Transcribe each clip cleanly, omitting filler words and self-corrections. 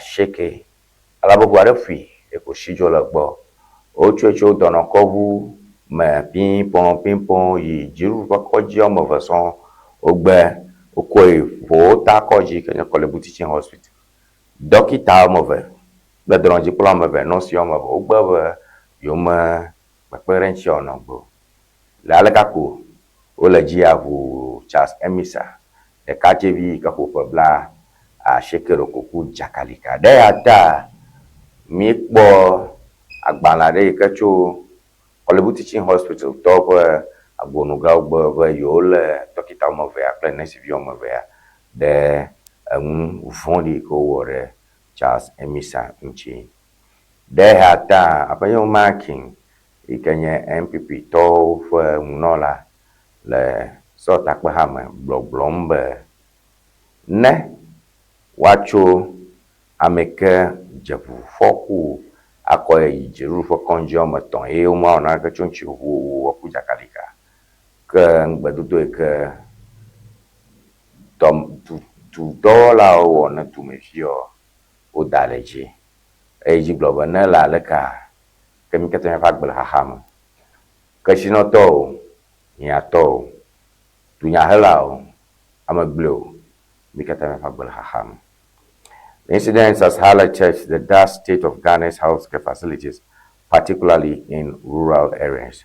sheke alabobu are fi e ko shijo le gbo o chuecho dono kovu me ping-pong yi jiru va koji o me veson ogbe okoi po ta koji ke Kolebu Teaching Hospital dokita o me ve be dronji kplo me ve no si o me ve ogbe be yo me pekperenchi ono gbo la le kako o le ji avu Charles Emisa e ka jevi ka ko bla a shekero koku jakalika de ata mi kpo agbala de ke cho Kolebu Teaching Hospital top agbonuga ogbo yo le dokita mo ve a nurse vi mo ve de fondi ko wore Charles Emisa nchi de ata apayo marking ikenye MPP to fo nola le so takpe hame bloblombe ne wacho ameke jebu foku akoye jiru fo konjo maton e o ma na ka chonchi wo ku jakalika ke ngbedudo ke tom tu dola o na tu me fio o daleji e ji globa na la le ka ke mi kete fa gbel ha ham ke sino to ya to tu nya helao amaglo mi kete fa gbel ha ham. The incident has highlighted the dire state of Ghana's healthcare facilities, particularly in rural areas.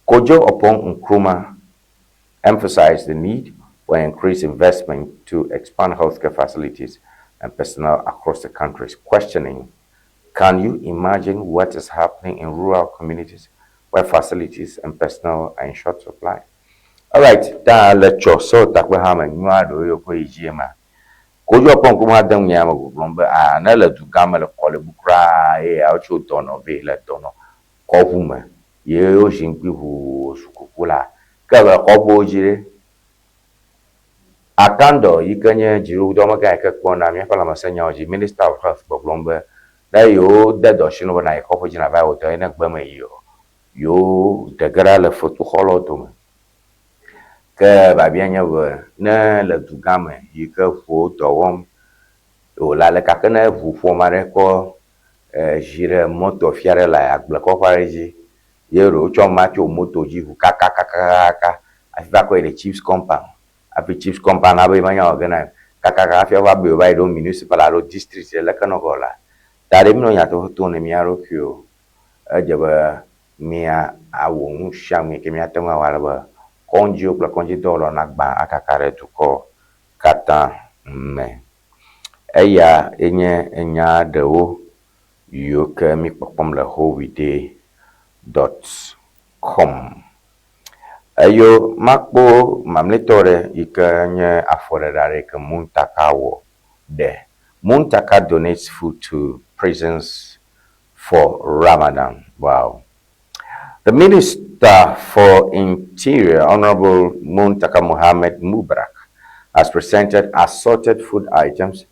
Kojo Opong Nkrumah emphasized the need for increased investment to expand healthcare facilities and personnel across the country, questioning, can you imagine what is happening in rural communities where facilities and personnel are in short supply? All right, that lecture, so Takwahama, Nuado, Kojo pon kuma dan nya mago blombe a na la du gamele Kolebu kra e a cho tono ve le tono ko huma ye o shinkwi hu sukukula ka ba ko bojire akando yikenye jiru do maga ka ko na mi fala masanya oji Minister of Health blombe da yo da do shino na ko po jina ba o to ina gba me yo de gara le fotu kholo to que va bien ne le dugame y que faut towom o la le kakene vu formare ko jire moto fiare la agble ko fareji yero cho macho moto ji vu kaka afiba ko le chiefs compound afi chiefs compound abe manya ogena kaka afia wa be ba do municipal alo district le kanogola tare mi no nya to ne mi aro kyo ejeba mia awon shami ke mi atonga wala ba konji opla konji dolo nagba akakare tuko kata me eya enye enya dewo yoke mi popom le hovide.com ayo makbo mamletore ikenye aforerare ke muntakawo de muntaka donates food to prisons for Ramadan. Wow. The Minister for Interior, Honorable Muntaka Mohammed Mubarak, has presented assorted food items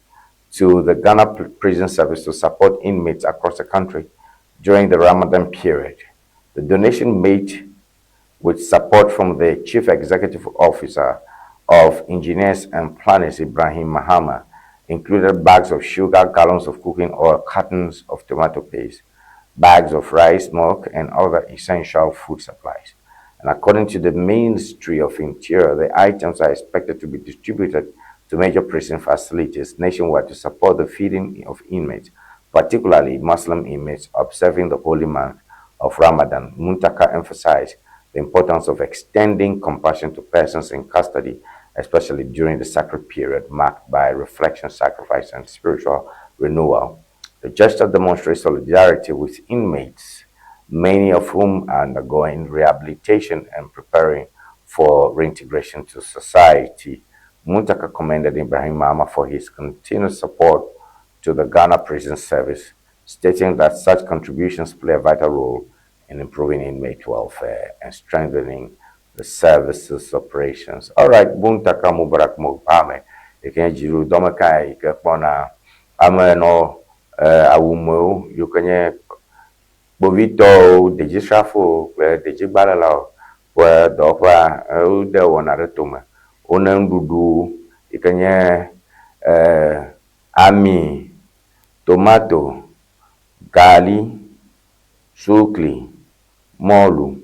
to the Ghana Prison Service to support inmates across the country during the Ramadan period. The donation made with support from the Chief Executive Officer of Engineers and Planners, Ibrahim Mahama, included bags of sugar, gallons of cooking oil, cartons of tomato paste, bags of rice, milk, and other essential food supplies. And according to the Ministry of Interior, the items are expected to be distributed to major prison facilities nationwide to support the feeding of inmates, particularly Muslim inmates observing the holy month of Ramadan. Muntaka emphasized the importance of extending compassion to persons in custody, especially during the sacred period marked by reflection, sacrifice, and spiritual renewal. The gesture demonstrates solidarity with inmates, many of whom are undergoing rehabilitation and preparing for reintegration to society. Muntaka commended Ibrahim Mahama for his continued support to the Ghana Prison Service, stating that such contributions play a vital role in improving inmate welfare and strengthening the service's operations. All right, Muntaka Mubarak Mopame, Ekenjiru Domakai, Kepona, Ameno. Awumo yukenye bovito deji shrafo deji gbalala we dofa Ŋdi Wɔna retome one ndudu yukenye ami tomato, gali, sukli, mɔlu,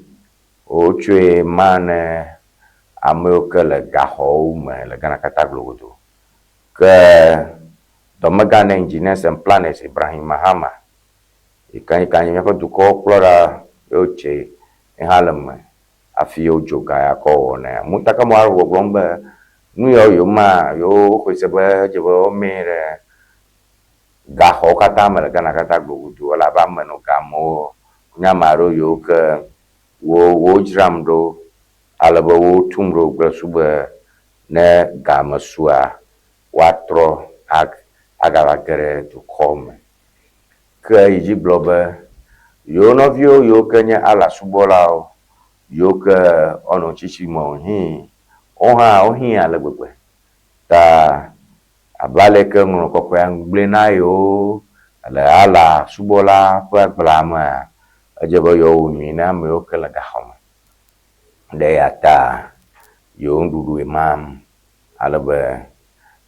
wotsɔe ma ne amewo ke le gaxɔwo me le Ghana katã glogodo. Ke dɔmegã ne Engineers and Planners Ibrahim Mahama yi ke nye míaƒe dukɔwo kplɔɖa wotse hã le me afi wodzo ga ya kɔ wɔna. Mutaka mo arɔ gbɔgblɔm be nu yawo yoma yewo xɔe se be edze be womee ɖe gaxɔwo katã me le Ghana katã glogodo elabe ame nɔ gamewo nye ame aɖewo yiwo ke wo dzram ɖo alebe wo tum ɖo kple sube ne game sua woatrɔ agava ge ɖe dukɔ me. Ke yi dzi gblɔ be yewo nɔviwo yiwo ke nye Allah subɔlawo yiwo ke wonɔ tsitsi me wo hã wohiã ale gbegbe ta abe aleke ŋlɔ kɔkɔea gblẽ na yewo le Allah subɔla ƒe agblea mea, edze be yewowo nyui na ame yiwo ke le gaxɔ me. Ɖe ya ta yewo nuɖuɖu mam alebe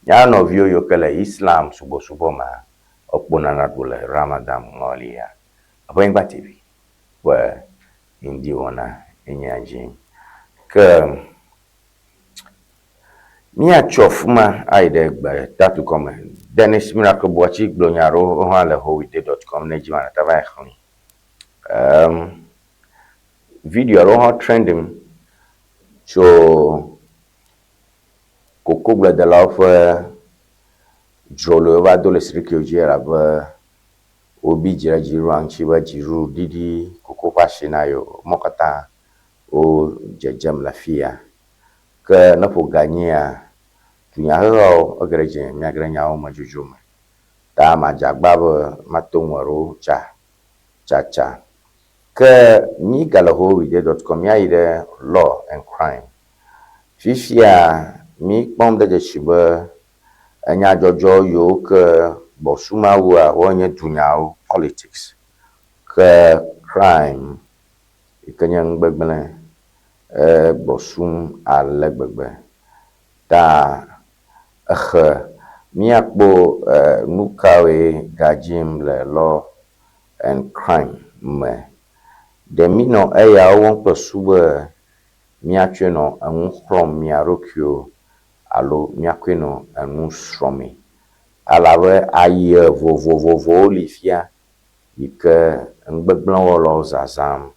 mía nɔviwo yiwo ke le Islam subɔsubɔ mea wokpɔna ɖo le Ramadan ŋɔlia. Ewenyigba TV ƒe Ŋdi Wɔna enya dzi. Ke míatsɔ fuma ayi ɖe gbe tatu kɔme. Dennis Miracle Boachi gblɔ nya ɖewo hã le howite.com ne dzi mana ta va xlẽ. Video aɖewo hã trendim tso kokogbledelawo ƒe dzrolo va do le srikiwo dzi elabe wobi dzi ɖe dziɖuɖua ŋuti be dziɖuɖu ɖiɖi koko ƒe asi na yewo. Mɔ katã wo dzedzem le afi ya. Ke ne ƒo ganyia dunyahehewo ege ɖe dze miage ɖe nyawo me dzodzo me. Ta madzagba be mato ŋu aɖewo tsa. Ke mi gale howite.com míayi ɖe law and crime. Fifia mi kpɔm ɖe dzesi be enyadzɔdzɔ yiwo ke bɔsumawua wonye dunyawo politics. Ke crime yi ke nye nugbegblẽ bɔsum ale gbegbe. Ta exe míakpɔ nu kawoe gadzim le law and crime me. Ɖe mi nɔ eyawo wɔm kple sube míatsɔe nɔ enu xlɔm mía ɖokuiwo alo míakoe nɔ enu srɔ̃mee. Alabe aye vovovowo li fia yi ke nugbegblẽwɔlawo zazãm.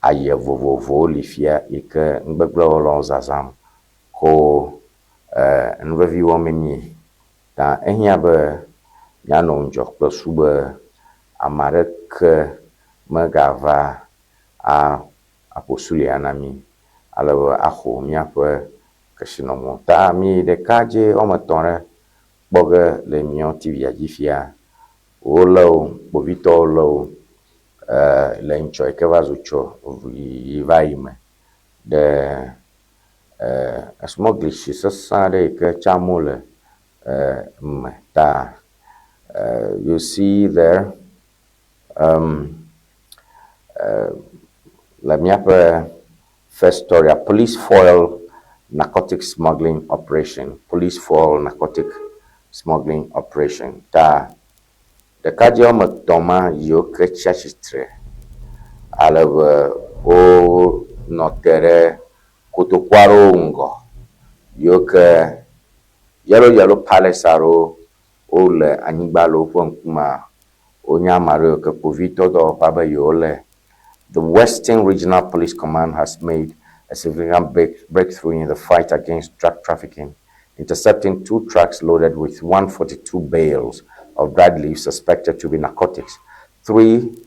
Aye vovovowo li fia yi ke nugbegblẽwɔlawo zazãm ko nuvevi wɔm mie. Ta ehiã be míanɔ ŋdzɔ kple sube ame aɖeke megava aƒosulia na mi alebe axɔ míaƒe kesinɔmɔ. Ta mi ɖekadze woame etɔ̃ ɖe kpɔ ge le míawo TV dzi fia wolé wo, kpovitɔwo lé wo le ŋtsɔ yi ke va zo tsɔ yi va yi me ɖe smɔglisi sesẽ aɖe yi ke tsam wole me. Ta you see there le míaƒe first story, police foil narcotic smuggling operation. Police foil narcotic smuggling operation. Ta ɖekadze woame etɔ̃ ma yiwo ke tsi atsitre alebe wonɔ te ɖe kotoku aɖewo ŋgɔ yiwo ke yellow palace aɖewo wole anyigba le woƒe ŋkumea wonye ame aɖewo yiwo ke kpovitɔ dɔwɔƒea be yewo le. The Western Regional Police Command has made a significant breakthrough in the fight against drug trafficking, intercepting 2 trucks loaded with 142 bales of dried leaves suspected to be narcotics. 3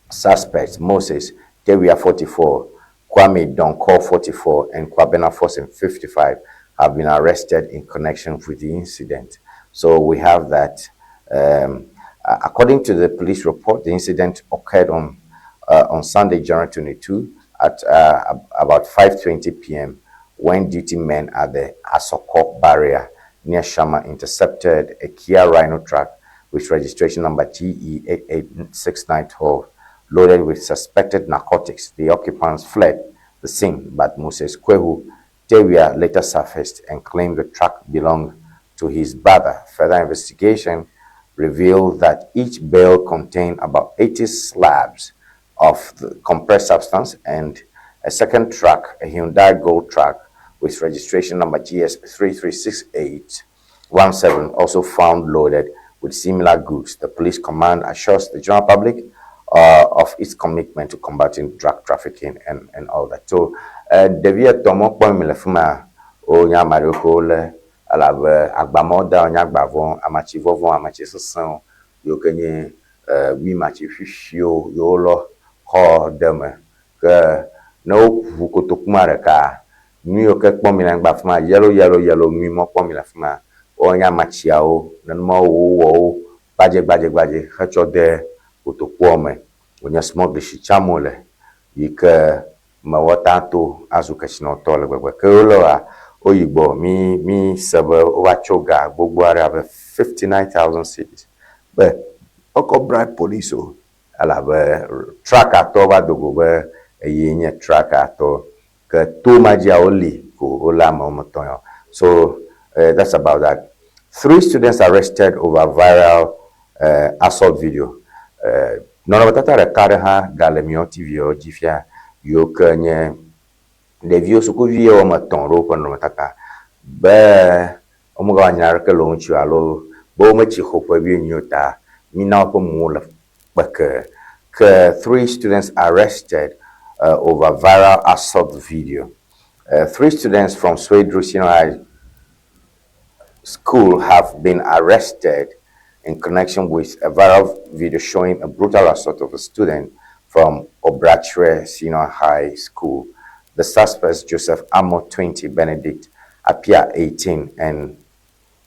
suspects, Moses Dewia 44, Kwame Donko 44, and Kwabena Fosin 55, have been arrested in connection with the incident. So we have that. According to the police report, the incident occurred on Sunday, January 22, at about 5:20 p.m. when duty men at the Asoko barrier near Shama intercepted a Kia Rhino truck with registration number GE886912 loaded with suspected narcotics. The occupants fled the scene, but Moses Kwehu Dewia later surfaced and claimed the truck belonged to his brother. Further investigation revealed that each bale contained about 80 slabs of the compressed substance, and a second truck, a Hyundai Gold truck with registration number GS336817, also found loaded with similar goods. The police command assures the general public of its commitment to combating drug trafficking and all that. So, devia tomo kwa milefuma o nya marioko le alabe agbamoda nya gbavon amachi vovon amachi sesan yo kenye wi machi fifio yo lo ho deme ke no wu kotokuma reka mi yo ke pon mi na gbafuma yellow mi mo pon mi la fuma o nya machi ao na mo wo baje hacho de kotokome onya smog de chichamole yike mawotato azuka chinoto le gbegbe ke lo oyigbo mi sebe owachoga gbogbo ara 59,000 cities but oko bribe police o ala be track ato ba dogo be eyenye track ato ke to maji oli ko ola momoton. So that's about that. 3 students arrested over viral assault video. Nona batata rekare ha galemio TV o jifia yo kenye devio sukuvi o maton ro kwa nona batata be omuga wanyara ke lo nchi alo bo mechi hopo bi nyota mina ko mula baka ke 3 students arrested over viral assault video. 3 students from Swedru Senior High School have been arrested in connection with a viral video showing a brutal assault of a student from Obrachre Senior High School. The suspects, Joseph Amo 20, Benedict Apia 18, and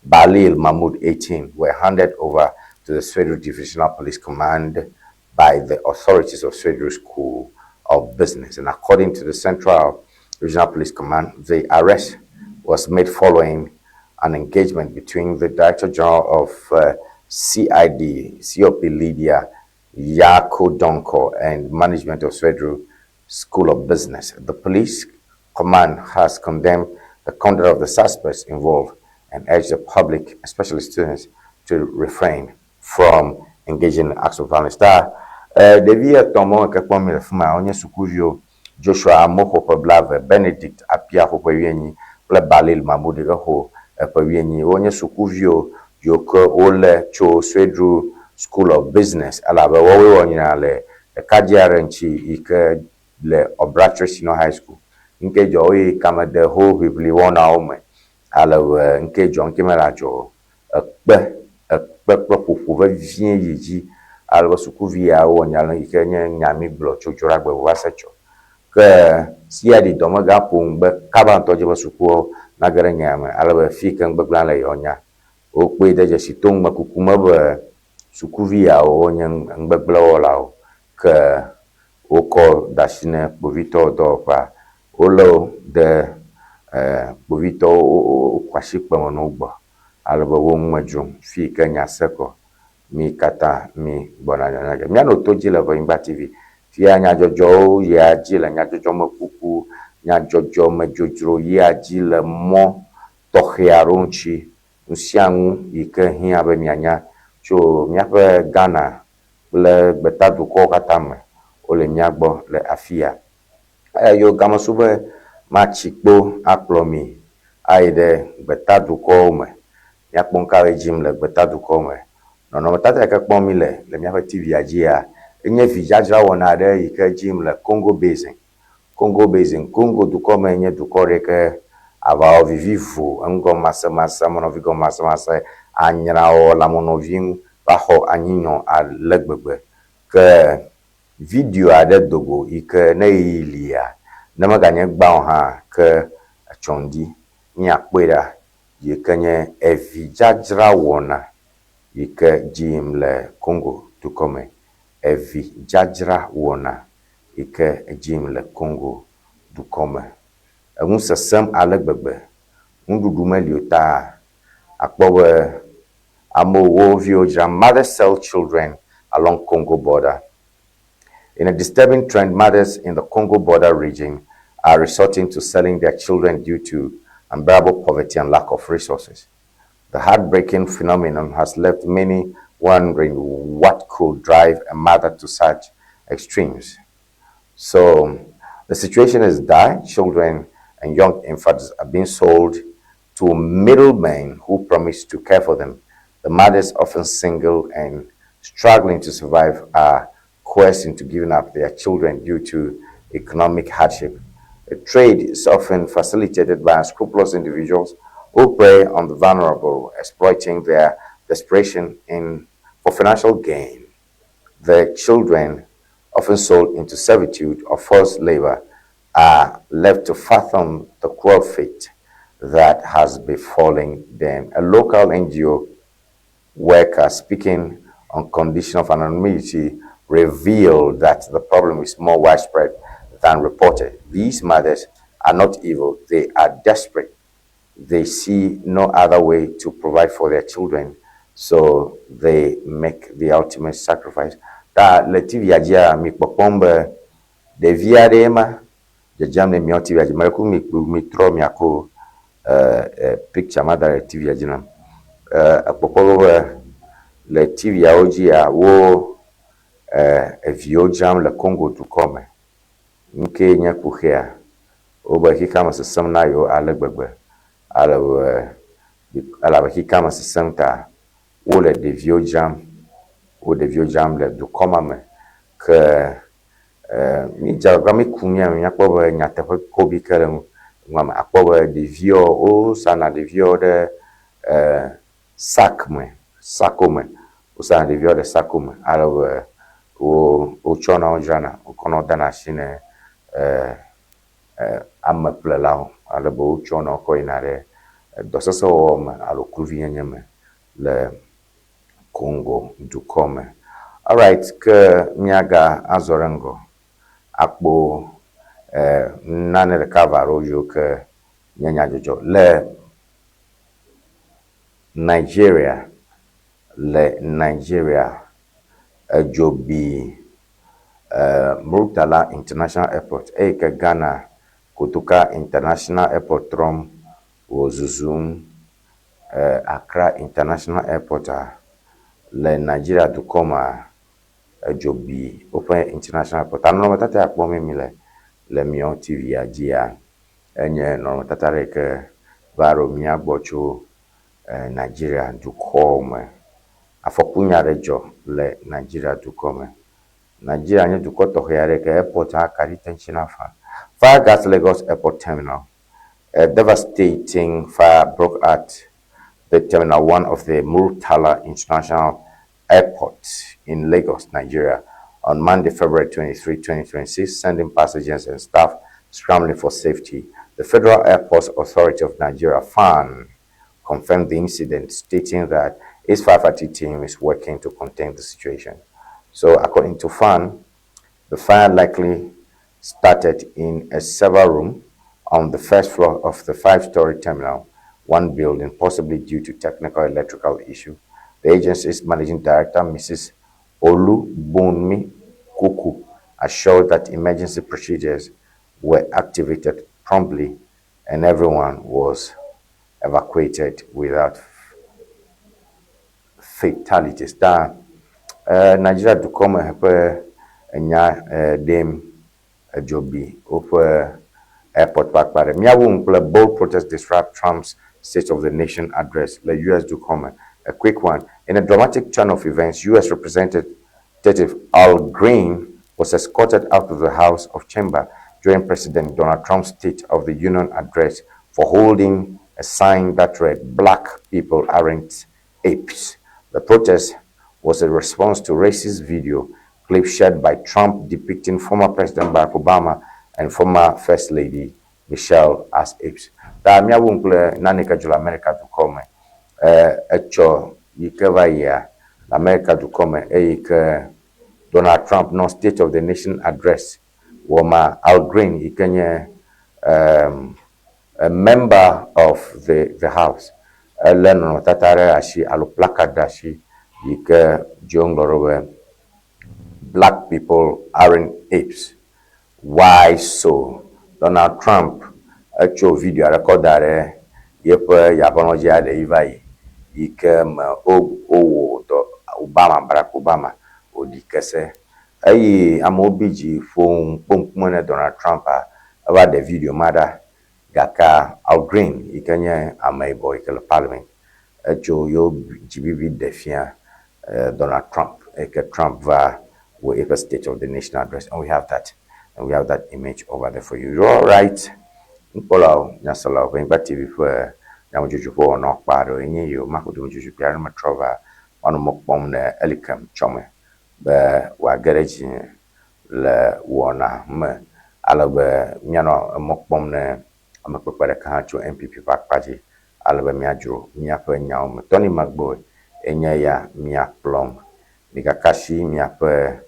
Balil Mahmoud 18, were handed over to the Swedru Divisional Police Command by the authorities of Swedru School of Business. And according to the Central Regional Police Command, the arrest was made following an engagement between the Director General of CID, COP Lydia Yako Donko, and management of Swedru School of Business. The police command has condemned the conduct of the suspects involved and urged the public, especially students, to refrain from engaging in acts of violence. Devia tomo kakpomi le fuma onye sukuvio Joshua Amoko Blave Benedict Apia ho pawienyi ple Balil Mahmoud ho pawienyi onye sukuvio yoko ole cho Swedru School of Business alabe wowe wonyina le kajiare nchi ike le Obrachre Senior High School nke jo oyi kamade ho Ŋdi Wɔna ome alawe nke jo nke melajo ekpe popo ve vie yiji alabe sukuvia wonyala ike nyami blo chojora gbe wasecho ke siadi domaga pungbe kabanto je suku nagare nyame alabe fike ngbegla le yonya o pe de si tong makukuma be sukuvia o nyen ngbegla ola o ke oko dashine bovito do pa olo de bovito o kwashikpe no gbo alabe wo mmajum fike nya seko mi kata mi bona nya mi ano toji le Ewenyigba TV fia nya jojo ya ji le nya jojo makuku nya jojo majojro ya ji le mo tohiaronchi usiangu ike hia be mianya cho miape Ghana le betadu ko katame ole miagbo le afia yo gamasube machikpo aplomi aide betadu ko me miakpon ka regime le betadu ko me no tata ka kpon mi le miape TV ajia enye vijajra wona de ike jim le Congo Basin Congo du ko me nye du ko reke ava vivivo ngo masa mono vigo masa anyra o la mono vin baho anyinyo a legbegbe ke video ade dogo ike na ilia na maganye gba ha ke chondi ni akpera yikenye evijajra wona ike jim le Congo du ko me evijajra wona ike jim le Congo du ko me un sesem alegbegbe ndudu meliota akpowe amowo viojra mothers sell children along Congo border. In a disturbing trend, mothers in the Congo border region are resorting to selling their children due to unbearable poverty and lack of resources. The heartbreaking phenomenon has left many wondering what could drive a mother to such extremes. So the situation is dire. Children and young infants are being sold to middlemen who promise to care for them. The mothers, often single and struggling to survive, are coerced into giving up their children due to economic hardship. The trade is often facilitated by unscrupulous individuals who prey on the vulnerable, exploiting their desperation for financial gain. The children, often sold into servitude or forced labor, are left to fathom the cruel fate that has befallen them. A local NGO worker speaking on condition of anonymity revealed that the problem is more widespread than reported. These mothers are not evil, they are desperate. They see no other way to provide for their children, so they make the ultimate sacrifice. Ta le TV ajia mi kpokpombe de viade ma je jamne mi TV ajia mreku mi tro mi ako picture mother TV ajina akpokpombe le TV aoji a wo evio jam le Congo to come nke nya kuhia oba hikama sesam na yo alegbegbe ala hikama sesam ta wo le devio jam le du koma me ke mi jaga mi kumia mi akpo nya tepe kobi kere ngam akpo devio o sana devio de sakome o sana devio de sakome ala o chona o jana o kono dana shine amaplela ala bo chona ko inare dosaso me alo kruvinya nyame le Congo du come. All right, ke miaga azorengo akpo nane recover ojo ke nyanya jojo le Nigeria jobi Murtala International Airport ke Ghana Kotoka International Airport trom wozuzum Accra International Airport le Nigeria to come jobi Open International Airport. Ano no tata akpo mi le Mion TV ajia enye no tata reke varo mi agbocho Nigeria to come afokunya rejo le Nigeria to come. Nigeria nye to koto here ke airport ha carry tension afa. Fire gas Lagos Airport Terminal. A devastating fire broke at the Terminal 1 of the Murtala International Airport in Lagos, Nigeria, on Monday, February 23, 2026, sending passengers and staff scrambling for safety. The Federal Airports Authority of Nigeria, FAN, confirmed the incident, stating that its firefighting team is working to contain the situation. So, according to FAN, the fire likely started in a server room on the first floor of the 5-story Terminal 1 building, possibly due to technical electrical issue. The agency's managing director, Mrs. Olubunmi Kuku, assured that emergency procedures were activated promptly and everyone was evacuated without fatalities. Nigeria to come dem jobi over airport back by the bold protest disrupt Trump's State of the Nation address. The U.S. do comment. A quick one. In a dramatic turn of events, U.S. Representative Al Green was escorted out of the House of Chamber during President Donald Trump's State of the Union address for holding a sign that read, "Black people aren't apes." The protest was a response to racist video clip shared by Trump depicting former President Barack Obama and former First Lady Michelle as apes. Da mi awunkle nanika jula America to come. Echo yikeva ya America to come ke Donald Trump no State of the Nation address woma Al Green ikenye a member of the House leno tatare ashi alu placard ashi yike jonglorowe black people aren't apes. Why so? Donald Trump actual video recordare yepe yabonoje ade ivai ike ma o Barack Obama, odi kese. Ayi amobiji phone pompone Donald Trump about the video mada gaka out green ikanye amaibo ikele parliament. Echo yo GBV defia Donald Trump. Trump va with a State of the Nation address, and we have that. And we have that image over there for you. You're all right. Nicola, Nasala, when back TV for Yamuju for no paro, and you, Makudu Piano Matrova, on a mokbom the Elicam Chome, but we're garaging Le Wɔna, me, Alabe, Miano, a mokbom ne, a Macpapa Kahacho MPP back party, Alabe Miadro, Miapa Nyam, Tony McBoy, Enyaya, Mia Plum, Mikakashi, Miapa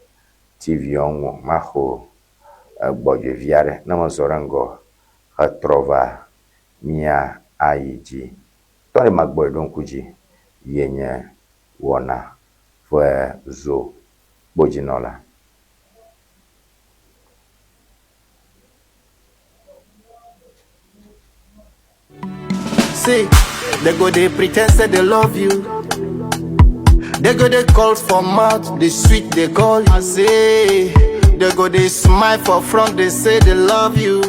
TV on Maho. Boje viare na mazorango hatrova mia aiji tore magboy don kuji yenye wona fwe zo bojinola. See, they go they pretend say they love you. They go they call for mouth, they sweet they call you. I say they go they smile for front, they say they love you.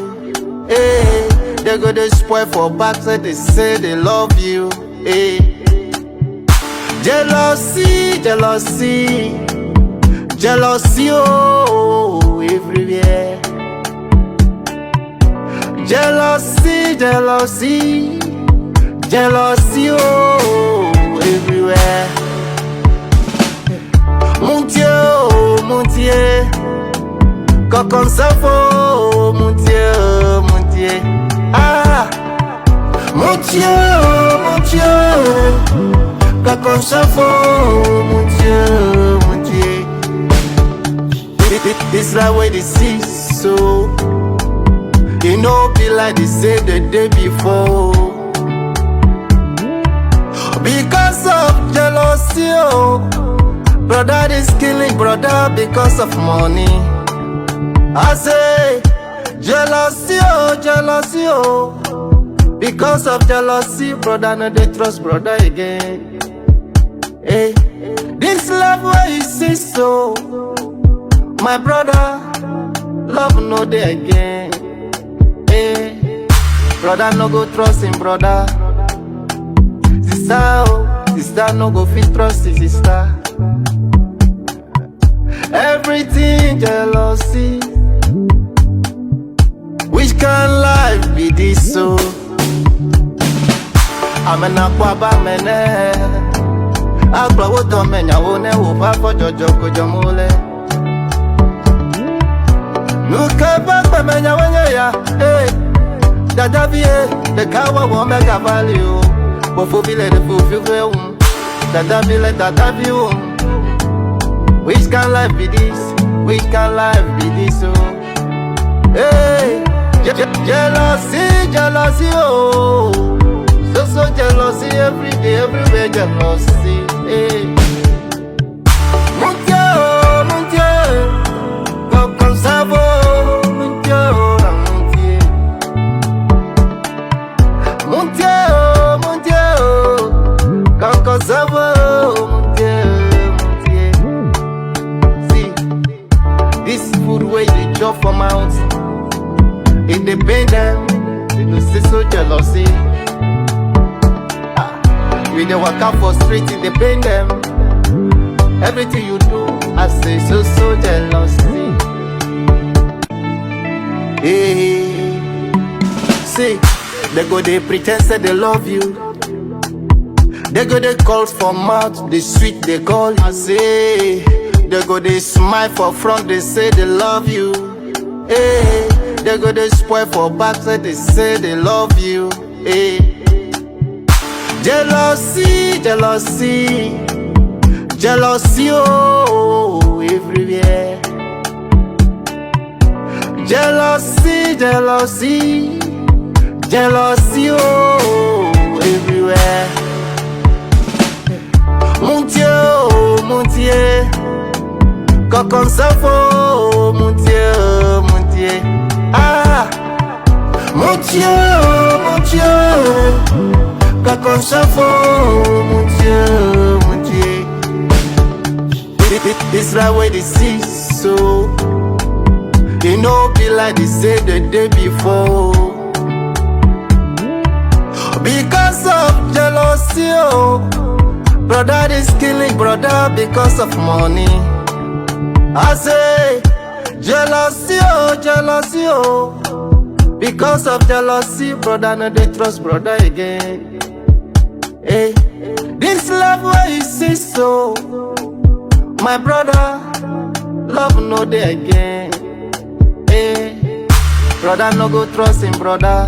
Hey, they go they spoil for back, they say they love you. Hey, jealousy, jealousy, jealousy, oh, everywhere. Jealousy, jealousy, jealousy, oh, everywhere. Mon Dieu, mon Dieu. Quand on s'en mon Dieu, mon Dieu. Ah, mon Dieu, mon Dieu. Quand on s'en mon Dieu, mon Dieu. This like way they see so. You know, be like they said the day before. Because of jealousy, oh. Brother is killing brother because of money. I say, jealousy, oh. Because of jealousy, brother, no they trust brother again. Hey, this love where you see so, my brother, love no day again. Hey, brother no go trust him, brother. Sister no go fit trust his sister. Everything jealousy. Which kind life be this so? I'm an aquaba mene. Aqua woto menya wone wofa for jojo kojomole. Nuka bakba menya wenya ya. Hey, dada vie the kawa wome value. Bofo bile de fufu veum. Dada bile dada view. Which kind life be this? Which kind life be this so? Hey, jealousy, jealousy, oh. So jealousy every day, everywhere jealousy. Hey, mon Dieu, comme ça va, mon Dieu, mon Dieu, comme ça va, mon Dieu. See, this food where they chop for mouth, it dey pain them, they go say so jealousy. We dey waka for street, it dey pain them. Everything you do, I say so jealousy. Hey, see, they go they pretend say they love you. They go they call for mouth, they sweet they call you. I say, they go they smile for front, they say they love you. Hey, they go they spoil for back, they say they love you. Hey. Jealousy, jealousy, jealousy, oh, everywhere. Jealousy, jealousy, jealousy, oh, everywhere. Mon Dieu, quand on s'en mon Dieu. Ah, mon Dieu. Quand on s'en mon Dieu. This right way they see so. You know, be like they say the day before. Because of jealousy, oh. Brother is killing brother because of money. I say, jealousy, oh. Because of jealousy, brother no they trust brother again. Hey, this love where you see so. My brother, love no day again. Hey, brother no go trust him brother.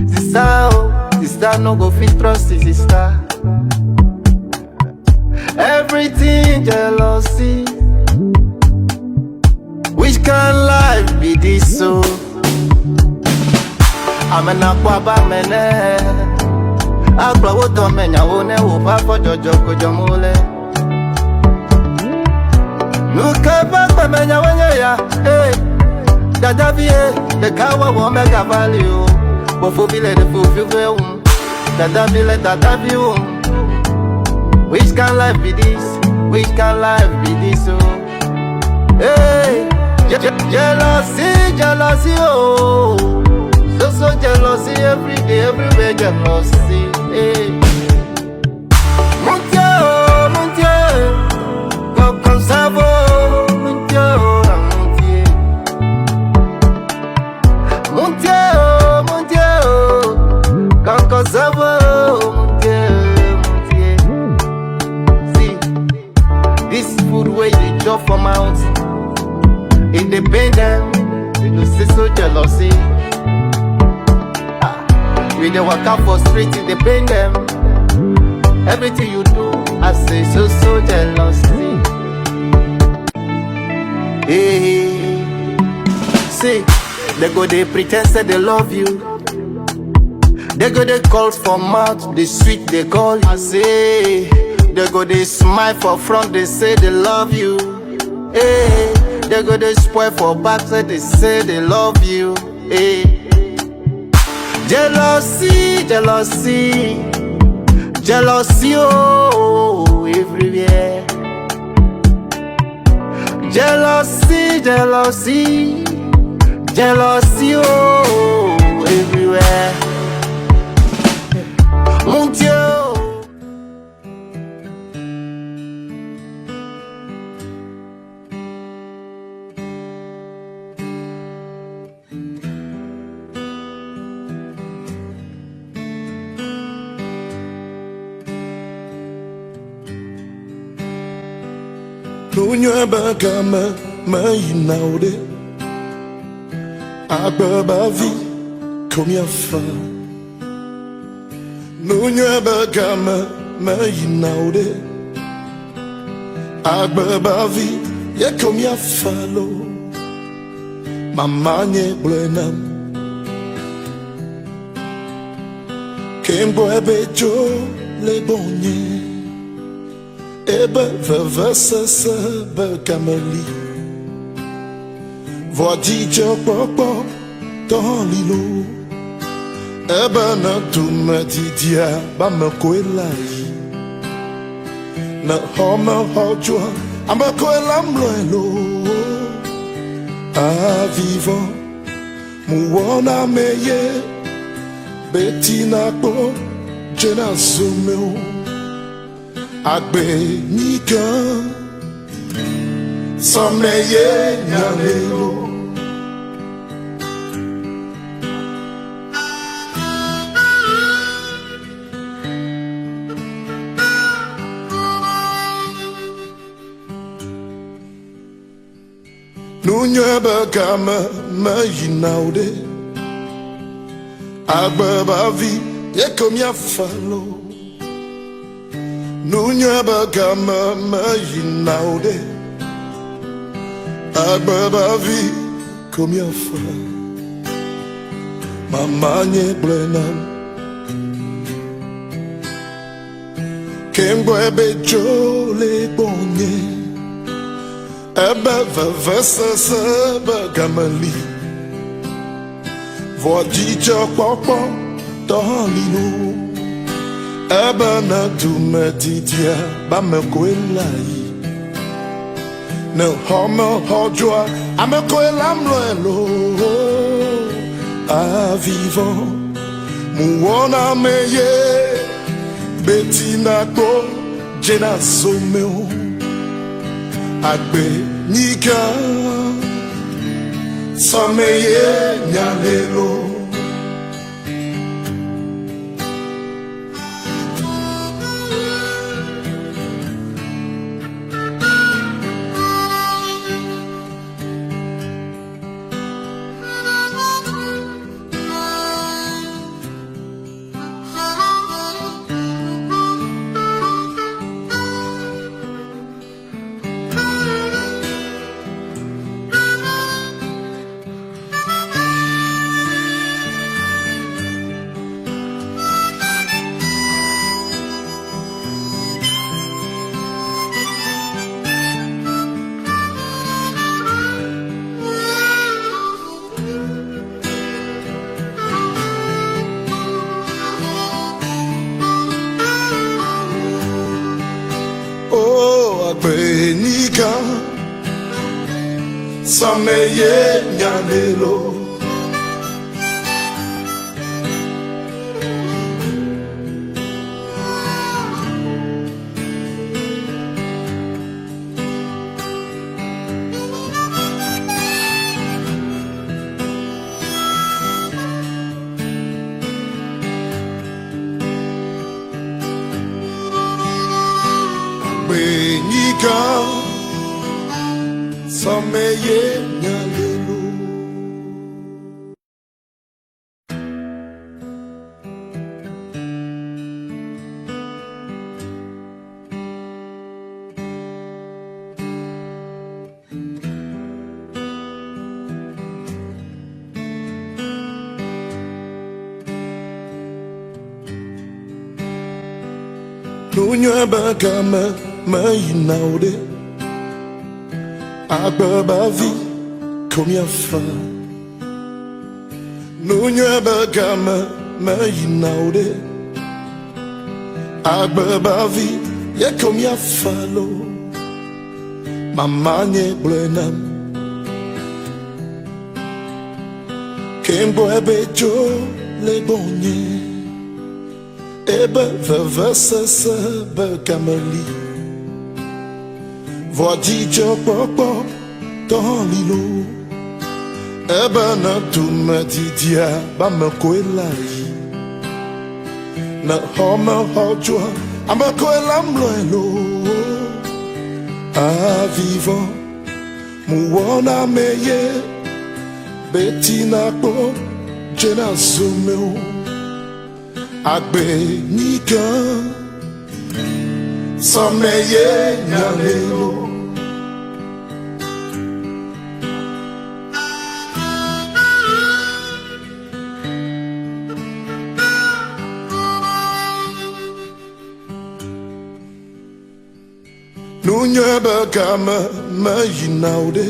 Sister no go fit trust his sister. Everything jealousy. Which kind life be this so? I'm an aquaba mene. Aqua woto menya wone wopa for jojo kojomole. Nuka bakwa menya wenye ya. Hey, dadavie the kawa womega value. Bofo bile de fufu veum. Dadavie. Which kind life be this? Which kind life be this so? Hey, jealousy, oh. So jealousy every day, everywhere jealousy. Hey, Muntie, come savo, Muntie, come savo, Muntie. See, this food where they chop for mouth, it depend them. They do say so jealousy. We dey walk out for street, it depend them. Everything you do, I say so jealousy. Hey, see, they go they pretend say they love you. They go they call for mouth, they sweet they call you. I say, they go they smile for front, they say they love you. Hey, they go they spoil for back, they say they love you. Hey. Jealousy, oh, everywhere. Jealousy, oh, everywhere. Mon Dieu. Nunya bagama mainaude Ababavi komia fa Nunya bagama mainaude Ababavi ye komia falo Mamanye blenam Kembo ebejo le bonye Ebe vevesese be kameli Vodidje popo dans l'îlot Ebe na tume didia ba me kwelai Na home hojwa amba kwelam loelo A vivant muona meye Betina po jena sumeo Agbe nika Someye nyamelo Nunya bagama mayinaude Agbe bavi ye komia falo Nunya bagama mayinaude Agbabavi komia fa Mamanye blenam Kembo ebejo le bonye Ebe vevesese bagamali Vodidje popo dans l'îlot Ebe na dume didia ba me kwelai ne home hojwa ameko elamlo elo a vivant muona meye betina ko jena someo agbe nika sameye nyalelo Benika sameye nyalelo Benika sameye nyalelo Nunya bagama mayinaude Ababavi komia fa Nunya bagama mayinaude Ababavi ye komia falo Mamanye blenam Kembo ebejo le bonye Ebe vevesese bekameli Voadijo popo dans l'îlot Ebe na tumetidia bamekwelai Na home hojwa amekwelamlo A vivant muona meye Betina ko jena someo Agbe nika sameye nyalelo Nunya bagama mayinaude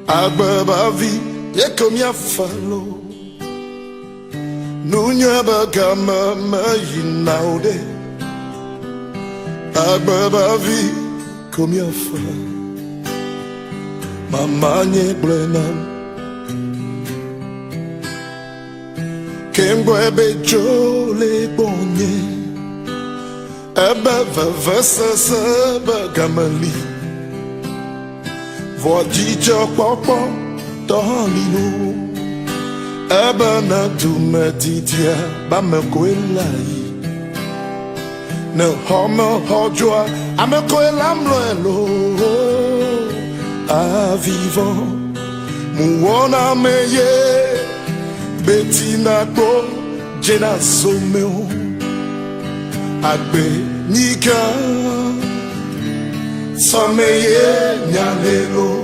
Agbe bavi ye komia falo Nunya bagama mayinaude Agbabavi komia fa Mamanye blenam Kembo ebejo le bonye Ebe vevesese begameli Voadijo popo dans l'îlot Ebe na tumetidia bamekwelai Ne home hojwa amekwelamlo elo A vivant muona meye Betina ko jena someo Agbe nika sameye nyalelo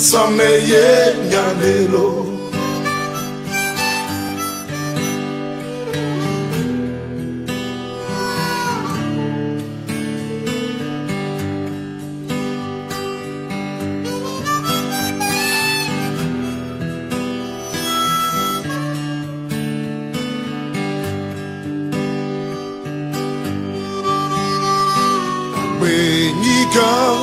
Sameye Nyanelo. Ewenyigba.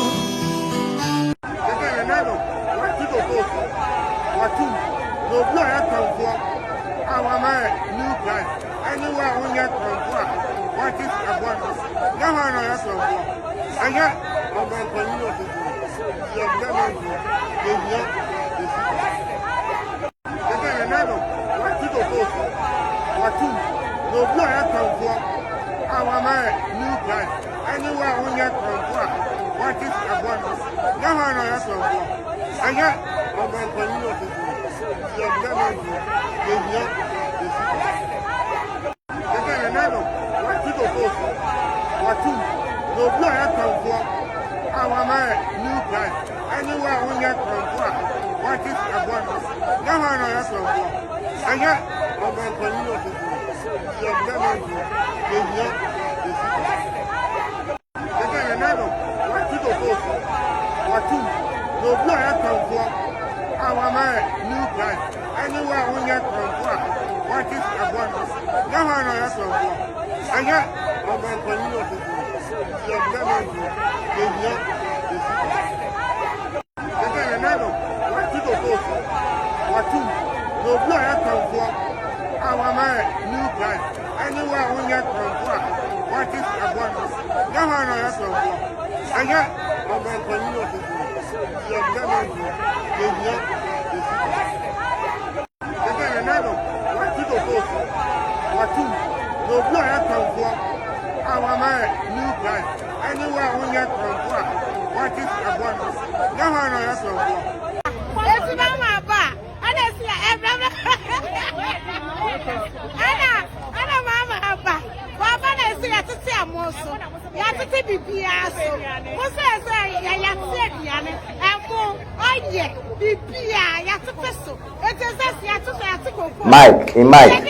Mike, in Mike.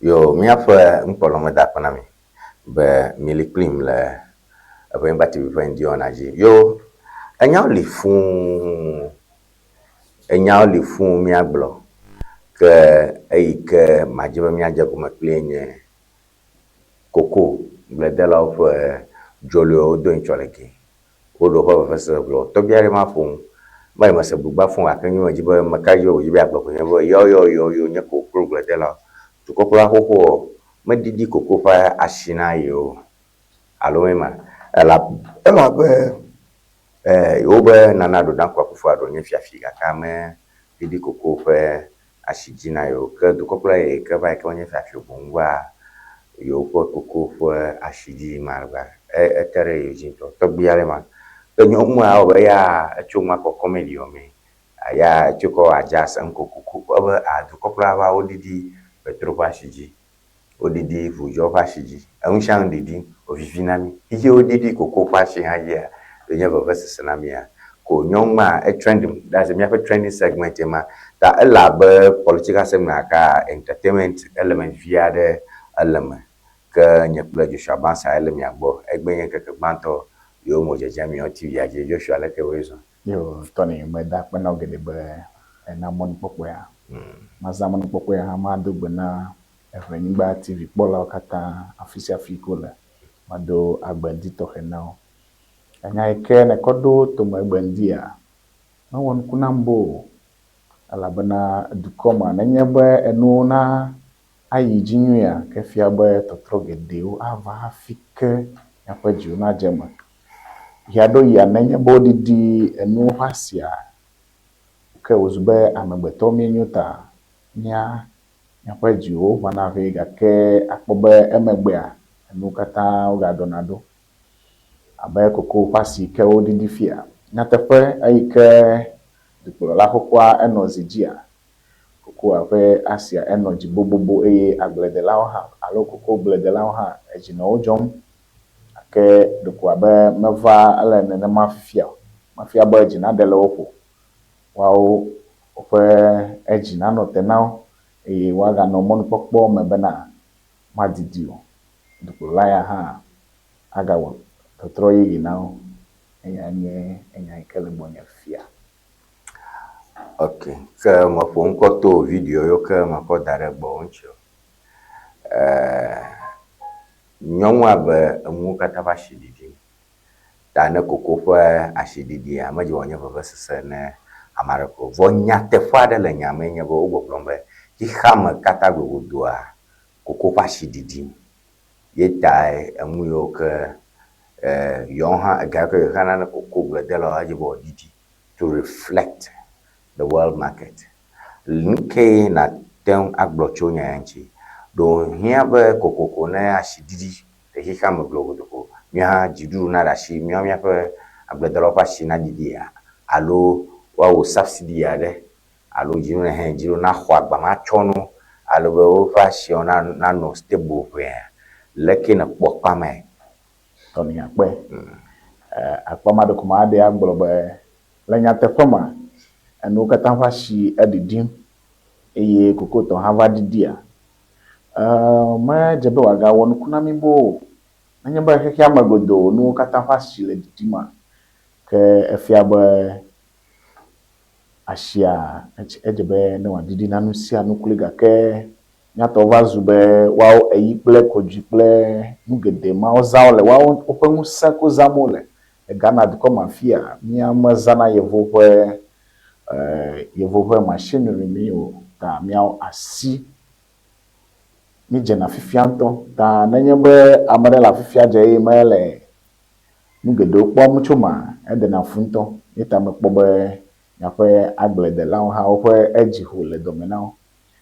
Yo, mi afa mpolongo da panami. Be miliklim le abe mbati bi Ŋdi Wɔna ji. Yo, enya li fun mi agblo ke eyi ke majibe mi aje ko meklenye koko bledela of jolio do incholeki. Odo ho fese blo. To biare ma fun. Ba ma se bugba fun akanyu majibe makayo yibe agblo ko yo nye ko bledela. Tukopla hoho medidi koko fa ashina yo alowema ela be obe nana do dan kwa kufu ado nye fiafika kame didi koko fa ashijina yo ke tukopla e ke ba ke nye fiafi bongwa yo koko fa ashiji marba etere yo jinto to biale ma ke nyomu a obe ya chuma ko comedy o me aya chuko aja san koko obe a tukopla ba odidi Petro Pashiji, odidi Fujo Pashiji, Unshan Didi, Ovivinami, He odidi Coco Pashi Haya, the never versus Sanamia, Ko Nyongma, a trending, that's a mere trending segment, that a lab political seminaka entertainment element via the element, Kanya Pledge Shabansa Elemiabo, Egben Banto, yo mo je jami o TV ya je Joshua le ke wezo yo Tony me da pe na gede be na mon popo ya ma za mon popo ya ma do be na Ewenyigba TV pola kata afisia fiko le ma do agbandi to he na anya ike ne kodo to mo agbandi a ma won kunambo ala bana dukoma na nyebe enu na ayi jinyu ya ke fia be totro gede o ava afike ya kwaji na jema yado ya na nyebe odidi enu hasia ke ozube amegbeto mi nyuta nya kwaji o wana ve ga ke akpobe emegbe a enu kata o ga donado abe koko pasi ke odidi fia na tepe ayike dukolo la kokwa enozijia koko ave asia enoji bobobo eye aglede la ha alo koko blede la ha ejina ojom ake doko abe meva ala nene mafia ba ejina dele opo wao ofe ejina no tenao eye waga no mon pokpo mebena madidio doko la ya ha agawo totro yi nao enya ikele bonya fia. okay ke mo pon ko to video yo ke ma ko dare gbo ncho nyonwa be mu kata ba shididi da na koko fa ashididi a maji wonya baba sese ne amarako vonya te fa de le nyame nya bo ogbo plombe ki khama kata gudua koko fa shididi yetai amu yo ke yonha ga ke kana na koko blede lo ajibo didi to reflect the world market nke na ten agbrocho nyanchi do hia be kokoko na ashididi de hika maglogo do mia jidu na rashi mia pe agbedoro pa shi na didi ya alo wa wo subsidy ya de alo jiru na hen jiru na khwa gba ma chono alo be o fa shi na no stable we leki na popa mai Tony akpe akpama do kuma ade agboro be lenya tefoma enu kata fa shi edidim eye kokoto hava didia ma jebe waga won kuna mimbo anya ba keke amagodo nu kata fa shi le didima ke efia ba ashia ejebe ne wa didi nanu si anu kuliga ke nyato vazube wao eyi ple koji ple ngede ma ozaole wao opengu sako zamole e Ghana de koma fia mi amazana yevo machinery mi o ta miao asi mi jena fifianto ta nanyebe amare la fifia je mele ngede okpo mchuma e de na funto ita me kpobe yafe aglede la ha ofe eji ho le domenao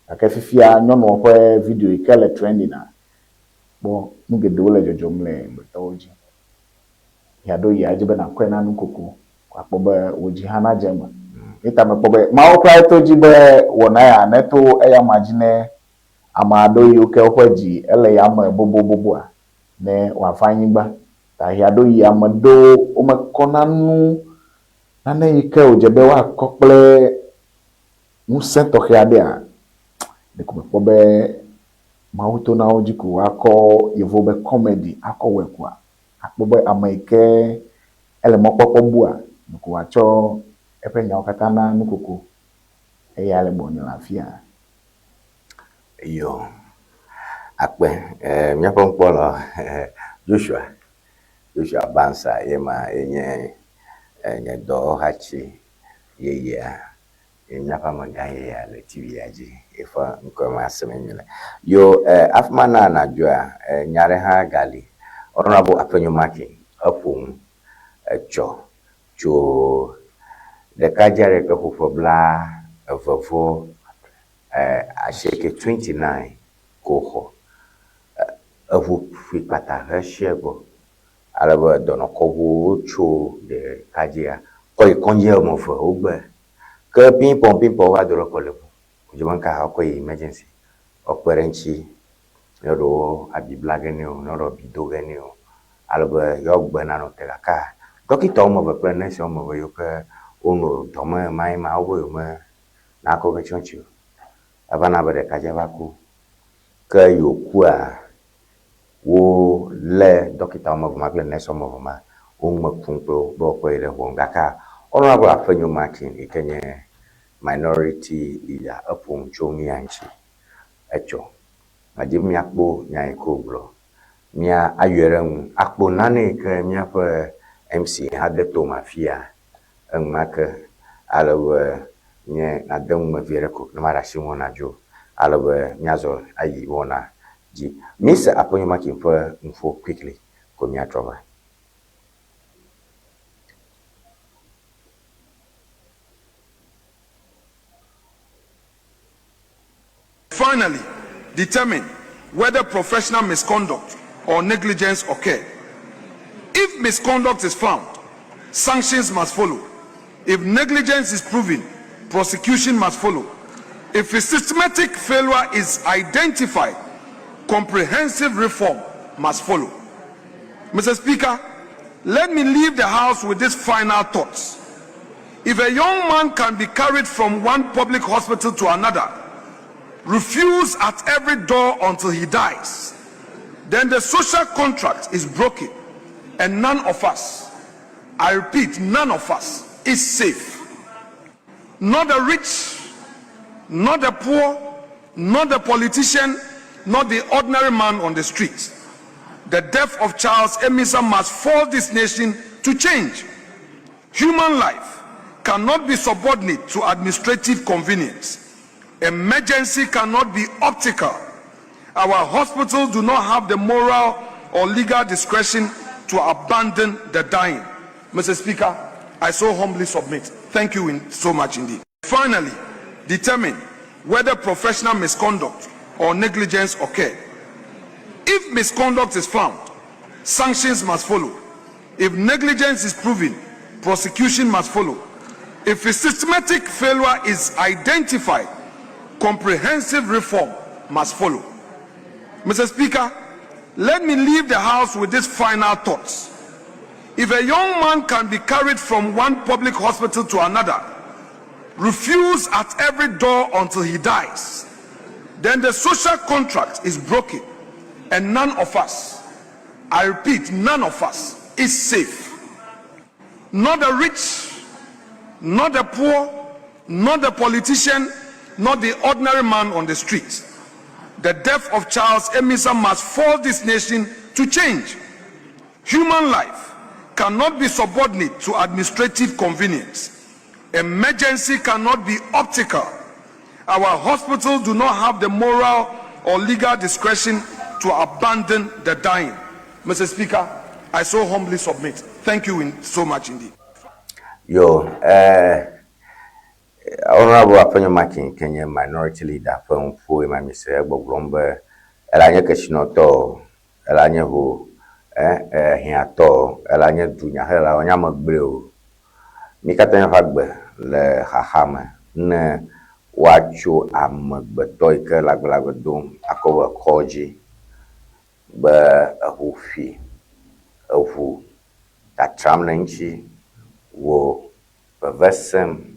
aka fifia nyono ofe video ikele trending na bo ngede wole jojomle betoji yado ya jibe na kwena nkoko kwa kpobe oji hana jema ita me kpobe ma okwa to jibe wona ya neto eya majine amado yoke okwaji ele ya ma bobobobo a ne Ewenyigba ta yado ya mado o mekonanu nane yike ojebe wa kokple musen to khiade a de ko kpobe mauto na ojiku akọ yevobe comedy akọ wekwa akpobe amaike ele mokpopo bua ko acho epenya okatana nukoko eyale boni lafia yo akpe miapo nkpolo Joshua Bansa yema enye do hachi ye miapa magaye ya le TV yaji ifa nkoma asemenyele yo afmana na jua nyare ha gali honorable apenyomaki apum cho de kajare ko fofobla vavo asheke 29 koho avu fikata rashego alaba dono kowo cho de kajia ko ikonje mo fo ogbe ke pin pon wa do ko le ko ka ko emergency operenchi yoro abibla gani o noro bido gani o alaba yo gbe na no te ka dokita mo be pre nation mo be yo ke ono toma mai ma obo yo me na ko ke chonchi abana be de kaje ba ku ke yo ku a wo le dokita mo ma pre nation mo ma umapumpo bokwele wongaka honorable afenyo Martin ikenye minority leader upon chomi anchi echo majimi akpo nya ikoblo mia ayerem akpo nane ke mia pe MC hade to mafia ngmake alawe nye nadem mavire ko na marashi wona jo alawe nyazo ayi wona ji Mr. Aponyo Martin for info quickly ko mia trova. Finally, determine whether professional misconduct or negligence occurred. If misconduct is found, sanctions must follow. If negligence is proven, prosecution must follow. If a systematic failure is identified, comprehensive reform must follow. Mr. Speaker, let me leave the House with these final thoughts. If a young man can be carried from one public hospital to another, refuse at every door until he dies, then the social contract is broken and none of us, I repeat, none of us is safe. Not the rich, not the poor, not the politician, not the ordinary man on the street. The death of Charles Emisa must force this nation to change. Human life cannot be subordinate to administrative convenience. Emergency cannot be optical. Our hospitals do not have the moral or legal discretion to abandon the dying. Mr. Speaker, I so humbly submit. Thank you so much indeed. Finally, determine whether professional misconduct or negligence occurred. If misconduct is found, sanctions must follow. If negligence is proven, prosecution must follow. If a systematic failure is identified, comprehensive reform must follow. Mr. Speaker, let me leave the House with these final thoughts. If a young man can be carried from one public hospital to another, refuse at every door until he dies, then the social contract is broken and none of us, I repeat, none of us is safe. Not the rich, not the poor, not the politician, not the ordinary man on the street. The death of Charles Emisa must force this nation to change. Human life cannot be subordinate to administrative convenience. Emergency cannot be optical. Our hospitals do not have the moral or legal discretion to abandon the dying. Mr. Speaker, I so humbly submit. Thank you so much indeed. Honorable Aponyo Martin Kenya minority leader from Fu ma Mr. Boglombe elanye keshinoto elanye ho hiato elanye dunya hela onya magbreo mikata fagbe le hahama ne wacho amagbeto ike lagbalagbedom akowa koji be ahufi ahu tatramnenchi wo bevesem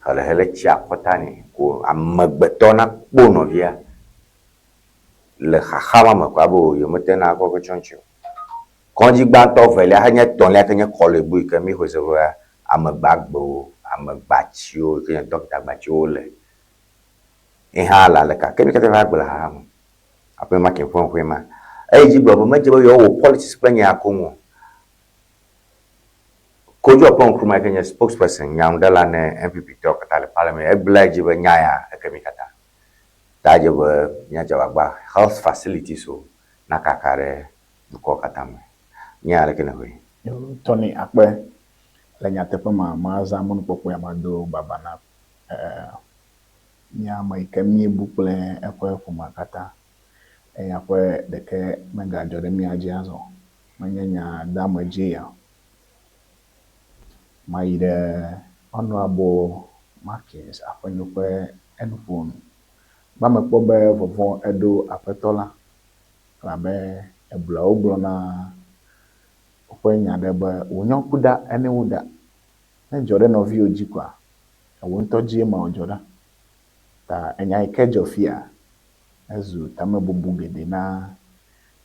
hele chia kotani ko amagbeto na kpono via le hahama makwabo yomotena ko ko choncho konji gbanto vele hanye tonle kenye kolebu ke mi hozewa amagbagbo amagbachio kenye doctor gbachio le ihala le ka kemi kete vagbla ha ape makin fon kwema eji gbo majebo yo wo politics planya akomo Kojo upon Kruma Kenya spokesperson Nyamdala ne MPP talk at the parliament eblaji be nyaya ekemikata taje be nyajawagba health facility so nakakare duko katame nyale kene hoy Tony akpe la nyatepe ma zamon popo ya mado babana nyama ikemi bukle ekwe kumakata yakwe deke menga jode mi ajiazo manyanya damaje ya my honorable Markins aponyope enfon mama kpobe vovon edo apetola labe ebla oglona okwenya debe onyokuda ene wuda na jode no vi ojikwa awontoji ma ojoda ta enya ikejo fia ezu tamebubugede na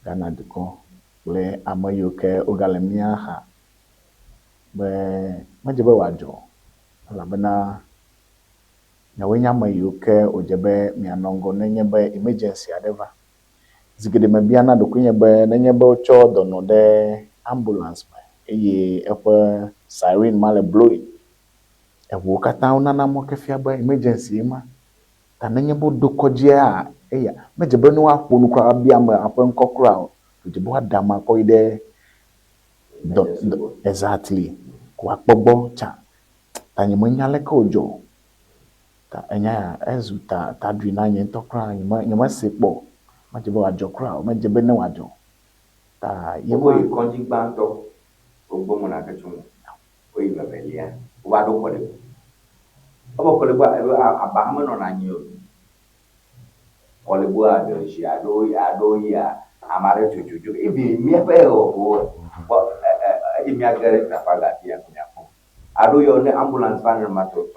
Ghana diko le ame yiwo ke wogale mía xa be medze be wòadzɔ elabena nyawoe nye ame yiwo ke wòdze be mianɔ ŋgɔ nenye be emergency aɖe va. Zi geɖe mebiana ɖokui nye be nenye be wotsɔ dɔnɔ ɖe ambulance me eye eƒe siren ma le blowing, eʋuwo katã wonana mɔ ke fia be emergency ma. Ta nenye be woɖo kɔdzia eya medze be ne woaƒo nu kura bia ame ƒe ŋkɔ kura o, wodze be woada ame akɔ yi ɖe exactly ko akpɔ gbɔ tsa ta nye menya leke wodzɔ ta enya ya ezu ta ɖui na nye ŋutɔ kura nye mese kpɔ medze be wòadzɔ kura o, medze be ne wòadzɔ ta ye wo yi kɔndzi gbãtɔ wogbo mo na ke tso mo wo yi vevelia wova ɖo kɔ ɖe wo kɔ le bo aba me nɔ na anyi o kɔ le bo aɖe zi aɖo ya ame aɖe tututu ebi míaƒe wo eye míage ɖe teƒe gafi ya miakpɔ aɖo yɔ ne ambulance va ne ma to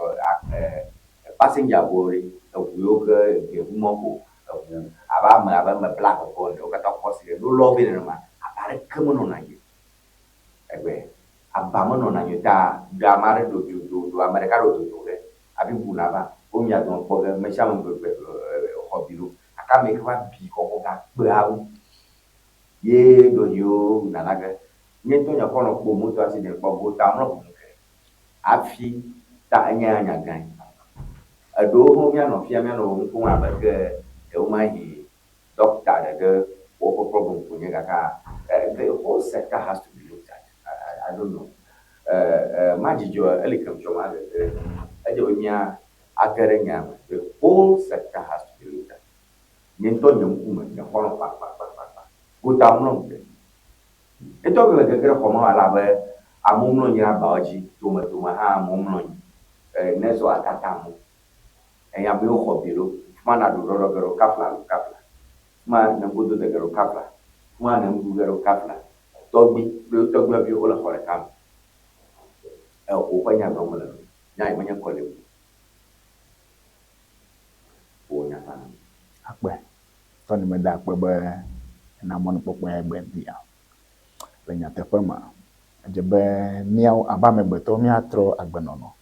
passenger ʋuwo ɖe eʋu yiwo ke geʋumɔ ko eʋu abe ame black ko ne wo katã kɔ si ɖe ɖo lɔ be nenema aba ɖeke menɔ na anyi egbe aba menɔ na anyi ta do ame aɖe do ame ɖeka ɖo dodo ɖe hafi ʋu nava wo mia dɔn kpɔ ge me sia me xɔ bi ɖo akame ke va bi kɔkɔ gakpeawo ye do yiwo nana ge nye ŋutɔ nye kɔ nɔ kpɔ moto accident kpɔ go ta mlɔ ʋu ke hafi ta enya gã eɖewo hã mianɔ fia mianɔ ŋku abe ke ɖewo ma yi doctor ɖe ge woƒe problem ko nye kaka the whole sector has to be looked at. I don't know. Ma dzidzɔ eli kem tsɔ ma ge edze be mia age ɖe nya me. The whole sector has to be looked at. Nye ŋutɔ nye ŋkume nye xɔ nɔ kpakpakpakpa. Gota mlɔ ŋke. Etɔ be le gege ɖe xɔ me wala be amewo mlɔ nyi ɖe abawo dzi tome hã amewo mlɔ nyi. Nursewo atata mo. Enya be wo xɔ bi ɖo. Fuma na ɖo ɖɔɖɔ ge ɖo kafla. Fuma ne godo de ge ɖo kafla. Fuma ne ŋdu ge ɖo kafla. Tɔgbi bi wo le xɔ ɖeka me. Woƒe nya gɔme le nya yi menye kɔ le wo nya ta na. Akpe tɔni me da akpe be na mɔnukpɔkpɔ ya gbe bia le nyateƒe me edze be míawo abe amegbetɔwo míatrɔ agbenɔnɔ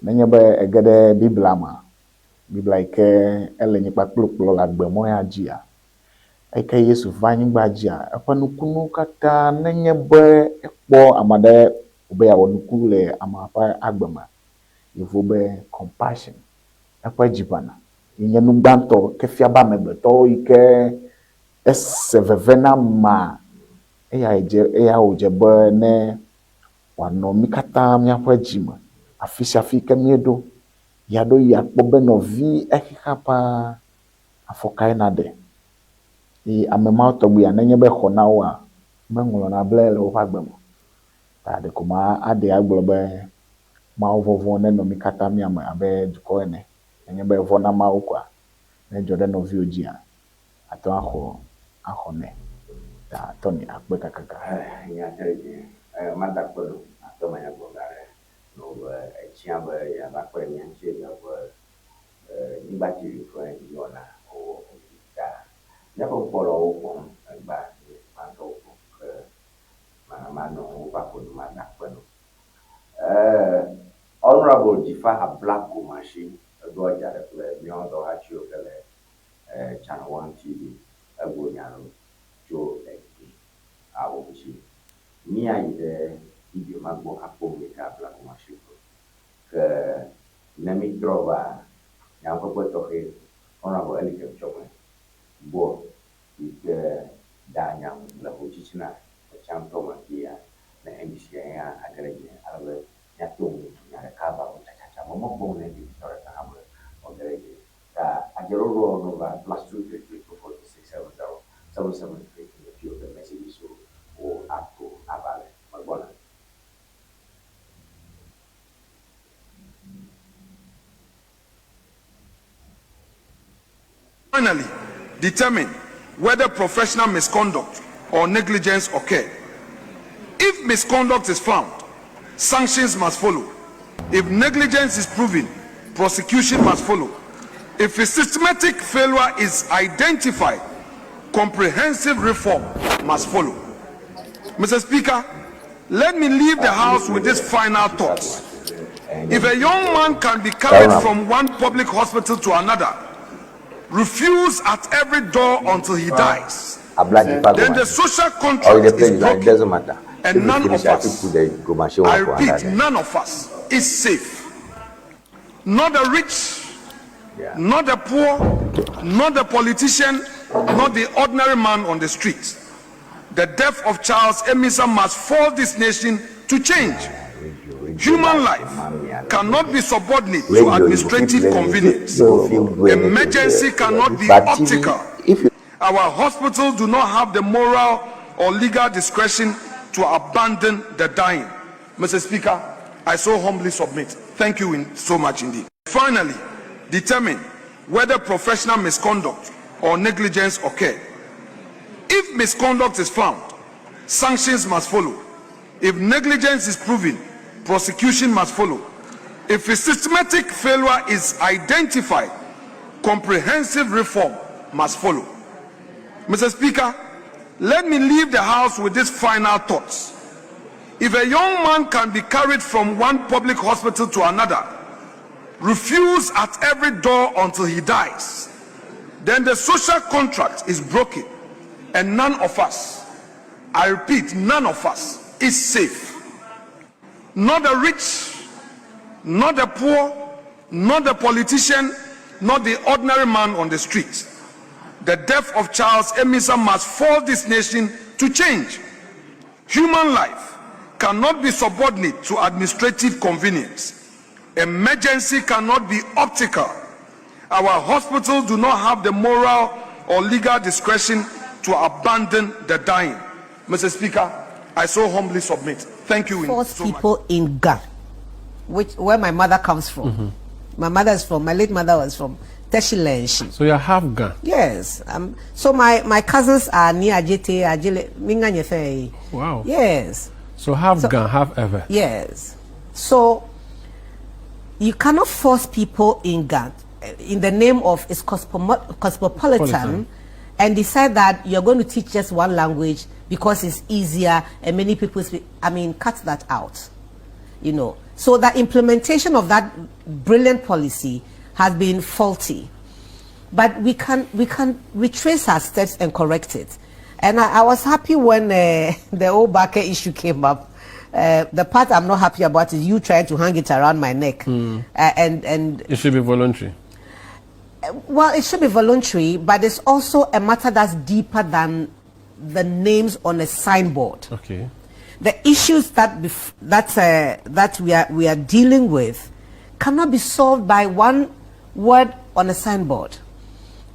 nenye be ege ɖe biblia me biblia yi ke ele nyi kpakplo kplɔ le agbemɔ ya dzia eke Yesu va anyigba dzia eƒe nukunu katã nenye be ekpɔ ame aɖe be yeawɔ nuku le ame ƒe agbe me yevo be compassion eƒe dziʋana nye nu gbãtɔ ke fia be amegbetɔwo yi ke ese veve na ma eya wòdze be ne wòanɔ mí katã míaƒe dzime afi sia afi ke míeɖo ya ɖo ya kpɔ be nɔvi exixa paa afɔkae na ɖe eye ame mawo tɔgbuia nenye be xɔ na woa meŋlɔna ble le woƒe agbe me ta ɖeko ma aɖe agblɔ be mawo vɔvɔ nenɔ mí katã míame abe dukɔ ene nenye be vɔ na mawo koa ne dzɔ ɖe nɔviwo dzia atɔ axɔ nɛ ta tɔni akpe kakaka nya te dzi ma da kpe ɖo atɔ ma nya gbɔ ga ɖe no be etsia be ya va kpe mia tsi le be nyigbatsi ƒe Ŋdi Wɔna o ta míaƒe kpɔlawo kpɔm egba gbãtɔwo kpɔm ke manɔ woƒe aƒonu ma da kpe ɖo. Honorable Jifa Ablako Mashi edo adza ɖe kple míawo dɔwɔlatsiwo ke le Channel 1 TV egbo nya ɖo tso egbe awo ŋuti. Míayi ɖe video ma gbɔ akpɔ Jifa Ablako Mashi ke ne mítrɔ va nyaƒeƒe tɔxɛ Honorable Eli Keptsɔmɛ gbɔ yi ke da nya le wo tsitsina etsam tɔme kia ne NDC ya age ɖe dzi alebe míato nya ɖeka va wo tsatsa mɔmɔgbɔ ne bi tɔ ɖeka hã be ɔge ɖe dzi ta adzeɖoɖo nova +23324670773 fio ke message so wo ato ava le megbɔna. Finally, determine whether professional misconduct or negligence occurred. If misconduct is found, sanctions must follow. If negligence is proven, prosecution must follow. If a systematic failure is identified, comprehensive reform must follow. Mr. Speaker, let me leave the House with this final thought. If a young man can be carried from one public hospital to another, refuse at every door until he dies, then the social contract is broken, and none of us, I repeat, none of us is safe. Not the rich, not the poor, not the politician, not the ordinary man on the street. The death of Charles Emisa must force this nation to change. Human life cannot be subordinate to administrative convenience. Emergency cannot be optical. Our hospitals do not have the moral or legal discretion to abandon the dying. Mr. Speaker, I so humbly submit. Thank you so much indeed. Finally, determine whether professional misconduct or negligence occurred. If misconduct is found, sanctions must follow. If negligence is proven, prosecution must follow. If a systematic failure is identified, comprehensive reform must follow. Mr. Speaker, let me leave the House with these final thoughts. If a young man can be carried from one public hospital to another, refuse at every door until he dies, then the social contract is broken, and none of us, I repeat, none of us is safe. Not the rich, not the poor, not the politician, not the ordinary man on the street. The death of Charles Emisa must force this nation to change. Human life cannot be subordinate to administrative convenience. Emergency cannot be optical. Our hospitals do not have the moral or legal discretion to abandon the dying. Mr. Speaker, I so humbly submit. Thank you. Force so people much. In Ga, where my mother comes from. My mother is from, my late mother was from Teshilenshi. So you're half Ga? Yes. So my cousins are near Ajete, Ajele, Minganyefe. Wow. Yes. So half Ga, half ever. Yes. So you cannot force people in Ga in the name of its cosmopolitan and decide that you're going to teach just one language because it's easier and many people speak. I mean, cut that out, you know. So the implementation of that brilliant policy has been faulty, but we can retrace our steps and correct it. And I was happy when the old Baker issue came up. The part I'm not happy about is you trying to hang it around my neck. And it should be voluntary. Well, it should be voluntary, but it's also a matter that's deeper than the names on a signboard. Okay. The issues that we are dealing with cannot be solved by one word on a signboard.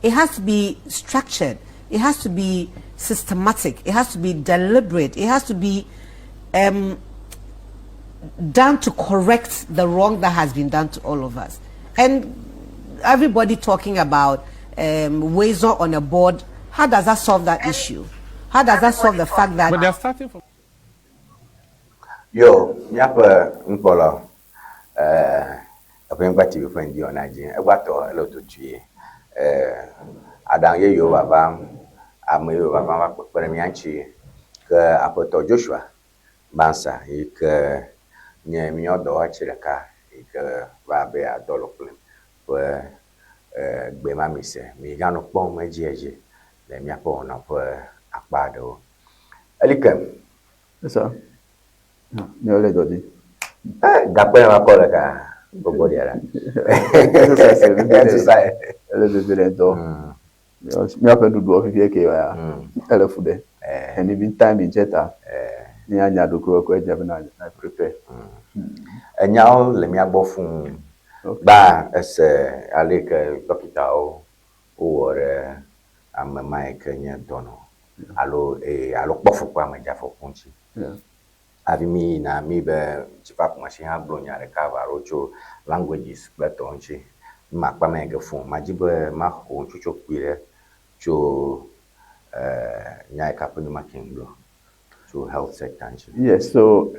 It has to be structured. It has to be systematic. It has to be deliberate. It has to be done to correct the wrong that has been done to all of us. And everybody talking about ways not on a board, how does that solve that issue? How does that solve the fact that... But they're starting from... Yo, nyapa nkpolo apempa TV for Ŋdi Wɔna ji egbato eloto tue adan ye yo baba ame yo baba ba pere mianchi ke apoto Joshua bansa ke nye mio do achireka ke ba be adolo plan pe gbe ma mi se mi ganu pon mejeje le mi apo na pe apado elikem ça no le dodi d'après ma collègue bobo diara ça le bébé do mi ape du do fi ke wa ele fude and even time in jeta ni anya do ko eje na prepare enyao le mi agbo fun ba ese ale ke dokita o ore amama e kenya dono alo kpofu kwa maja fo punchi avi mi na mi be chipa kuma shi ha blonya recover ocho languages betonchi ma pa me ge fun majibe ma ho chucho kwire cho nyai kapuni makinglo to health sector anchi. Yes, so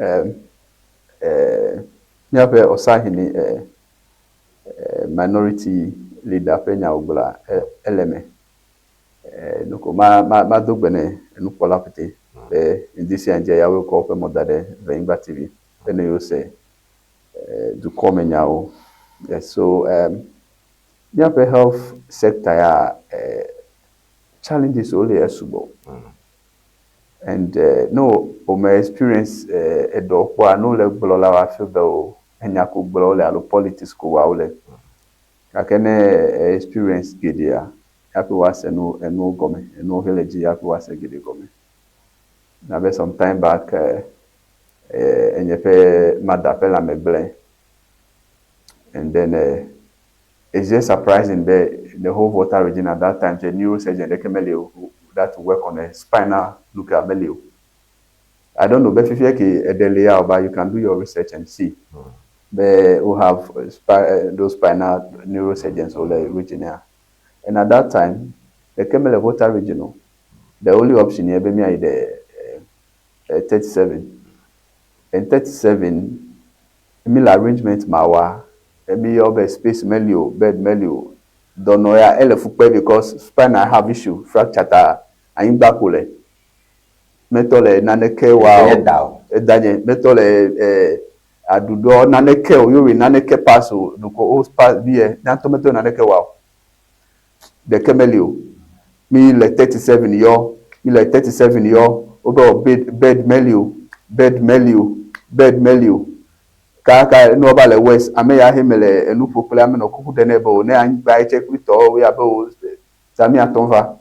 mi ape osahini minority leader penya ogla eleme nuko ma dogbene nukola pete indisi anje ya we ko pe modade Ewenyigba TV ene yo say du komenyao. Yes, so the health sector ya challenges only esubo. And no my experience edo kwa no le gbolola wa fe be o enya ko gbolola lo politics ko wa ole akene experience gidia yapi was enu gome enu village yapi was gidi gome na be some time back enyepe madapela meble and then it's just surprising the whole water region at that time the neurosurgeon they came that work on a spinal look at melio. I don't know but if you but you can do your research and see they who have those spinal neurosurgeons or the regional. And at that time, the Kemele Water Regional, the only option here be the 37. And 37, mil arrangement mawa, me over space melio, bed melio, don't know ya elefupe because spinal have issue, fracture ta, and bakule. Metole naneke wa, danye, metole adudo naneke o yuri naneke paso, nuko os pass biye, nantometo naneke wa. The Kemelio, me like 37 yo, me like 37 yo, over bed melio. Kaka no bale west, ame ya himele enu popula me no kuku denebo, ne an buy check with all we abo Sami atonva.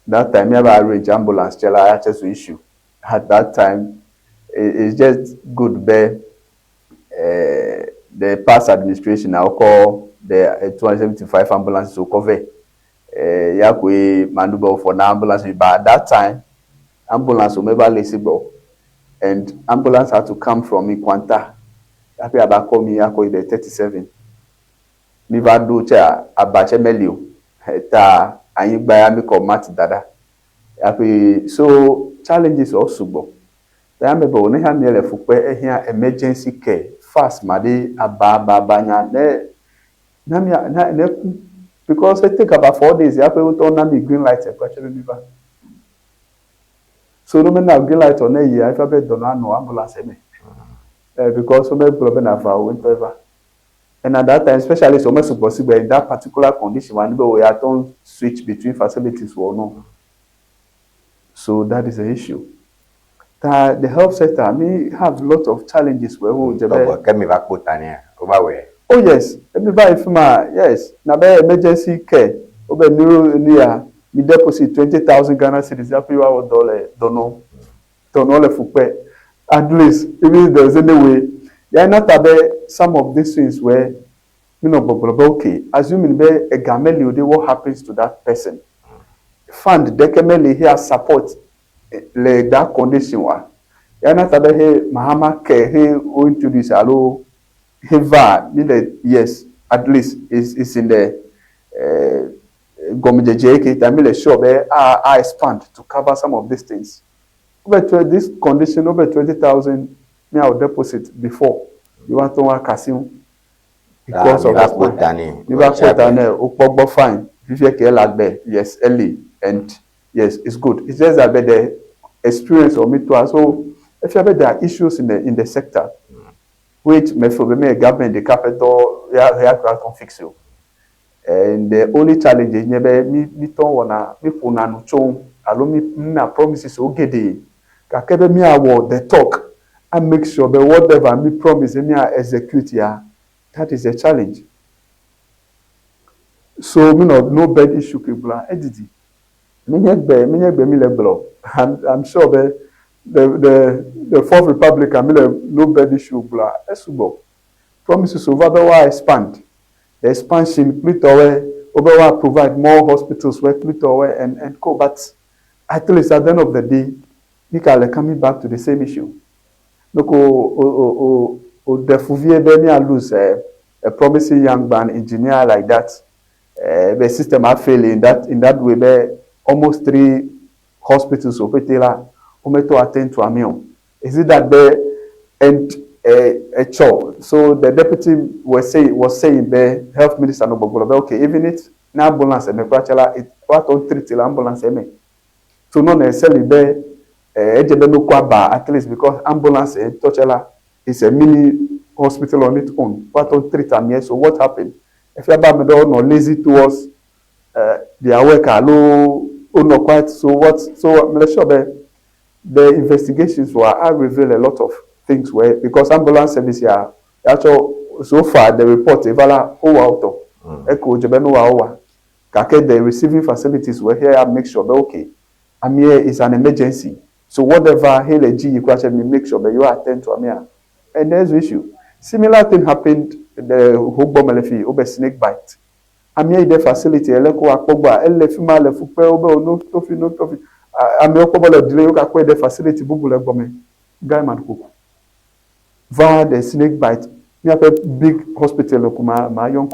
That time me have arrange ambulance chela access issue. At that time, it's just good be the past administration now call the 275 ambulances to cover. Yakwe manubo for now ambulance, but at that time, ambulance will never lisible, and ambulance had to come from Ikwanta. Yapi abako mi yako the 37. Mi va do cha abache melio. Ta Ŋdi Wɔna mi mat dada. Yapi so challenges also bo. Ta me bo ne ha mi le fukwe ehia emergency care fast made abanya ne because it take about 4 days. You have to turn on the green light. So no matter green light on a year, if I bet don't no ambulance because so many problem have whatever. And at that time, especially so much possible in that particular condition, when we have to switch between facilities or no. So that is the issue. The health sector may have a lot of challenges where we oh yes, everybody from yes. Now be emergency care. Obe near me deposit 20,000 Ghana cedis. That people our dollar don't know le fupe. At least even there's any way. Yeah, not about some of these things where you know, but okay. Assuming be a gameli, what happens to that person? Fund the gameli here support like that condition wa. Yeah, not about hey Mahama care hey who introduce hello. Yes, at least it's in the Gomijeke. I mean, sure, I expand to cover some of these things. Over this condition, over 20,000, me I will deposit before you want to work casino because of that. You have put an fine. If you care like that, yes, early and yes, it's good. It's just that the experience of me too. So if you have there are issues in the sector. Which may for me government the capital can fix you. And the only challenge is never me don't wanna me puna no chon allow me na promises ogede. Kakebe me award the talk and make sure that whatever me promise me execute ya. That is a challenge. So me no bad issue people edidi. Me level. I'm sure the Fourth Republic and no bad issue blah esubo promises over the expand the expansion over provide more hospitals where and co but at least at the end of the day you can coming back to the same issue look the Fouvier Bemia lose a promising young man engineer like that the system are failing in that way where almost 3 hospitals opetela to attend to a meal. Is it that they and a chore? So the deputy was saying the health minister no okay, even it na ambulance me kwachala what on treat the ambulance me so no necessarily be ejebe no kwaba at least because ambulance touchela is a mini hospital on its own what on treat am here so what happened if you me do no lazy towards their work allo no quite so what so I'm sure the investigations were reveal a lot of things where because ambulance service here actually so far the report evala out echo jebeno wa kake the receiving facilities were here make sure that okay I'm here is an emergency so whatever hele G you actually make sure that you attend to Amia and there's issue similar thing happened the Hogbomelefi obe snake bite Amia the facility eleko akpogba elefima lefupe obe no tofi Amia okpobole delay okakwe the facility bubule gbome guy man cook via the snake bite you have a big hospital my young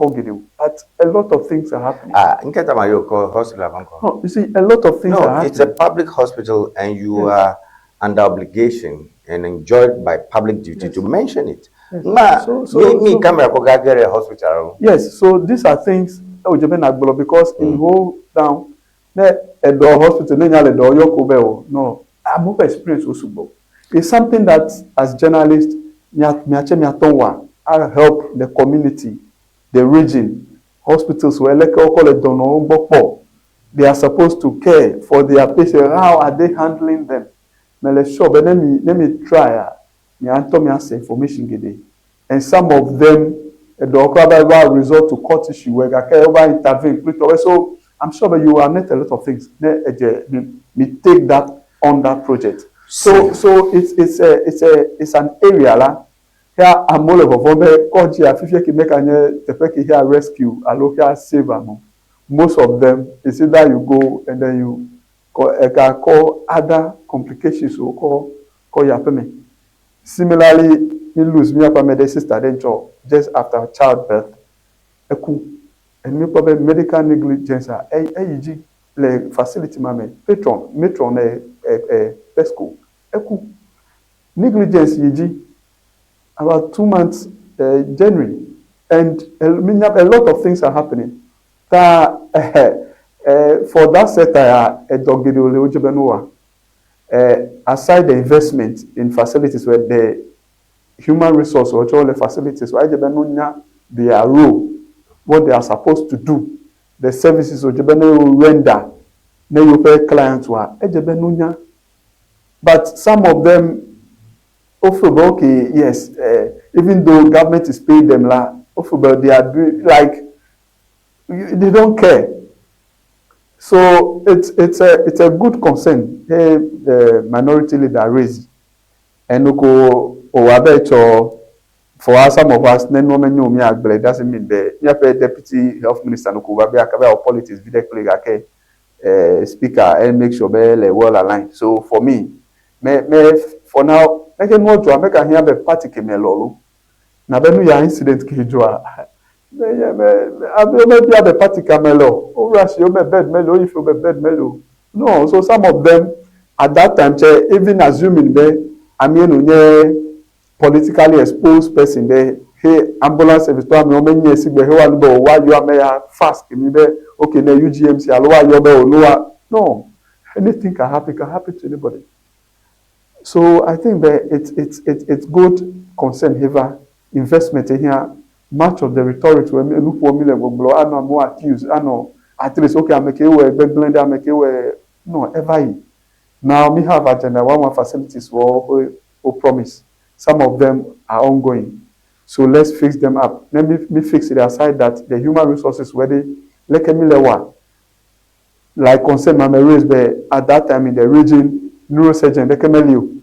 but a lot of things are happening. Nketa Mayoko hospital. No, you see, a lot of things are happening. It's a public hospital and you are under obligation and enjoyed by public duty to mention it. Yes. Hospital. Yes, so these are things because in whole down a door hospital, no, I'm not experienced also. It's something that as journalists, I help the community, the region, hospitals where they are supposed to care for their patients. How are they handling them? But let me try. Information and some of them the resort to court issue where they intervene. So I'm sure that you will net a lot of things. Me take that on that project. So it's an area here I'm all over country afifie ki make anye tepeki here rescue alokia save am. Most of them is either you go and then you call other complications or call your payment. Similarly, me lose me up my sister then just after childbirth. And me probably medical negligence AEG le facility mame matron pesco negligence yiji about 2 months January and a lot of things are happening that for that sector aside the investment in facilities where the human resource or all the facilities where their role what they are supposed to do the services or render you pay clients but some of them okay, yes, even though government is paying them, they are doing like they don't care. So it's a good concern. The minority leader raised, and for us, some of us, doesn't mean the deputy health minister or politics speaker and make sure they're well aligned. So for me, for now. I can want to make a here be party kemelolo. Na be no ya incident kejua. I be a party kamelo. O rush you be bed melo if you be bed melo. No, so some of them at that time even assuming I mean politically exposed person there hey ambulance service to me o menye sigbe he wan go why you am fast me be okay na UGMC alo you be no anything can happen to anybody. So I think that it's good concern here, investment in here, much of the rhetoric where look for me blow, I know more accused, I know at least okay, I make it way, big blender, I make it way, no, ever. Now we have agenda one facilities for promise. Some of them are ongoing. So let's fix them up. Let me fix it aside that the human resources where they like concern my raised at that time in the region. Neurosurgeon, they can tell you.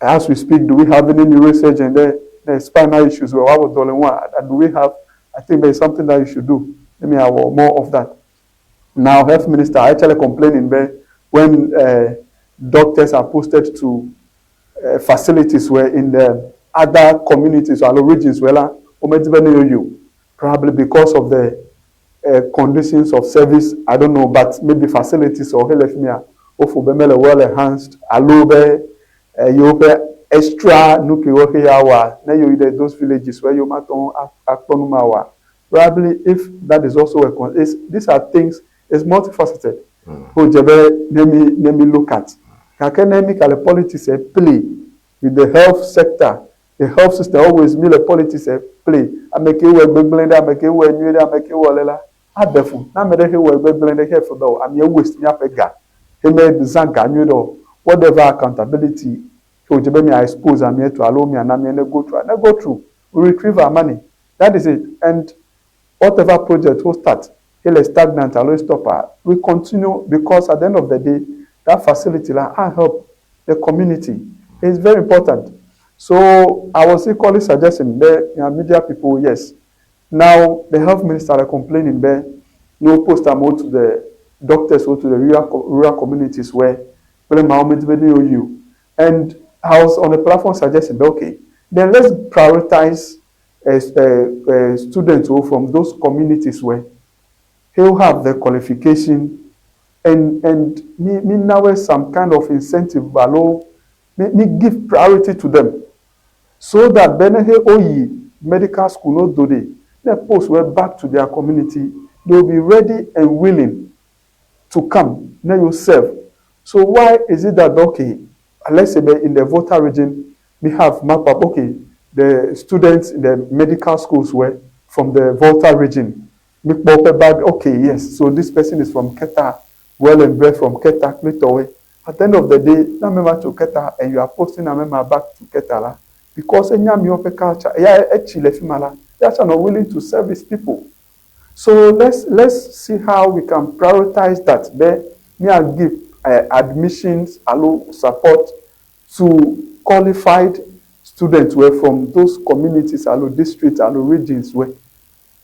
As we speak, do we have any neurosurgeon there? Spinal issues. Well, I was only one. And do we have? I think there is something that you should do. Let me have more of that. Now, health minister actually complaining when doctors are posted to facilities where in the other communities or regions where probably because of the conditions of service. I don't know, but maybe facilities or health well enhanced, you extra nuclear hour. Now you those villages where you might Probably if that is also these are things, it's multifaceted. Who let me look at. Academic politics play with the health sector. The health system always mean the politics play. I make it work blend, I make it work new, I make it work lela. Adefu. Na me de he work blend here for though. I'm your waste me apega. He made zanga new do. Whatever accountability. So me I expose I'm here to allow me and I'm here to go through. And I go through. We retrieve our money. That is it. And whatever project will start, he'll stagnant, I'll stop her. We continue because at the end of the day, that facility will help the community. It's very important. So I was equally suggesting the media people, yes. Now the health minister are complaining there, no post more to the doctors or to the rural communities where you. And I was on the platform suggesting, okay, then let's prioritize students who from those communities where he'll have the qualification and me now some kind of incentive value me give priority to them so that then medical school no do they post were back to their community, they will be ready and willing to come now yourself. So why is it that okay, let's say in the Volta region we have map up okay the students in the medical schools were from the Volta region. Okay, yes. So this person is from Keta, well and bred from Keta, Klitowe. At the end of the day, na member to Keta, and you are posting a member back to Keta because enya miope culture, actually femala, they are not willing to service people. So let's see how we can prioritize that. There, me and give admissions, allow support to qualified students were from those communities, allow districts, allow regions where.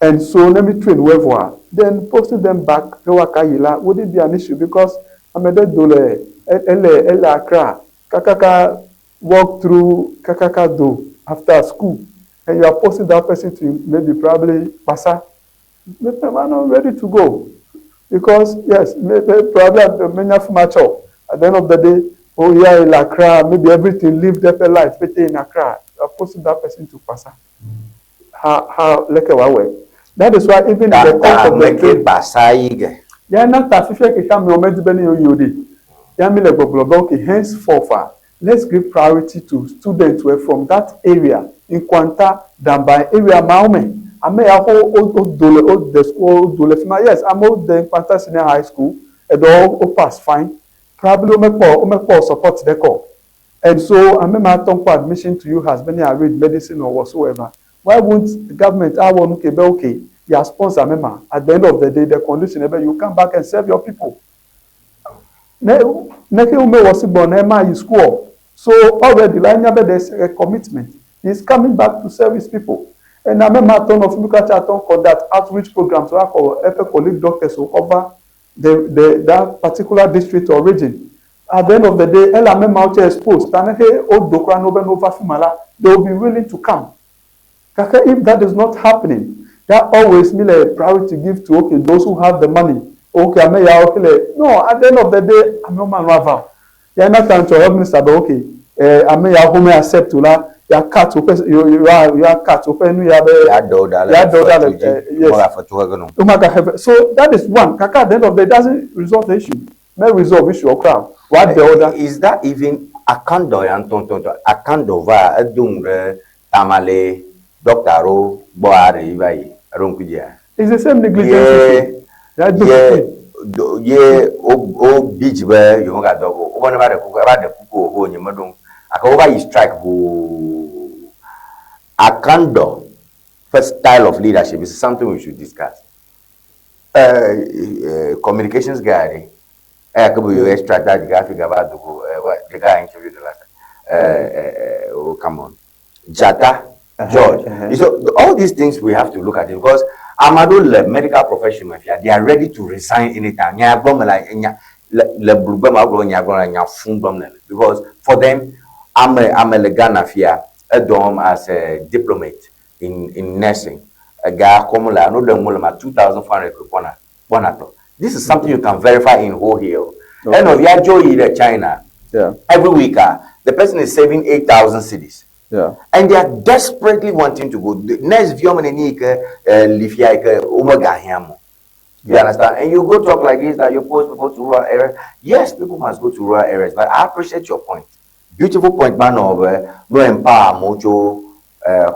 And so let me train wherever. Then posting them back, would it be an issue? Because I'm a dead dole, Accra, Kakaka walk through Kakaka do after school, and you are posting that person to maybe probably Pasa. Maybe I'm not ready to go. Because yes, maybe probably many of mature. At the end of the day, oh yeah, in Accra, maybe everything lived their life, but in Accra, you are posting that person to Pasa. How like a way. That is why even in the course of the trade, yeah, not that if you can be omitted any yodi. Yamile Bobloboki, henceforth, let's give priority to students who are from that area in Kwanta than by area Maume. I may have old the school dole. Yes, I'm old the Kwanta Senior High School, and all pass fine. Probably Omeko support the call. And so I remember Tonko admission to you has been a read medicine or whatsoever. Why won't the government okay, your sponsor member at the end of the day the condition you come back and serve your people. So already there's a commitment. He's coming back to service people. And I remember ton of that outreach program to our colleague doctors who cover that particular district or region. At the end of the day, exposed they will be willing to come. If that is not happening, that always means a priority give to okay those who have the money. Okay, no. At the end of the day, I'm not man rival. You are not trying to help minister, but okay. I may have home accept to la. You are cut open. You are cut open. You are yes. So that is one. Kaka at the end of the day doesn't resolve the issue. May resolve issue or crowd. What the other is that even akando and tonto akando va adumre tamale. Doctor O Boari by Runkuja. It's the same negligence. Yeah, beach where you got the one about the Kuko who in your madam. I go over you strike who Akando first style of leadership is something we should discuss. Communications guy, I could be extract that graphic about the guy interviewed the last. Oh, come on. Jata. George. So all these things we have to look at it because Amado the medical professional they are ready to resign anytime. Because for them, I'm a Legana Fia, a dom as a diplomat in nursing. A guy come la no them 2,400 kupona. This is something you can verify in whole here. And of Yajo China. Yeah. Every week the person is saving 8,000 cedis. Yeah. And they are desperately wanting to go. The next view you understand? And you go talk like this that you're supposed to go to rural areas. Yes, people must go to rural areas, but I appreciate your point. Beautiful point, man. Of no empower mojo,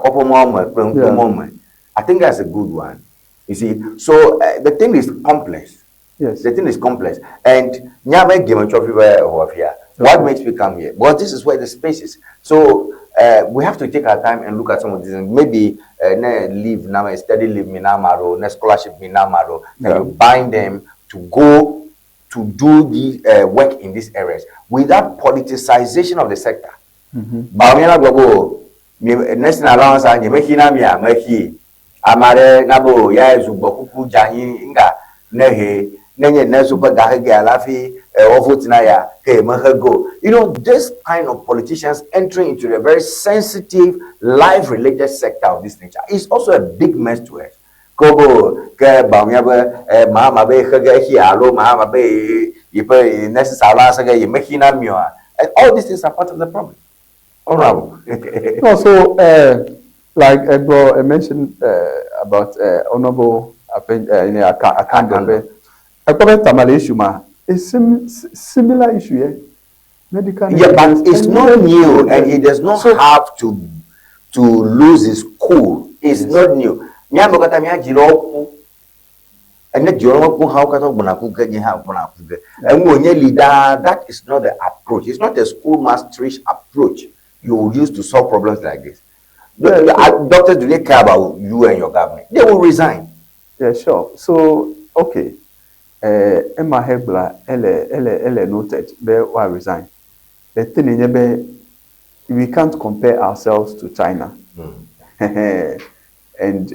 couple moment. I think that's a good one. You see, so the thing is complex. Yes. The thing is complex, and never give a trophy here. What makes me come here? Well, this is where the space is. So we have to take our time and look at some of these things. Maybe leave now, study leave me now, scholarship me now, you bind them to go to do the work in these areas without politicization of the sector. Bawumia go next allowance and mekina mi amaki amare nabo ya zubokuku jahi inga nehe nenye nesupa gahege alafi ovotinaya ke mahego. You know, this kind of politicians entering into a very sensitive life related sector of this nature is also a big mess to us. Kobo ke bawumia be mama be hege hi alo mama be yipe next allowance ge mekina mi, and all these things are part of the problem. Honorable. Also, like bro, I mentioned about honorable Akandebe. I comment Tamale issue, ma. It's similar issue, yeah. Medical. Yeah, but it's not new, and he does not have to lose his cool. It's not new. Nyambo kata miya jiroku. And that jiroku how kata bunakuge ni how bunakuge. And when you leader, that is not the approach. It's not a school master's approach you will use to solve problems like this. Doctors do not care about you and your government. They will resign. Yeah, sure. So, okay. Emma Hebla, ele noted, they will resign. The thing is, we can't compare ourselves to China. And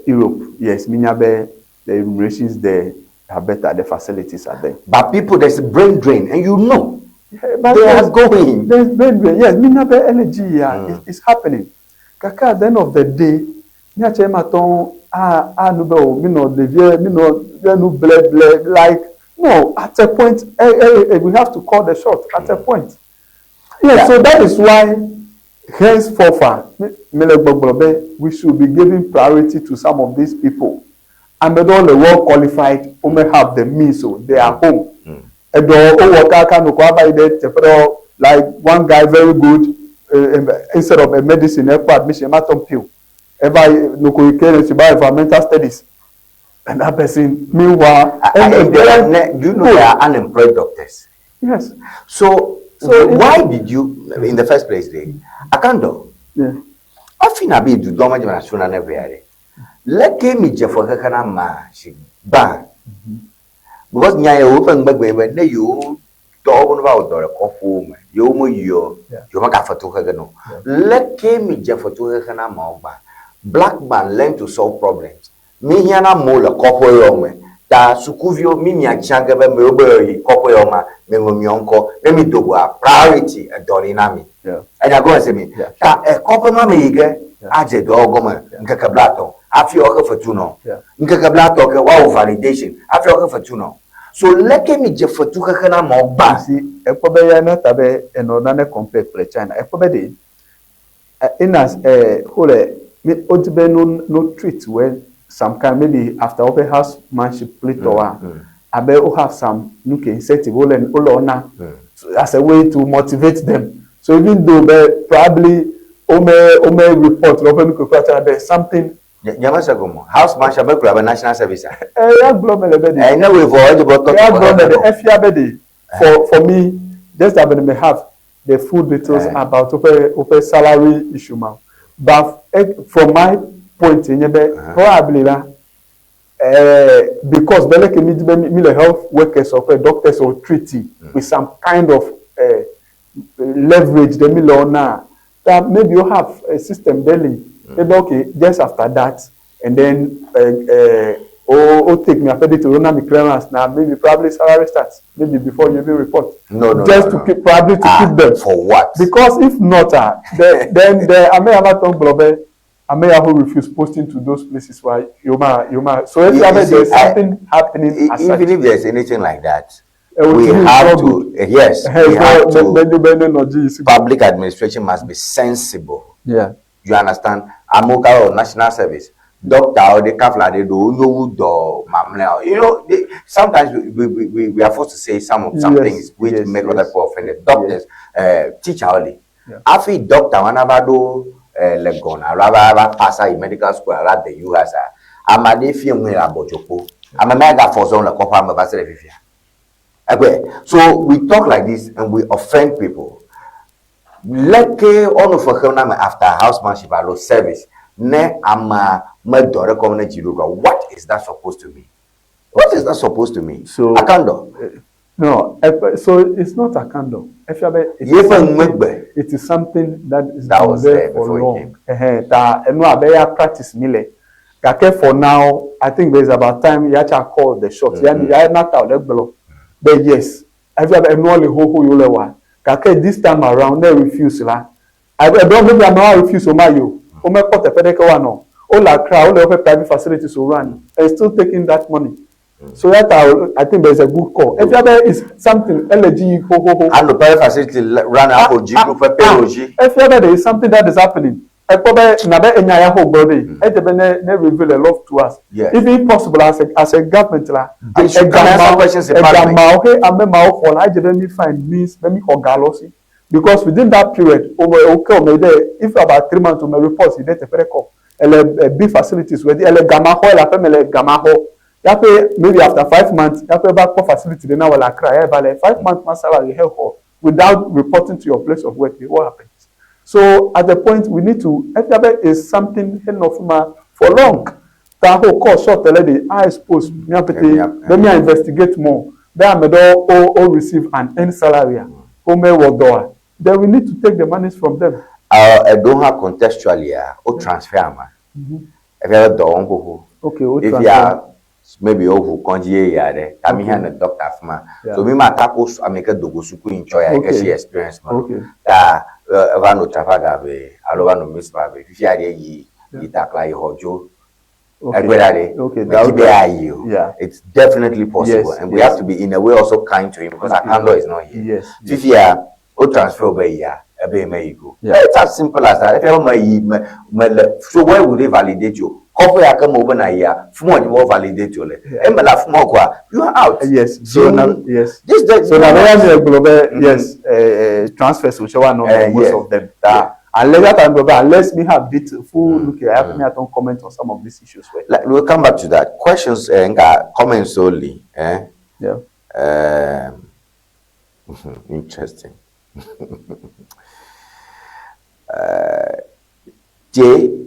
Europe. Yes, the remunerations there are better, the facilities are there. But people, there's a brain drain, and you know. Yeah, but they are going. There's brain drain. Yes, Minabe energy is happening. Kaka, at the end of the day, like, no, at a point, we have to call the shot at a point. Yeah, so that is why, henceforth, we should be giving priority to some of these people. And they all well qualified, who may have the means, so they are home. Like one guy very good, instead of a medicine, admission, pill. Environmental studies. And that person, meanwhile, do you know there are unemployed doctors? Yes. So why did you, in the first place, Akando? Yeah. I think I be do damage when I soon and every area. Let me just for her ma she bang. Because nyaya open bagwe when you dog about or a coffee, you make for to her no. Let me just for to her ma. Black man learn to solve problems. Me hiana mola kopo yome. Ta sukuvio mimi achanga be meobe kopo yoma me mionko. Let me do a priority a dolinami. Yeah. And I go and say me. Ta a kopo mama ige aje dogoma nkakablato. Afi oke fatuno. Nkakablato ke wow validation. Afi oke fatuno. So let me just for two kakana mo ba. See, a pobe na tabe enodane compare pre China. A pobe de in as hole no treat where some kind maybe after open house manship plate or I bet have some nuke incentive as a way to motivate them. So even though they probably ome report there's something house marshal be national service. For me, just that when we have the full details about open salary issue now. But from my point in probably because the health workers or doctors or treaty with some kind of leverage the now that maybe you have a system daily. Maybe okay, just after that, and then take me after to run my clearance now. Maybe probably salary starts. Maybe before you even report. No. Keep probably to keep them. For what? Because if not, then I may have a talk blobe. I may have refuse posting to those places why you might. So if there's something happening, even if there's anything like that, we have to. Yes, we have to. Public administration must be sensible Yeah. You understand? Amoka or national service. Doctor or the kafla they do you do mamle. You know, sometimes we are forced to say some things which make other people offended. Doctors, teacher only. Afi doctor whenever do legona, rather pass a medical school at the US. I'm a defi me abojopo. I'm a mega for zone like Copa Mabasre. So we talk like this and we offend people. Leke ono fakona me after housemanship alo service ne ama medore community ruga. What is that supposed to mean? What is that supposed to mean? So akando. No, so it's not akando. It is something that is was there for before long. Practice mile. For now, I think there's about time Yacha called the shots. But yes, this time around they refuse la. I don't maybe I'm not refuse to my you. All our crowd, all the private facilities will run and still taking that money. So that I think there's a good call. If there is something LG and the private facility run out of if there is something that is happening, I probably never in your whole body. They reveal a lot to us. Yes. If it's possible as a government, they should answer questions in find means maybe or galosi. Because within that period, if about 3 months to my reports, you get a call. Big facilities where the gamma hole, maybe after 5 months, back for facility, then I will cry. 5 months, my salary without reporting to your place of work. What happens? So at the point we need to, if there is something for long, that whole course short lady, I suppose, let me investigate more. Then I all receive an end salary. Then we need to take the monies from them. I don't have contextually or transfer man. If you have done if you are maybe who conjure yare, I'm here the doctor for so me my tapos I make a dogosuku enjoy I guess she experience vano trafaga be alovano mispa be if you are ye itakla hojo it's definitely possible and we have to be in a way also kind to him because Akando is not here. If you are transfer by here it's as simple as that. So why would they validate you? You are out. Yes. So now, yes. So now yes. Transfers which are not most of them. Unless we have bit full look at I don't comment on some of these issues. We'll come back to that. Questions and comments only. Interesting.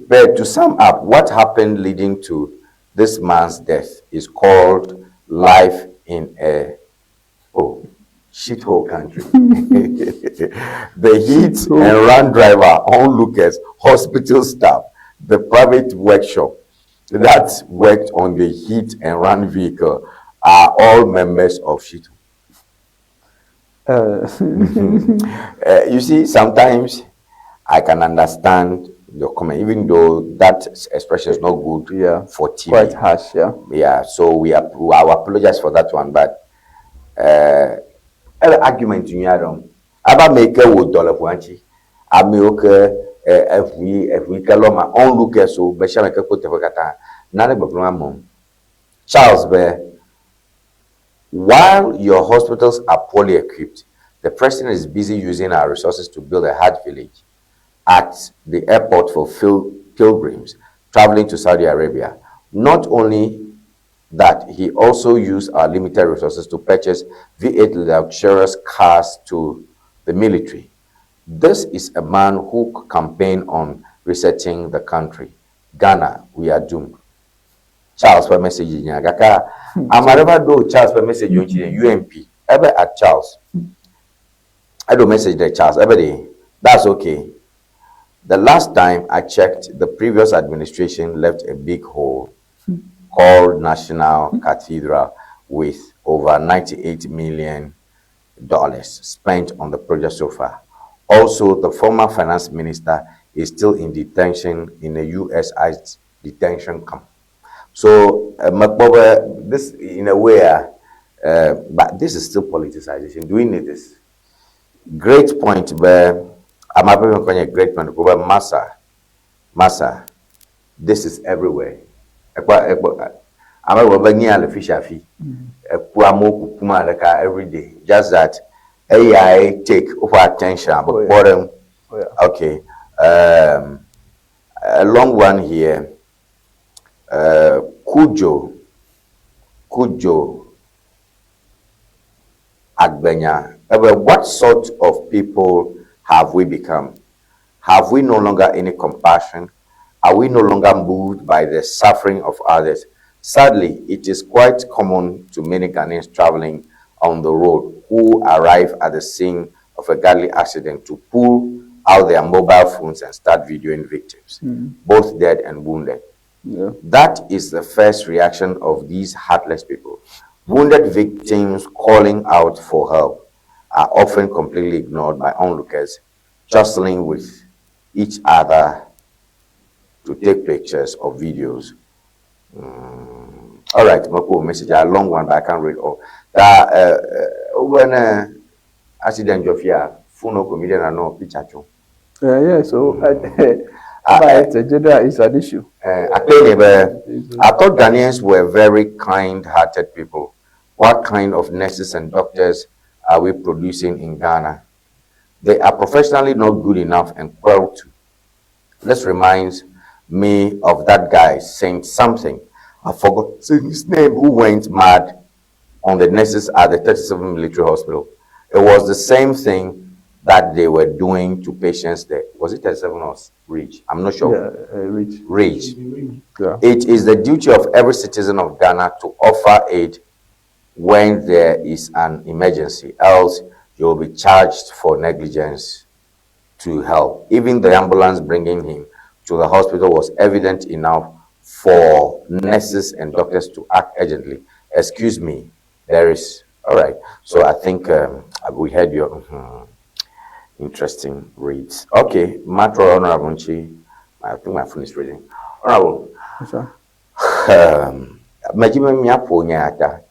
But to sum up, what happened leading to this man's death is called life in a shithole country. The hit and run driver, onlookers, hospital staff, the private workshop that worked on the hit and run vehicle are all members of shithole. You see, sometimes I can understand your comment, even though that expression is not good for TV. Quite harsh, so we apologize for that one, but argument in Yadom. Aba make a wood dollar pointy. I make if we kaloma onlooker so Beshamaka put the Nana Charles Bear. While your hospitals are poorly equipped, the president is busy using our resources to build a Hajj village at the airport for pilgrims traveling to Saudi Arabia. Not only that, he also used our limited resources to purchase V8 luxurious cars to the military. This is a man who campaigned on resetting the country. Ghana, we are doomed. Charles for message in Yagaka. I'm never do Charles for message in UMP. Ever at Charles. I do message the Charles every day. That's okay. The last time I checked, the previous administration left a big hole called National Cathedral with over $98 million spent on the project so far. Also, the former finance minister is still in detention in a U.S. ICE detention camp. So, this in a way, but this is still politicization. Do we need this? Great point, but I'm happy when a great man go massa. This is everywhere. I'm a Wabanial fisher fee. A Puamo Kumalaka every day. Just that AI take over attention. But bottom, okay. A long one here. Kujo Agbenya. What sort of people have we become? Have we no longer any compassion? Are we no longer moved by the suffering of others? Sadly, it is quite common to many Ghanaians traveling on the road who arrive at the scene of a deadly accident to pull out their mobile phones and start videoing victims, both dead and wounded. Yeah. That is the first reaction of these heartless people. Wounded victims calling out for help are often completely ignored by onlookers, jostling with each other to take pictures or videos. All right, my poor message, a long one, but I can't read all. When accident of your phone comedian and no picture. Yeah, so it's a general, it's an issue. I thought Ghanaians were very kind-hearted people. What kind of nurses and doctors are we producing in Ghana? They are professionally not good enough and cruel too. This reminds me of that guy saying something. I forgot his name, who went mad on the nurses at the 37 military hospital. It was the same thing that they were doing to patients there. Was it 37 or Reach? I'm not sure. Yeah, Reach. Yeah. It is the duty of every citizen of Ghana to offer aid when there is an emergency, else you will be charged for negligence to help. Even the ambulance bringing him to the hospital was evident enough for nurses and doctors to act urgently. Excuse me, there is, all right. So I think we heard your interesting reads. Okay, Matro Honorable Nchi, I think my phone is reading. Honorable, Majima Miapo Nyata.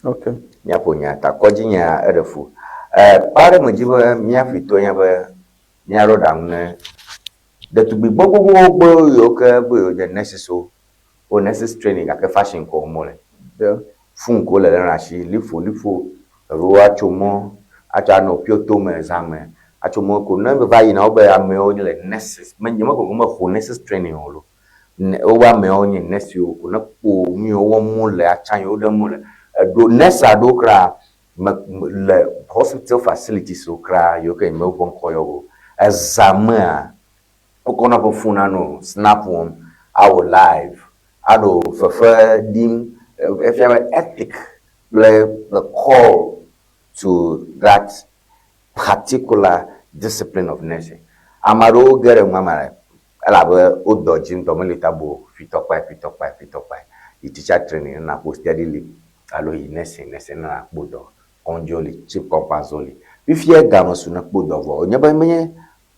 Okay. Miapo Nyata, Kojinya Edefu. Pare Majima Miafito Nyaro Damne. That to be bobo yoke the necessary or necessary training like a fashion ko mole. Yeah. Funko le rashi lifo roa chomo acha no pioto me examen achomo ko na be vai na oba ame o le necessary menjema ko ma ko necessary training olo o wa me o ni necessary ko na ko mi o wo mu le acha yo de mu le do nessa do kra le hospital facilities so kra yo ke me won ko yo examen okona po funa no snap one our live ado for dim if you have an ethic the call to that particular discipline of nursing amaro gere mama alabe odojin to milita bo fitokpa the teacher training na post steadily alo nursing na bodo onjoli chip compazoli if you gama suna bodo vo nyaba menye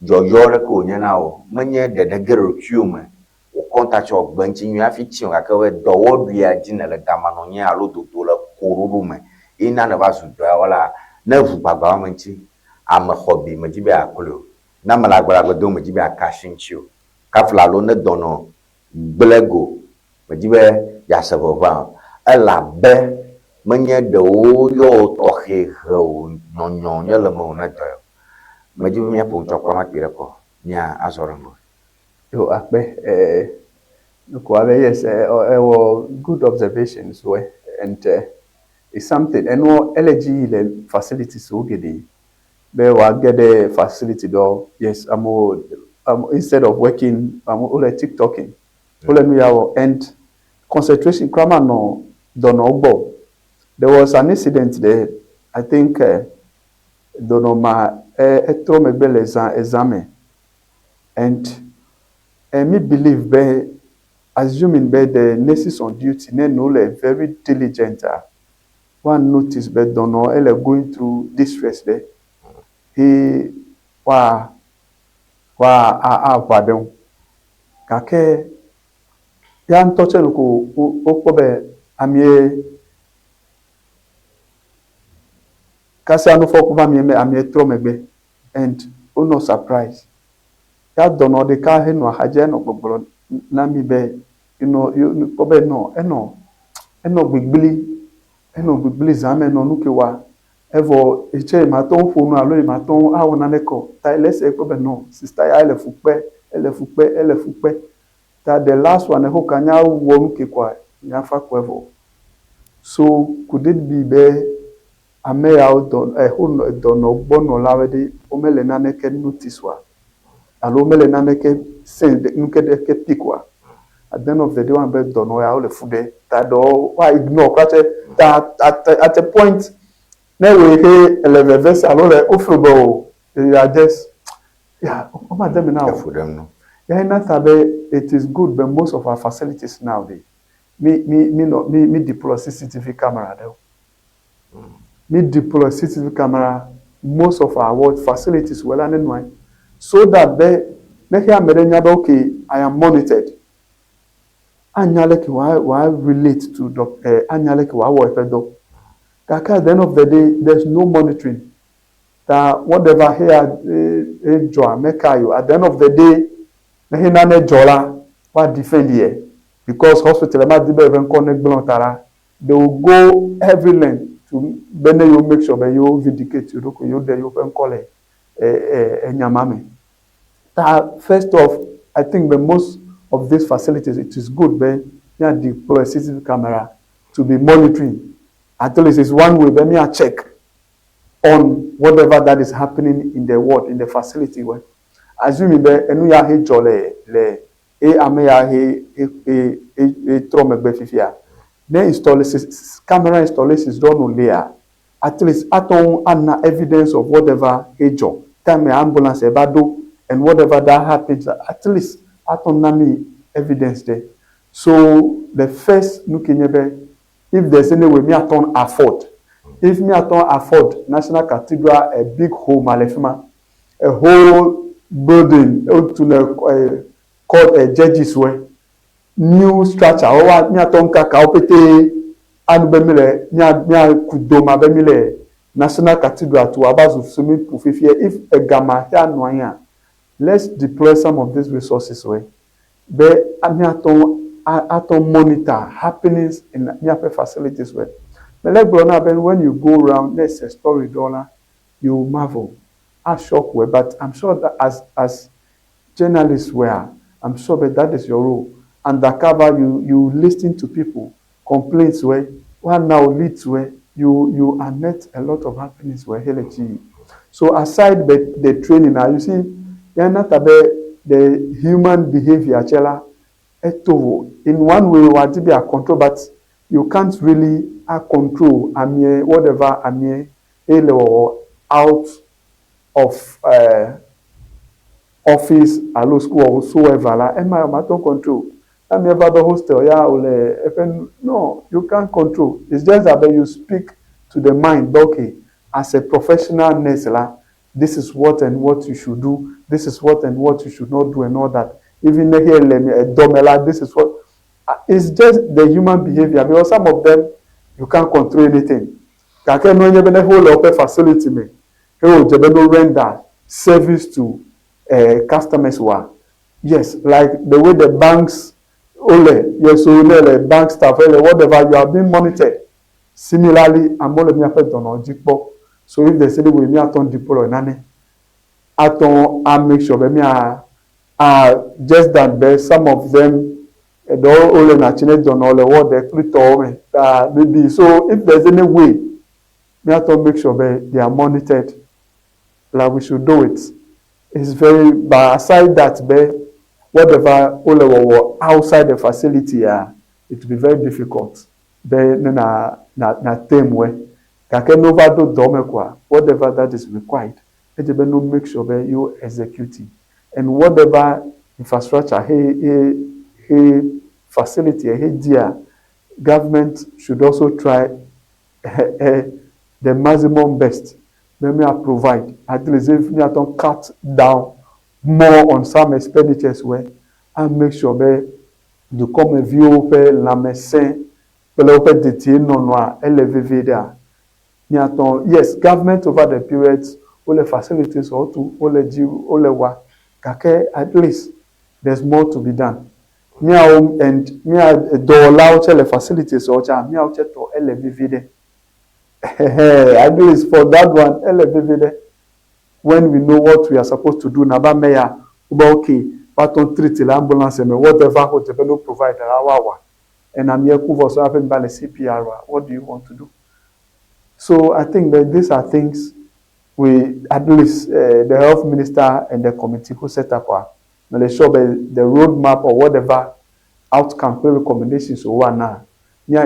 joyore ko nyana o menye de gere kume o contact of banchi nyu afichi ka we dowo bia jina le gama no nya alo dodo la koruru me ina na basu do wala na fu baba manchi am hobby majibe akolo na malagbara do majibe akashinchi o kafla lo ne dono blego majibe ya sabo ba ala be menye de o yo to he ho no le mo na do majibe mi apo to kwa makire ko nya azorango Yo akbe yes good observations we and it's something and no LG the facilities so get be wa get the facility do yes instead of working all TikToking all me our and concentration grammar no don't know. There was an incident there I think don't know my to me bel exam and me believe be assuming be the nurses on duty they know very diligent one notice but don't know elle going through distress there he wa pardon kake ya ntoche ko okpobe amie kasi anu fo ko ba mi amie tro megbe and no surprise. Ya dono de ka he no haje no gbogboro na mi be you ko be no gbigbili zame no nukewa evo eche ma ton fonu alo ma ton awona neko ta lese ko be no sister ya ele fupe that the last one ho kanya wo nuke kwa nya fa kwevo. So could it be be ame out on ho dono gbono lawede o mele na neke notice wa alo mele na neke send nuke de ke pikwa. At the end of the day, one bed don't know how the food that do why ignore that at a point now we hear 11 verse alone offerable they are just them now for them no. Yeah, not it is good, but most of our facilities now me deploy CCTV camera there. Me deploy CCTV camera most of our work facilities well and so that okay, I am monitored. Anyaleki wa relate to anyaleki wa work do. Kaka at the end of the day, there's no monitoring. That whatever here joa make you at the end of the day, na hinane jola wa defend here because hospital ma dibe even connect blontara. They will go every length to bene you make sure that you vindicate you there you can call nyamame. That first off, I think the most of these facilities, it is good, but you deploy CCTV camera to be monitoring. At least it's one way, but me a check on whatever that is happening in the ward, in the facility. Where, assuming that enu ya he jole le ame ya he trome befifia. Then camera installation is done on there. At least aton anna evidence of whatever he job. Time ambulance ebado and whatever that happens. At least aton nami evidence there. So the first nukinyebe, if there's any way me aton afford, if me aton afford National Cathedral a big home alefima, a whole building to the court judges way, new structure. Or me aton kaka opete anu bemile nya kudoma bemile National Cathedral to abazu swimming pool fifie if a gamma here noya. Let's deploy some of these resources way. But atom monitor happenings in nearby facilities where. But when you go around, let's say story dollar, you marvel, I shock way. But I'm sure that as journalists were, I'm sure that is your role. Undercover, you listen to people, complaints where one now leads where you unearth a lot of happenings where so aside the training now, you see. Yeah, not about the human behavior, chela. In one way, what to be a control, but you can't really control. Whatever or out of office, allo school or whatsoever. La, am I don't control? I'm about the hostel. Yeah, no, you can't control. It's just that you speak to the mind. Okay, as a professional nurse, this is what and what you should do. This is what and what you should not do and all that. Even here, domela, this is what. It's just the human behavior because some of them you can't control anything. Kake no nyebe ne whole open facility me. He will no render service to customers wa. Yes, like the way the banks, yes, so the bank staff, whatever you are being monitored. Similarly, I'm all of me affect on Jikbo. So if there's any way me aton deploy nane, aton I make sure that me just that there some of them the all na chine don all the what they click maybe so if there's any way me aton make sure that they are monitored like we should do it. It's very but aside that whatever all outside the facility it will be very difficult. Then na term way. Whatever that is required, no make sure that you execute it. And whatever infrastructure, facility, government should also try the maximum best. Let me provide. At least if you don't cut down more on some expenditures, where and make sure that you come and view la médecin, yes, government over the periods all the facilities or to all the jiu, all the wa, kake at least there's more to be done. Me and me do allow the facilities or me out to elevate. At least for that one, elevate. When we know what we are supposed to do, naba meya, okay, but on treat the ambulance and whatever no provide our. And I'm here for so having by the CPR. What do you want to do? So I think that these are things we, at least the health minister and the committee who set up they show the roadmap or whatever outcome recommendations or one now,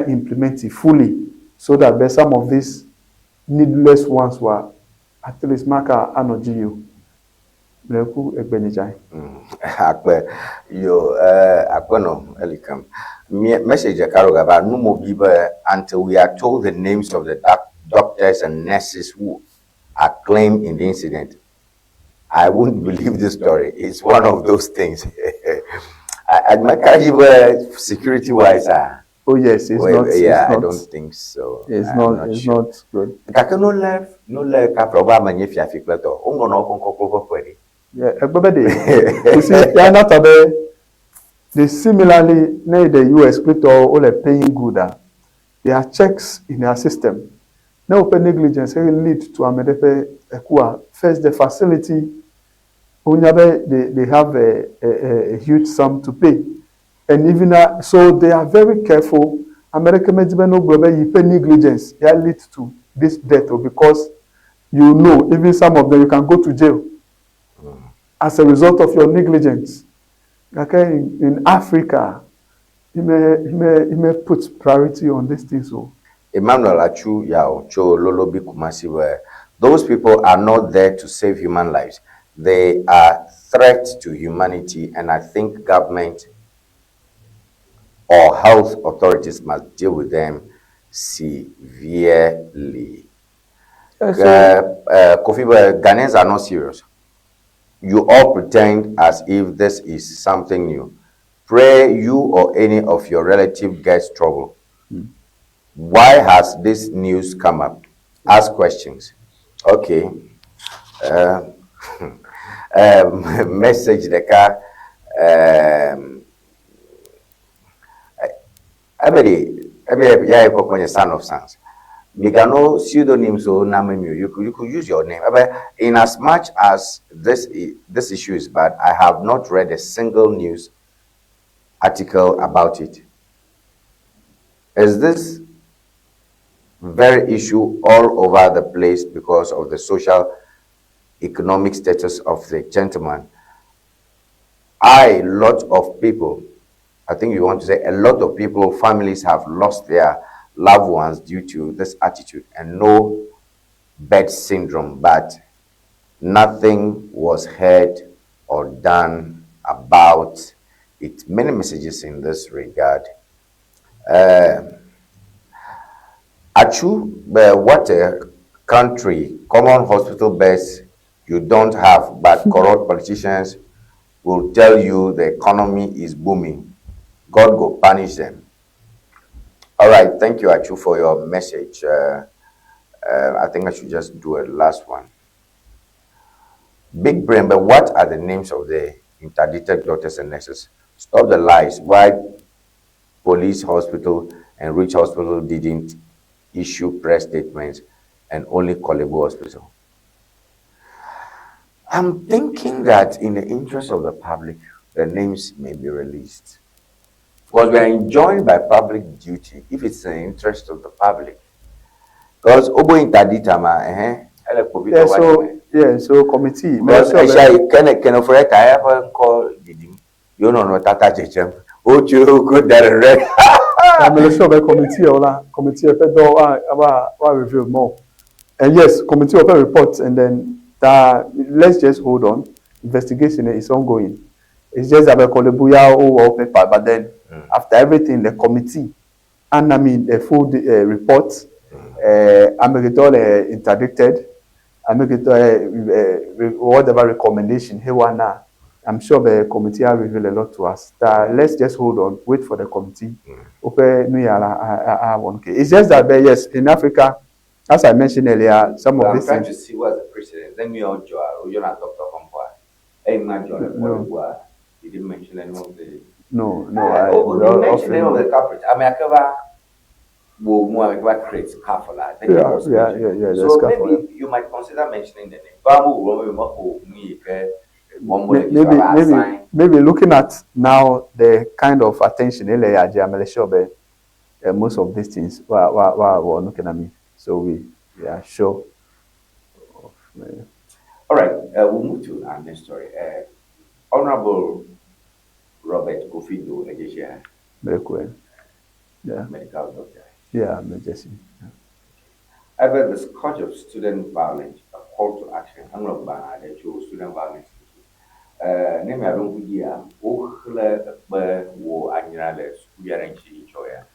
implement it fully so that some of these needless ones were at least marker energy you. Akpe yo akpeno elikam message karoga ba numo biba until we are told the names of the doctors and nurses who are claimed in the incident. I wouldn't believe this story. It's one of those things. Security wise, oh yes, it's not. Yeah, it's I not, don't think so. It's not. It's sure. not good. No left. Kaproba manyefia fikleto. Ungono konko kwedi. Yeah, everybody. You see, they are not aware. They similarly, now the US all are paying good. There are checks in their system. Now, open negligence lead to a first the facility. They have a huge sum to pay, and even so they are very careful. American you pay negligence, that leads to this death, because you know even some of them you can go to jail as a result of your negligence. Okay, in Africa, he may put priority on these things. So Emmanuel Achu Yao Cho Lolobi Kumasi, where those people are not there to save human lives. They are threats to humanity, and I think government or health authorities must deal with them severely. Kofi, Ghanaians are not serious. You all pretend as if this is something new. Pray you or any of your relative gets trouble. Why has this news come up? Ask questions. Okay. Message the car. Every son of sons. You can know pseudonyms or name you could use your name. In as much as this issue is bad, I have not read a single news article about it. Is this very issue all over the place because of the social economic status of the gentleman? A lot of people, I think you want to say a lot of people, families have lost their loved ones due to this attitude, and no bed syndrome, but nothing was heard or done about it. Many messages in this regard. Achu, what a country, common hospital beds you don't have, but corrupt politicians will tell you the economy is booming. God go punish them. All right, thank you, Achu, for your message. I think I should just do a last one. Big brain, but what are the names of the interdicted doctors and nurses? Stop the lies. Why police, hospital, and Rich Hospital didn't issue press statements and only Kolebu Hospital? I'm thinking that in the interest of the public, the names may be released. Because we are enjoined by public duty if it's in the interest of the public. Because Obo interdictama, so committee. Because can operate I have call you know tata jechem. Ocho go there. I'm sure the committee will reveal more. And yes, committee will report, and then let's just hold on. Investigation is ongoing. It's just about Kolebuya or paper, but then after everything, the committee, and I mean the full report, I'm going to interdicted, I'm going to whatever recommendation he wanna. I'm sure the committee will reveal a lot to us. Let's just hold on, wait for the committee. It's just that yes, in Africa, as I mentioned earlier, some of these things. I'm trying to see what's the precedent. let me all joy. You're not Doctor Compa. Hey, my joy. You didn't mention any of the. No, You mentioned any of the culprits. I mean, I cover. More creates scaffold. Yeah. So maybe you might consider mentioning the name. Maybe looking at now the kind of attention most of these things were looking at me. So we are sure. All right, we'll move to our next story. Honorable Robert Kofido Legesia. Very cool. Yeah. Medical doctor. Yeah, Jesse. However, the scourge of student violence, a call to action, I'm not bad, they chose student violence. Name I don't hear, wo anyale sukuyare nchi choya.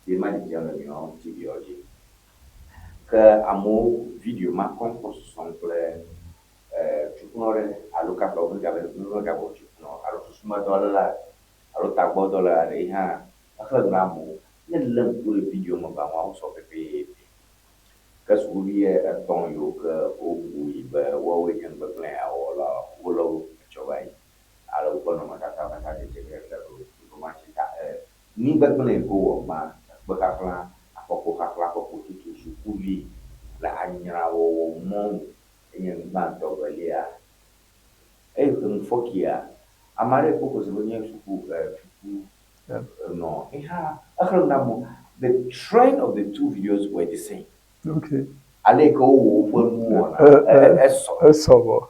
The man jana mi on TV oji. Ka amo video ma compose songle chukunore aloka pa obi gabe no gabo chukuno alo suma dollar alo tagbo dollar ha akla gramo ne lam ko video ma ba ma so pepe. Kasuri a ton yo ka obu ba wo we kan ba plan ola wolo chobai ala ko no mata ta ta de ke la ko ma chi ta ni ba plan ko ma ba ka plan akoko ka plan ko tu sukuli la anyra wo mo en ban to ba lia ko fokia amare ko ko zebonya suku no akhala na mo the trend of the two videos were the same. Okay. Aleko wo eso.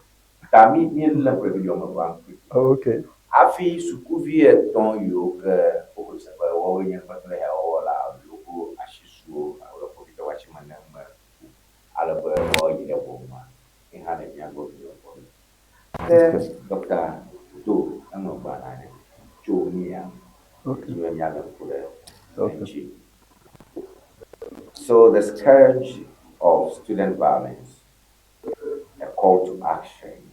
Tami bien la prevision ma. Okay. Afi sukuvi eton yo ke o se ba wo yen pa le o la loko ashisu o ko bita wachi manama ala ba wo yen wo ma. In ha ne ya go yo ko. Doctor do amo ba na ne. Jo ni ya. Okay. Yo ya la ko le. Okay. So the scourge of student violence, a call to action.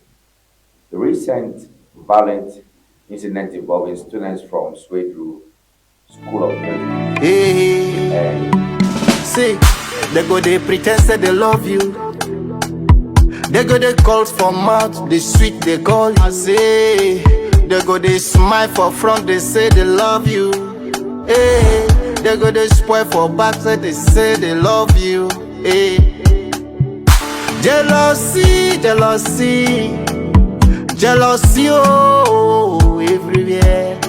The recent violent incident involving students from Swedru School of Music. Hey, see, they go they pretend say they love you. They go they call for mouth, they sweet they call you. Say, they go they smile for front, they say they love you. Hey. They go they spoil for back, so they say they love you. Hey. Jealousy, jealousy, jealousy, oh, everywhere.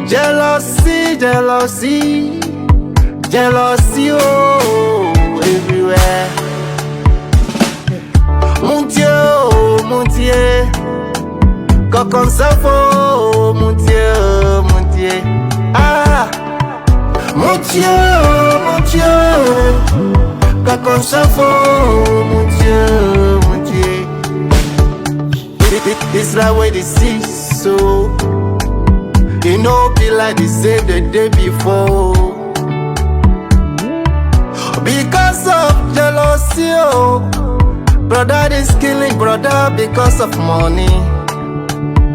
Jealousy, jealousy, jealousy, oh, everywhere. Mon Dieu, mon Dieu, quand ça faut, mon Dieu, mon Dieu. Ah, mon Dieu, quand ça faut, mon Dieu. This like way they see so. You know, be like they say the day before. Because of jealousy, oh, brother is killing brother because of money.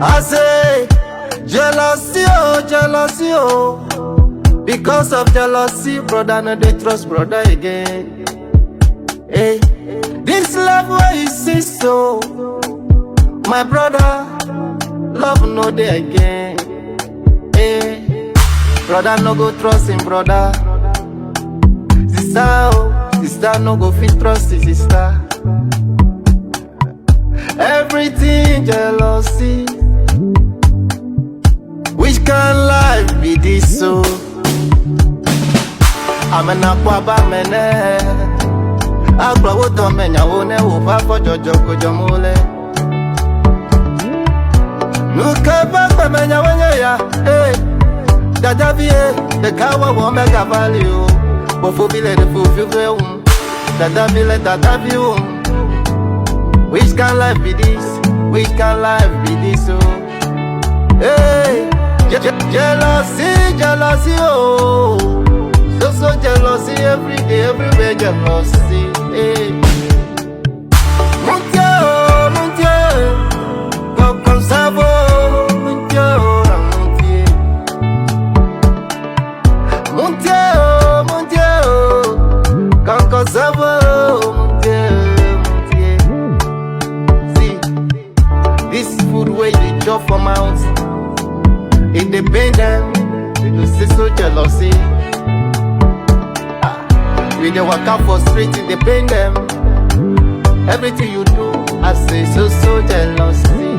I say. Jealousy, oh, because of jealousy, brother, no they trust brother again. Hey, this love where you see so, my brother, love no day again. Hey, brother no go trust him, brother. Sister no go fit trust his sister. Everything jealousy. Which kind life be this so? I'm an aquaba mene. Aqua woto menya wone upa for jojo kujamule. Nuka bakwa menya wenye ya. Hey, dada vie, the kawa womega value. Bofo bile de fufu dada view. Which kind life be this? Which kind life be this so? Hey. Jealousy, oh, so jealousy every day, everywhere jealousy. Hey. Mon Dieu, comme ça va, mon Dieu, quand ça va, mon Dieu. In the pain them, we do see so jealousy. We dey walk out for street in the pain them. Everything you do, I say so jealousy.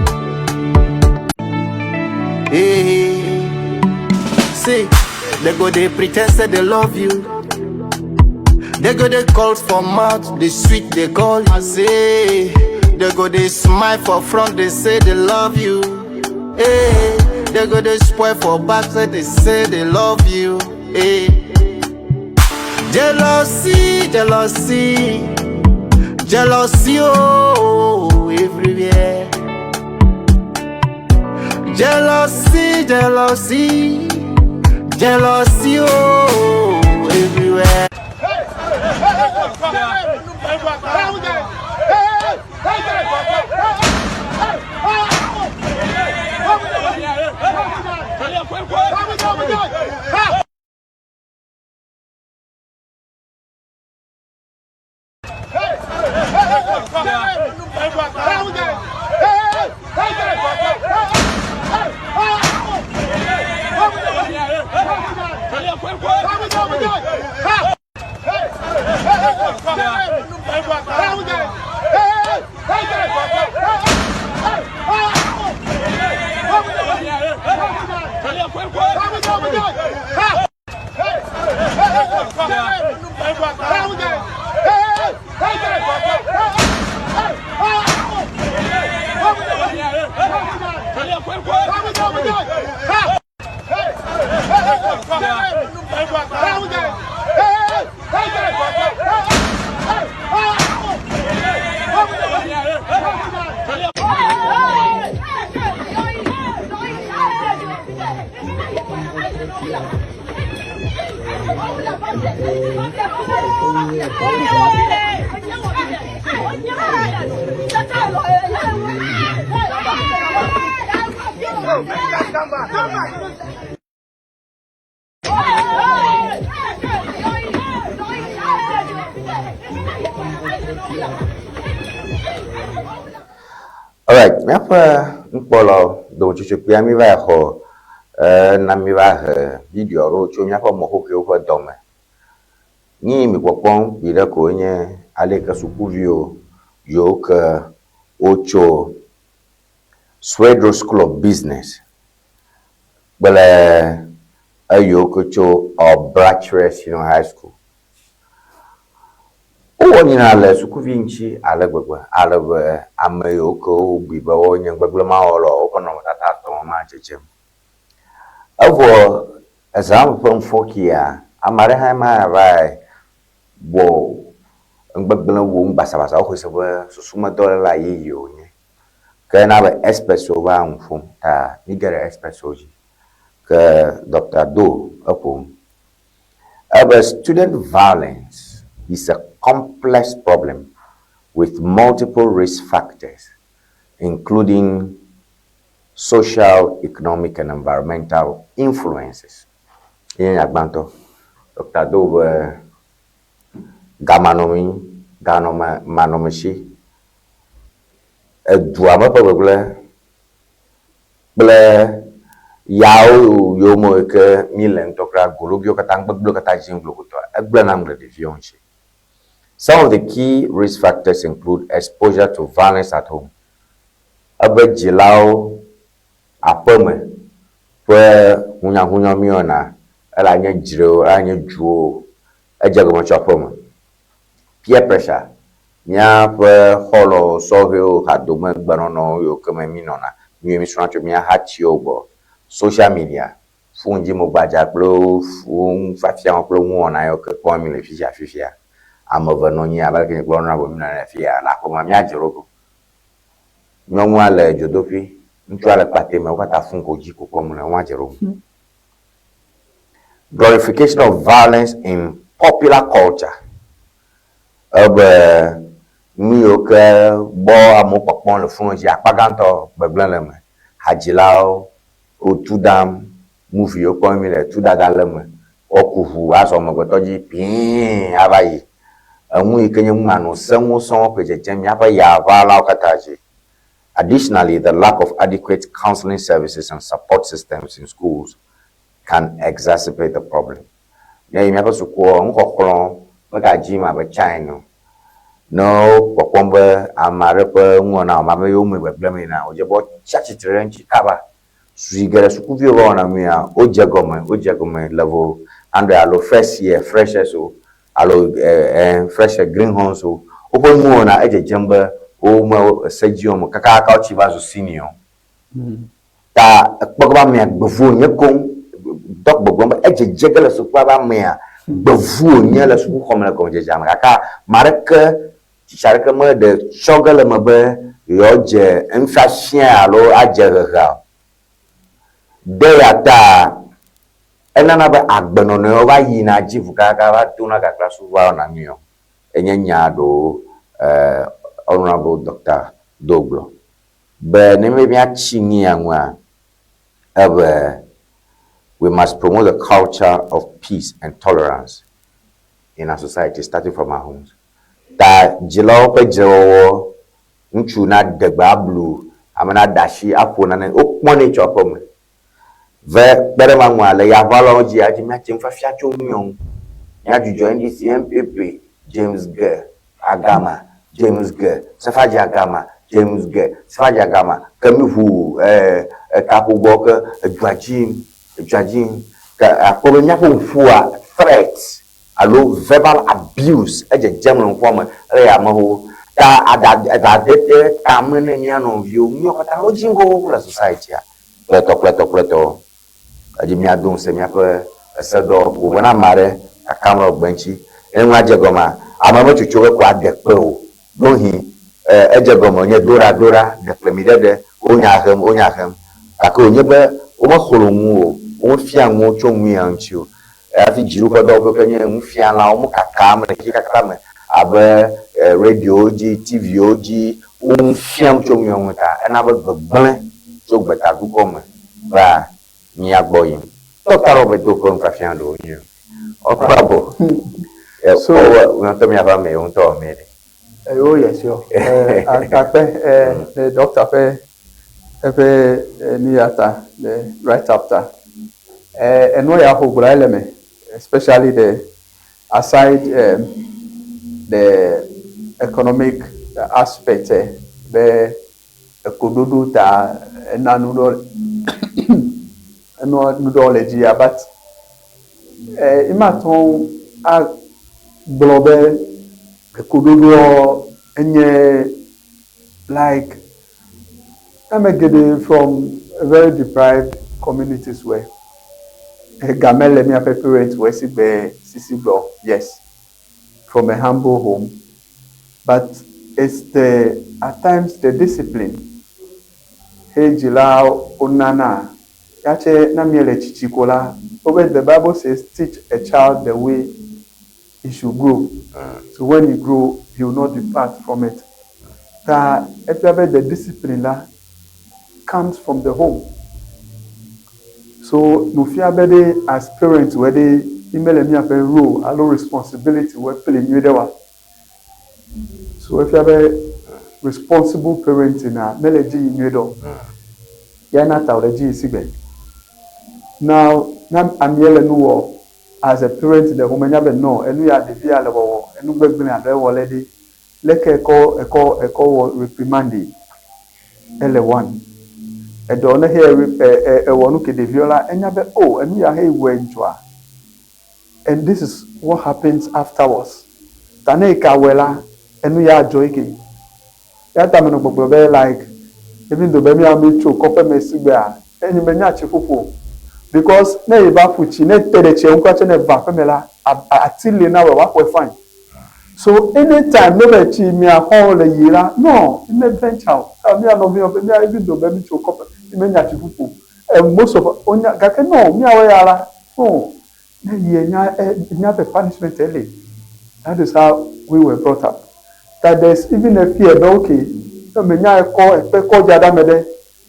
Hey, see, they go they pretend say they love you. They go they call for mouth, the sweet they call you. Say, they go they smile for front, they say they love you. Hey, they go they spoil for back, they say they love you. Hey, jealousy, jealousy, jealousy, oh, everywhere. Jealousy, jealousy, jealousy, oh, everywhere. All right, me apa mpolo do chuchu pia mi va ho na mi va video ro chu mi apa mo ho ke o dome. Ni mi popon bi da ko nye ale ka sukuvio yo ka ocho Swedro School of Business. Bele ayo ko cho Brachres High School. Oni na le sukuvi nchi ale gbegbe ale be ame yo ko bibe o nye gbegble ma olo ko no tata to ma chechem avo exam from fokia amare ha ma vai bo gbegble wo mbasa basa o se be susuma dole la yiyo nye ke na be espresso ba nfum ta ni gere espresso ji ke Dr. Do apo student violence is a complex problem with multiple risk factors, including social, economic, and environmental influences. In Agbanto, Dr. Dove Manomishi, a drama probably, ble yao yomo ke milen tokra golubio katang kata jinglokuto, a blanam redivionchi. Some of the key risk factors include exposure to violence at home. Abe jilao apome pe hunya miona ala nye jiro ala nye juo ejago apome. Peer pressure nya pe holo sovio hadome gbanono yo keme minona mi misrancho mi hati obo social media funji mo gbaja plo fun fafia plo wona yo ke kwa mi le fifia amovanonya abalke glona bo mina fia la ko ma mia jirogo nyonwa le jodofi ntwala pate me kwata fun ko ji ko komu na wa jirogo. Glorification of violence in popular culture miyoke bo amopopon le fun ji apaganto gbeglan le me hajilao otudam movie yo ko mi le tudaga le me okuhu aso mo gotoji pin abayi amu ikenye manu senwo son pejejem ya ba ya va la okataji Additionally, the lack of adequate counseling services and support systems in schools can exacerbate the problem. Yeah, you have to go China. No, Pokomba, Amarepa, Mona, Mamayumi, Blamina, or Jabo Chachi Kaba. So you get a school on a mere Ojagome level, and the allo first year, fresher so, allo fresher greenhorn so, open moon at a jumper, Omo, Segium, Kakao Chivas senior. Ta Pogba me before Yakon, Doc Bogomba, Edge Jagger, Supaba mea, before near the school common Jamaka, Maraka. Character the sugar mabe yoje infashion alo ajerega de ata enana be agbeno ne oba yi na jivu kaka ba tuna kakra so wa na nyo enyanya do honorable Dr. Doglo be ne me bia chini anwa we must promote the culture of peace and tolerance in our society, starting from our homes. Ta jilo pe jewo nchu na degba blue amana dashi apo na o money chopom ve bere manwa le ya valoji aji mi atim fa fia chomion ya jujo NDC MPP James Ge Agama James Ge Safaji Agama James Ge Safaji Agama kamihu kapo boka jwajin ka apo nya ko fua threats allo verbal abuse eje german form ya maho ta adadete amene nya no view mi okata ojingo la society a pleto aji mi adun se mi akọ esedo wo na mare akamro gbanchi enwa jegoma amamo chuchu ko adepe o dohin eje gomo nye dora de mi dede onya hem aka onye be o ma kholomu o fia nwo chonwi anchi o afi jiru ko do ko nye mfia la o kaka me ki kaka me abe radio ji tv oji mfia mchom yon ta na be gbon so gbeta du ko me ba mi agboyin to taro be to ko mfia do yin o kwabo so we to mi aba me on to me oh yes yo the doctor ni ata the right after and we have element, especially aside the economic aspect, the kududu ta na nudology, but imaton a global kududu enye like I'm getting from very deprived communities where Gamel me a parents were Sisi Bro, yes, from a humble home, but it's at times the discipline. Hey Jilao Onana, Yache Namiele Chichikola. Over the Bible says, teach a child the way he should grow. So when he grow, he will not depart from it. The discipline comes from the home. So no fear bede as parents where they email me a role, a low responsibility where playing you there. So if you have a responsible parent in a melody in your door, you're not out of G. Now I'm yelling no as a parent in the home and never know, and we are the fear level, and we bring at their already. Let a call reprimanding L1. I don't hear a one who the viola and never and we are here when you are. And this is what happens afterwards. Taneka wela and we are joking. That time like even the baby are me to copper messiba and you may not fufu. Because ne bafuchi ne tereche unquache ne vapemela atili na we fine. So anytime never chi me a whole year, no, in adventure. Me a no me even though baby to copper. And most of onya gake no me awayala no na ye nya punishment early. That is how we were brought up. That there's even a fear that okay so me nya call jada mede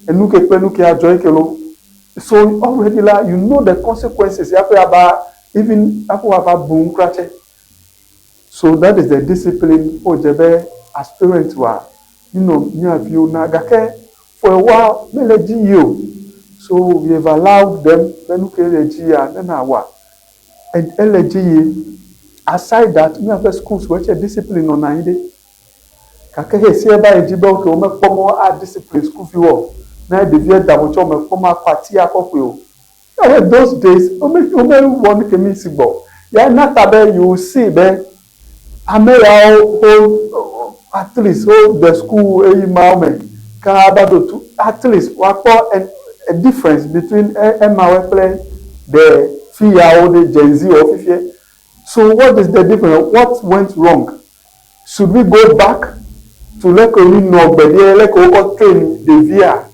enuke penuke ajoy kelo. So already la you know the consequences after about even after about boom crash. So that is the discipline for jebe as parents were for a while, so we have allowed them, and aside that, we have schools which are discipline on 90. Kaka he see ba ejibe o ke me pomo a discipline school fi wo na de vie da mo cho me pomo party akokwe o. Now those days o me won ke mi sigbo. Ya na tabe you see be amera o at least the school e ma me ka ba do to at least wa ko a difference between Emma we play the fear or the Gen Z or fifie. So what is the difference? What went wrong? Should we go back to let you know, but let you train the via.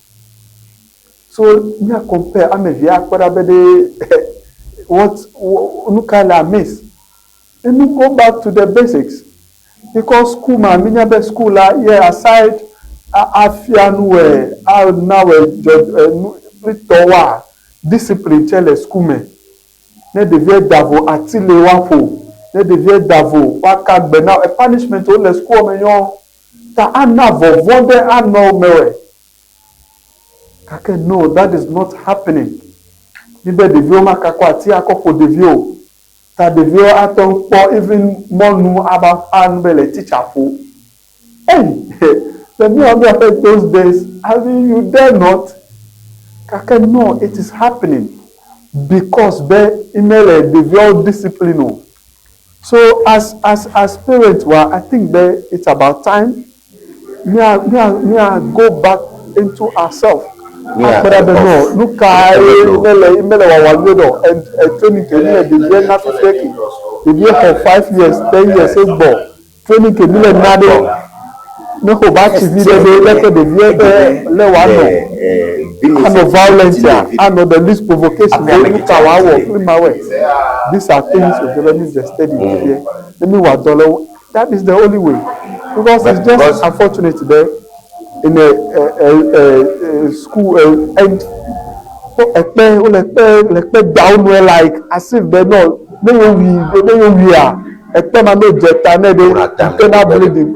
So me compare. I'm a via. What look at miss? Let me go back to the basics because school man, me be school yeah. Aside, afianu now discipline tell school me. Ne devient davo atile wafo. Ne devient davo wakagbe now a punishment on the school me yon. Ta anavo vonde ano mewe. Kake no, that is not happening. Nibe devio makako ati akoko devio. Ta devio aton po even monu about anbele teacher fo. Hey, the me affect those days. I mean, you dare not. Kake no, it is happening because be imele devio discipline. So as parents, well, I think that it's about time. Me go back into ourselves. But I don't know. Look at email and training can be not fake. If you for 5 years, 10 years, training can be not. No, back to video. Let the violence. I know the least provocation. These are things of the learning the study. Let me what dollar. That is the only way. Because it's just unfortunate there in a school and down where like as if they're not they are a permanent jet and they cannot bleeding.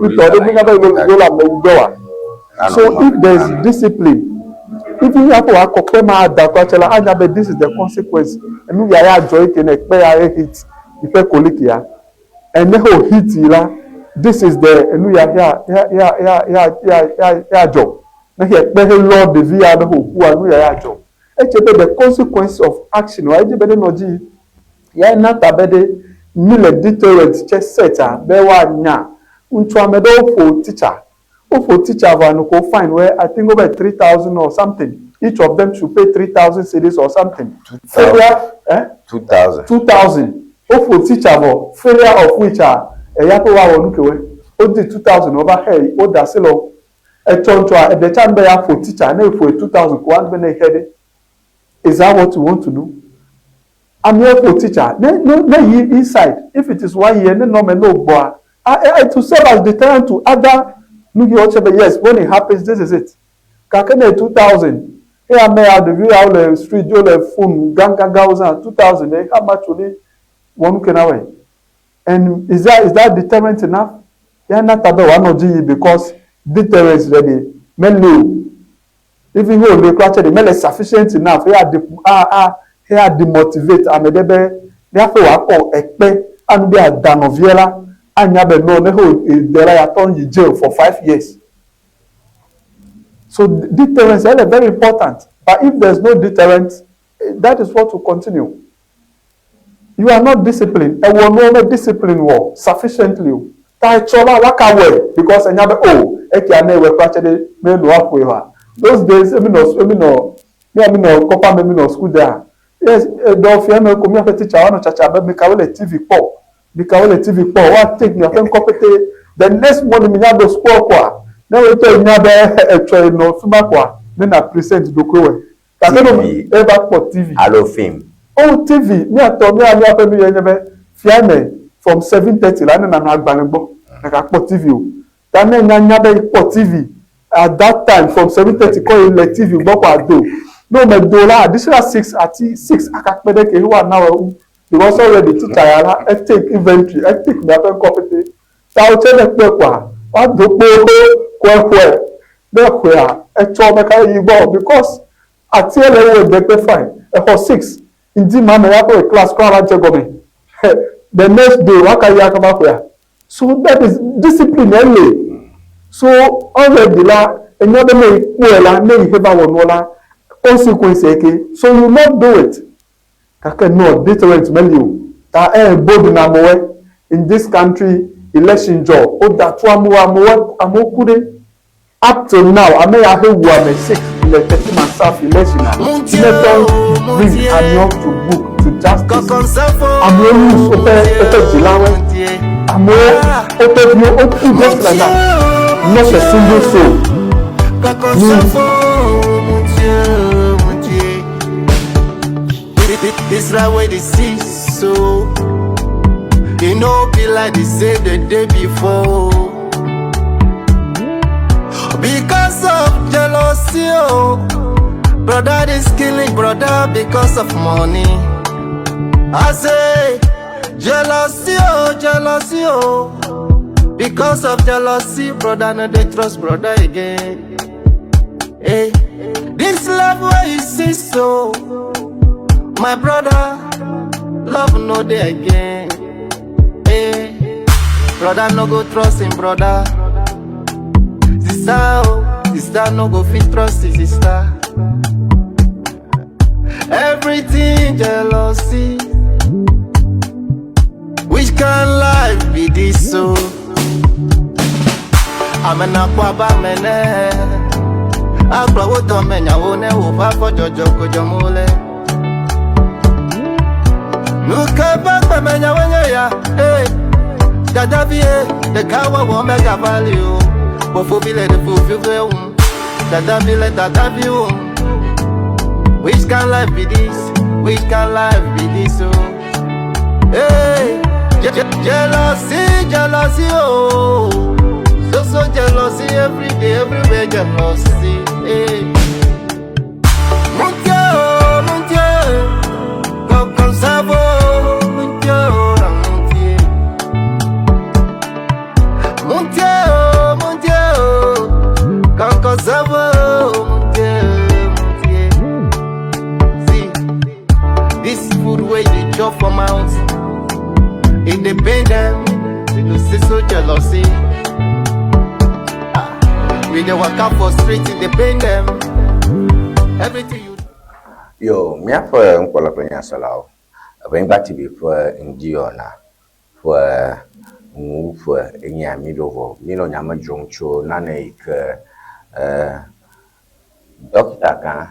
So if there's discipline, if you have to this is the consequence. And we are joining a hit if a colleague and the whole hit this is the job. Now here, Lord the via the who are job. The consequence of action. Why do you know? Yeah, not a better mille deterrent chess setter. Bewa nya. Untramedo for teacher. For teacher, one go find where I think over 3,000 or something. Each of them should pay 3,000 cedis or something. 2,000. 2,000. For teacher, failure of which are. Yapo wa wonukewe o di 2000 over here o da se lo e choncho e the time be ya for teacher na for 2000 ko wan be na head. Is that what you want to do? I'm here for teacher no inside if it is 1 year no boa to serve as deterrent to other nugi ochebe. Yes, when it happens this is it. Kakene 2000 here me out the view out the street jo the phone ganga 2000 how much only one can away. And is that deterrent enough? Yeah, not about one of G because deterrence ready. Melu, even though they catch the mele sufficient enough. Here demotivate. I mean, therefore, I call ekpe and be a danoviela and yabe no neho there I turn you jail for 5 years. So deterrence is very important. But if there's no deterrence, that is what will continue. You are not disciplined. And we will not discipline war sufficiently. Tai chola waka well because enyabe ane we kwachede me no akwewa. Those days me no kopa me no school there. Yes, do fi me ko me teacher wan chacha be me ka we TV po. Me ka we TV po. What take me afen kopete the next morning me nyado school kwa. Na we to nyabe etwe no fuma kwa. Me na present dokwe. Ka no ever for TV. Hello film. Oh TV, me ato me ani ape me yenebe fiame from 7:30 la na agbanegbo na ka po TV o. Ta na nya be po TV at that time from 7:30 call in TV gbo kwa do. No me do la additional 6 ati 6 akapede ke wa now because already teacher yara e take inventory, e take me ape compete. Ta o tele pe kwa wa do po where a job you go because at the level they fine a 6 in the man a class crowd the next day what can you come up here so that is discipline only so already la another may well may have consequence so you not do it kaka no deterrent value ta bold na mowe in this country election job o da to amokude up till now I may have who am 6 in the 30 myself election never bring enough to book to justice I'm lose open jilawe I'm open you open just like that not a single soul this right way they see so you know be like they say the day before because of jealousy oh brother is killing brother because of money I say jealousy oh because of jealousy brother no they trust brother again hey this love where you see so my brother, love no day again. Hey, brother no go trust him brother. Sister no go fit trust his sister. Everything jealousy. Which kind life be this so? I'm an aquaba mene. Aqua woto menya wone uva for jojo kojomole. Nuka bakwa menya ya, hey. Dadavie, the kawa womega value. Bofobile the fulfill. Dadavile dadavio. Which can life be this? Which can life be this? Oh, hey, jealousy, oh. So jealousy every day, everywhere jealousy. Hey. See, this food where they chop for mouth, it they pain them, they do see so jealousy. We they walk out for street, it they pain them. Everything you yo me afa nkola kwanya salao Ewenyigba TV for Ŋdi Wɔna for mu for enya midovo mino nyama jongcho nane ke Doctor kan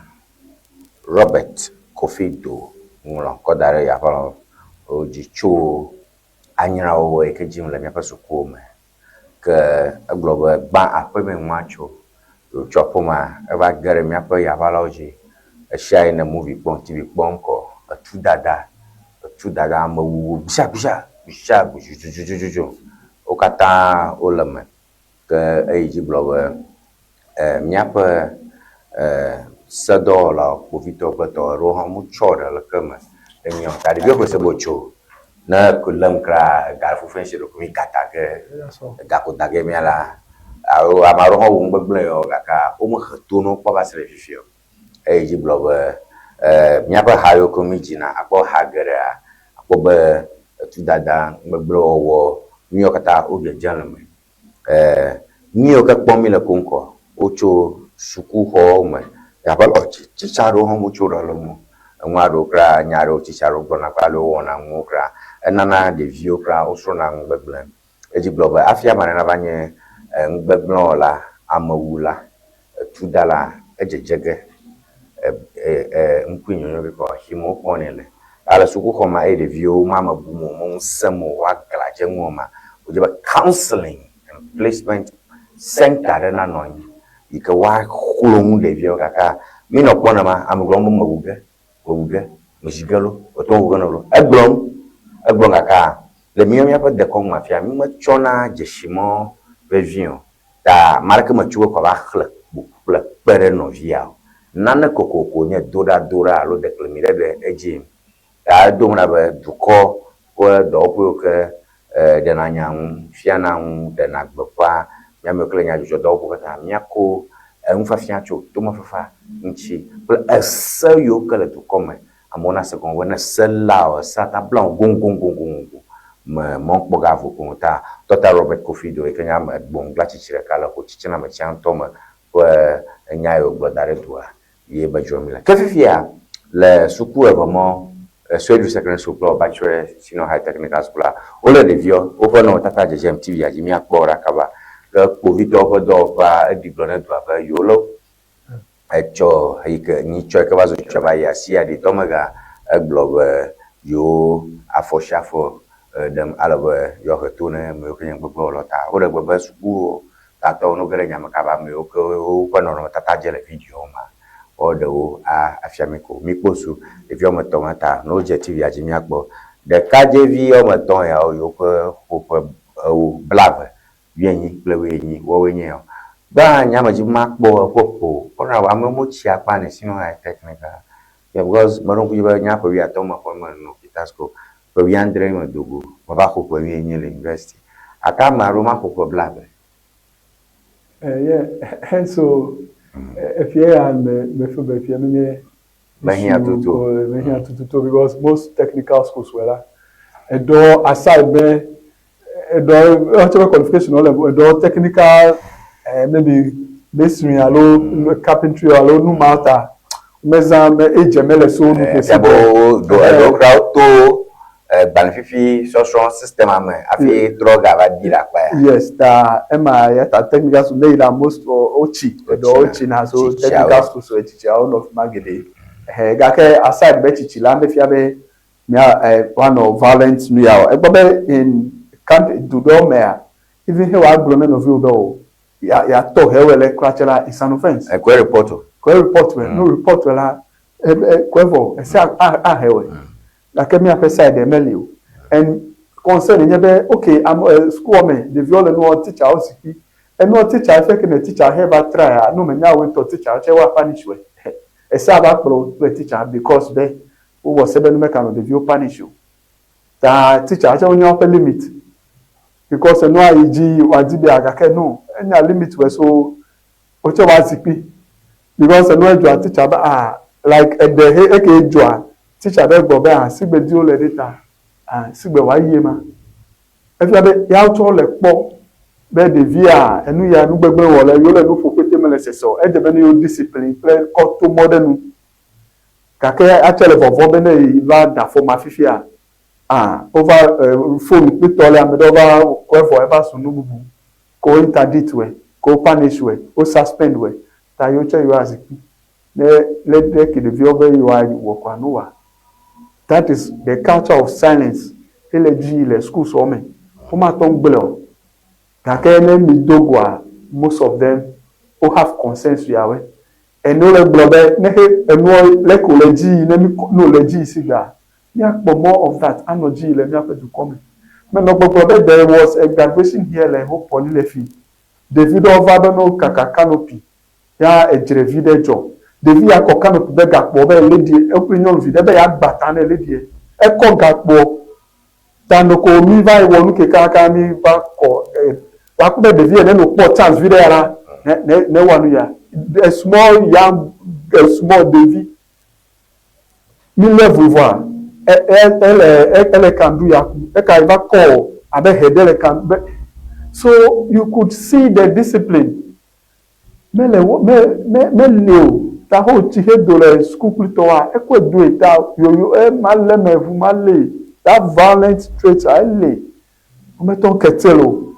Robert Kofido ngolo kodare ya falo ojicho anyira wo ekejim la miafa sukuma ke agloba ba apeme nwacho chopoma eba gare miafa ya falo oji share in a movie bon TV bonko a two dada amawu bisha bujujujuju okata olama ke eji blowe miapa sadola povito pato roha mu chora la kama enyo tadi bio se bocho na kulam kra garfu fenshi ro mi kata ke gakutage miala au amaro ho ngbegle yo kaka o mo khatuno kwa basre fifio eji blowe miapa hayo komijina akpo hagara akpo be tudada ngbeglo owo mi okata oge janame mi okakpo mi le konko ocho suku ho me ya balo chicharo ho muchura lomo nwaro kra nyaro chicharo gbona kwalo wona nwokra enana de vio kra osro na ngbegble eji blowe afia mane na banye ngbeglo la amawula tudala ejejege nkwinyo biko himo konele ala suku koma de view mama bumo mon samo wa glaje ngoma ujeba counseling and placement center na no ika wa khulongu de view kaka mino kona ma amglombo maguge mishigalo otongo eglom kaka le miyo ya pa de ko mafia mi ma chona jeshimo review ta marke ma chuo ko ba khla bu pere no via nana kokoko nye dora lo deklemire de eji ta domna be duko ko do ko ke de na nyam fiana de na gbepa mia me kle nya jojo do ko ta mia ko enfa fiacho to ma fafa nchi ese yo kele to come amona se kon wona sela sa ta blanc gong me mon boga vo ko ta Dr. Robert Kofi do e kenya ma bon gla chichire kala ko chichina ma chan to ma ko nya yo glodare doa ye ba jomila que fia le soukou est vraiment celui du second soukou bachelor sinon high technical school o le devio o ko no tata je MTV ya mi akora kaba le covid o do ba diplôme do ba yolo echo hike ni cho ka bazo chaba ya sia di tomaga blog yo afo dem alabe yo retune me ko nyang gbogbo lota o de gbogbo soukou ta to no gere nyama kaba me o ko no tata je le video ma odo afiamiko mikposu evi omotomata no je TV ajimi agbo de kaje vi omoton ya o yo ko blab yenyi plewe yenyi wo wenye ba nyama ji makbo popo ona wa mo chi apa ni sino high technical because maron ku ba nya po wi atoma ko mo no kitasko po wi andre mo dugu ba ko po yenyi le university aka maru ma ko blab yeah and so if you and me feel if you me because most technical schools were a door aside me a door qualification all a door technical maybe masonry alone carpentry alone no matter meza me ejemele so no pese do crowd to Banfifi social system afi droga va dira kwa yes ta ema ya ta technical so dey la most ochi na so technical school so teacher all of magede ga ke aside be teacher la me fia be one of violent new year egbe in can't do do me even he wa agro men of you do ya to he wele crachela is an offense e ko report no report la kwevo e say hewe la kemi a side emeli and concern nyebe okay am school me the violent no teacher house ki and no teacher fake na teacher have try no me nya we to teacher che wa punish we e say ba pro the teacher because they who was seven make am the view punish you ta teacher che only upper limit because no ig wa di be agake no enya limit we so o che wa zipi because no ejo teacher ba like the ejo teacher be gbo be sigbe di o le data sigbe wa ye ma e fi be ya to le po be de via enu ya nu gbegbe wo le yo le no fopete mele seso e de be no discipline play ko to modern ka ke actually for be na va da for ma fifia over phone pe to le am do over ko for ever sunu bubu ko interdict we ko punish we o suspend we ta yo che yo aziki let the view be you are work anuwa. That is the culture of silence. Le school so me. Oma tong belo. Kakene mi dogwa most of them who have consensus yawe. And no le blobe nehe enwo le college ne mi no leji siga. Ya more of that energy le mi ape to come. Me no blobe there was a graduation here le ho poli le fi. David over no kaka canopy. Ya ejre vide job. Devi ya ko canopy be gakpo be lady opinion vide be ya gbata na lady e ko gakpo tando ko mi vai wonu ke kaka mi ba ko wa ku be devi e no po chance vide ara ne wanu ya a small devi mi level voir elle can do ya e ka ba ko abe hedele can be so you could see the discipline me ta ho ti he do le school plutôt e ko do eta yo e male me vous male that violent trait I lay o me ton ketelo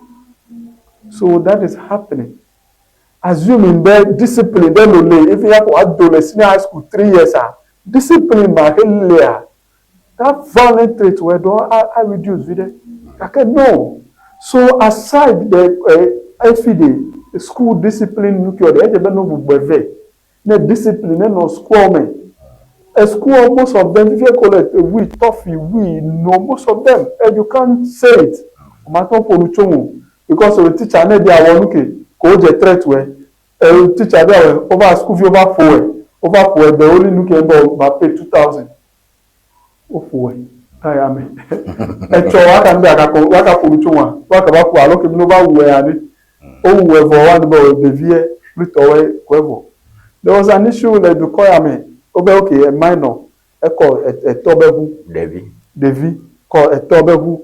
so that is happening assuming that discipline then no lay if you have adolescent high school 3 years discipline ma hele that violent trait we do I reduce with it okay no so aside the everyday school discipline nuclear e be no gbeve na discipline no school me a school most of them if you call it we toughy we no most of them and you can't say it matter for nuchomo because the teacher na dey awonuke ko je threat we teacher dey over school fee over for the only nuke ba pay 2000 ofuwe ayame e cho wa kan be aka for nuchomo wa ka ba ku aloke mi no ba wo ya ni Oh, whoever one about the VA, whoever. There was an issue like the Koyame. Okay, a minor. I call a Tobehu. Devi. Call a Tobehu.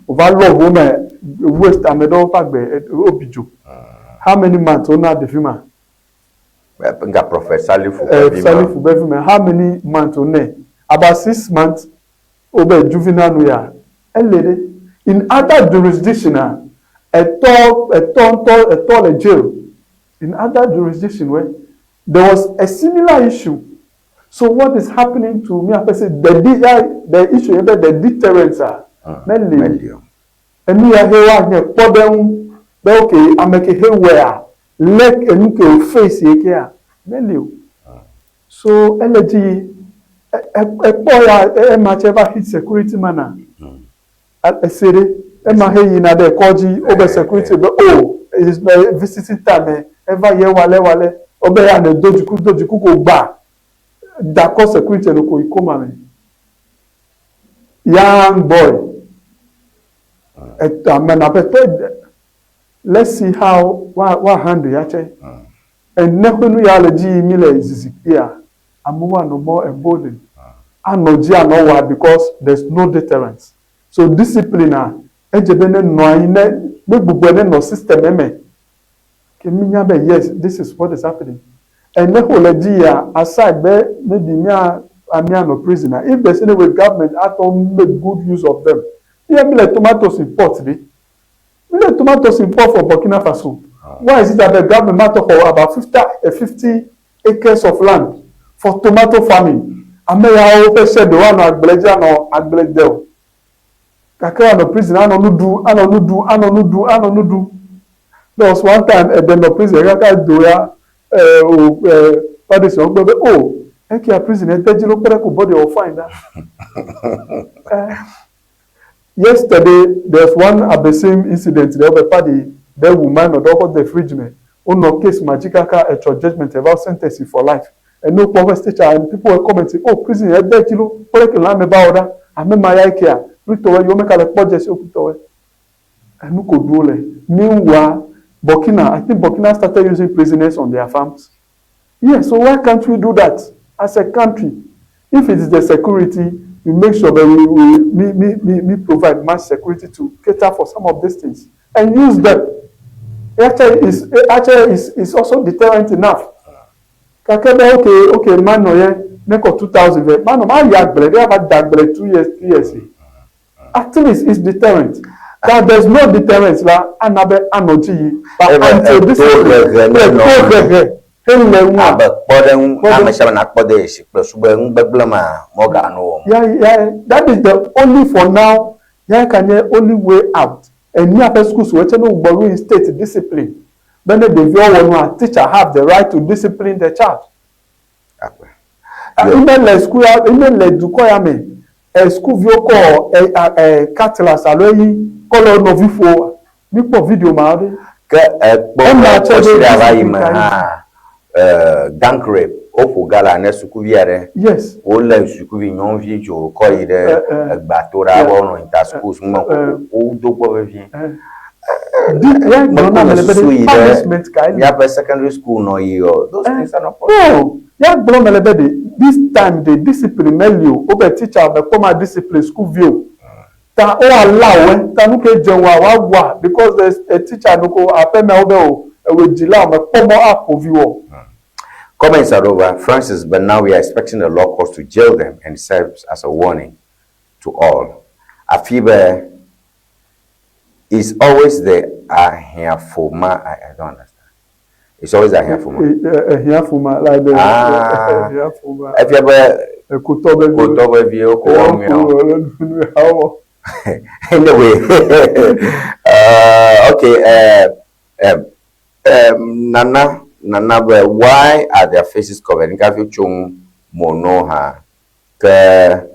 Overlove woman. West Amedo Pagbe. Obijo. How many months on that the female? Professor Salifu. How many months on there? About 6 months. Over juvenile we are. In other jurisdiction, a jail. In other jurisdiction where there was a similar issue. So what is happening to me? I say the issue is the deterrence. And me I hear problem. Okay, I make a haywire. Leg and look face here. So LG a boy a much ever hit security manner. A city, a mahe in other koji over security, but oh, it is my visiting time. Ever year wale obey and dojuku go back. That cause security no ko ikoma me. Young boy. Let's see how what handle yache. And never no yaleji mile is here. Amuwa no more emboldened. Anoji no what because there's no deterrence. So discipline ejebene no ine gbogbo no system eme. Yes, this is what is happening. And the aside maybe me no prisoner. If there's any way government at all make good use of them, yeah, be like tomatoes import. Be like tomatoes import for Burkina Faso. Why is it that the government matter for about 50 acres of land for tomato farming? I may have said the one at Bleja or at Bledel. Kakara no prison, I don't do. There was one time then the prison prison body will find that. Yesterday there's one at the same incident the party the woman or the fridge man no case magicaka a judgment about sentencing for life and no poverty teacher and people were commenting prison and you make a project and meanwhile Burkina, I think Burkina started using prisoners on their farms. Yeah, so why can't we do that as a country? If it is the security, we make sure that we provide much security to cater for some of these things and use them. Actually is also deterrent enough. Okay, man, no, yeah, make 2,000. Man, no, they have a 2 years, 3 years. At least it's deterrent. That there's no deterrence la anabe anoji but until this yeah, that is the only for now only way out and near schools which no borrowing state discipline then the one teacher have the right to discipline the child even the school even the dukoyame a school view call a catalyst aloyi color no vifo mi po video ma de gang rape opo gala na sukuviare yes o le sukuvi nyon vie jo ko ide gbatora won inter schools mo o do po vie secondary school no yo those things are not possible. This time the discipline you over teacher be come discipline school view ta o allow ta no ke jeun wa because there's a teacher no ko apeme obe we jila me come up view. Comments are over, Francis, but now we are expecting the law courts to jail them and serves as a warning to all. Afiba is always the ahiyafuma. I don't understand. It's always ahiyafuma. Ahiyafuma like the ahiyafuma. If you ever kutobe view anyway, okay. Nana, why are their faces covered? Because you chung monoha. But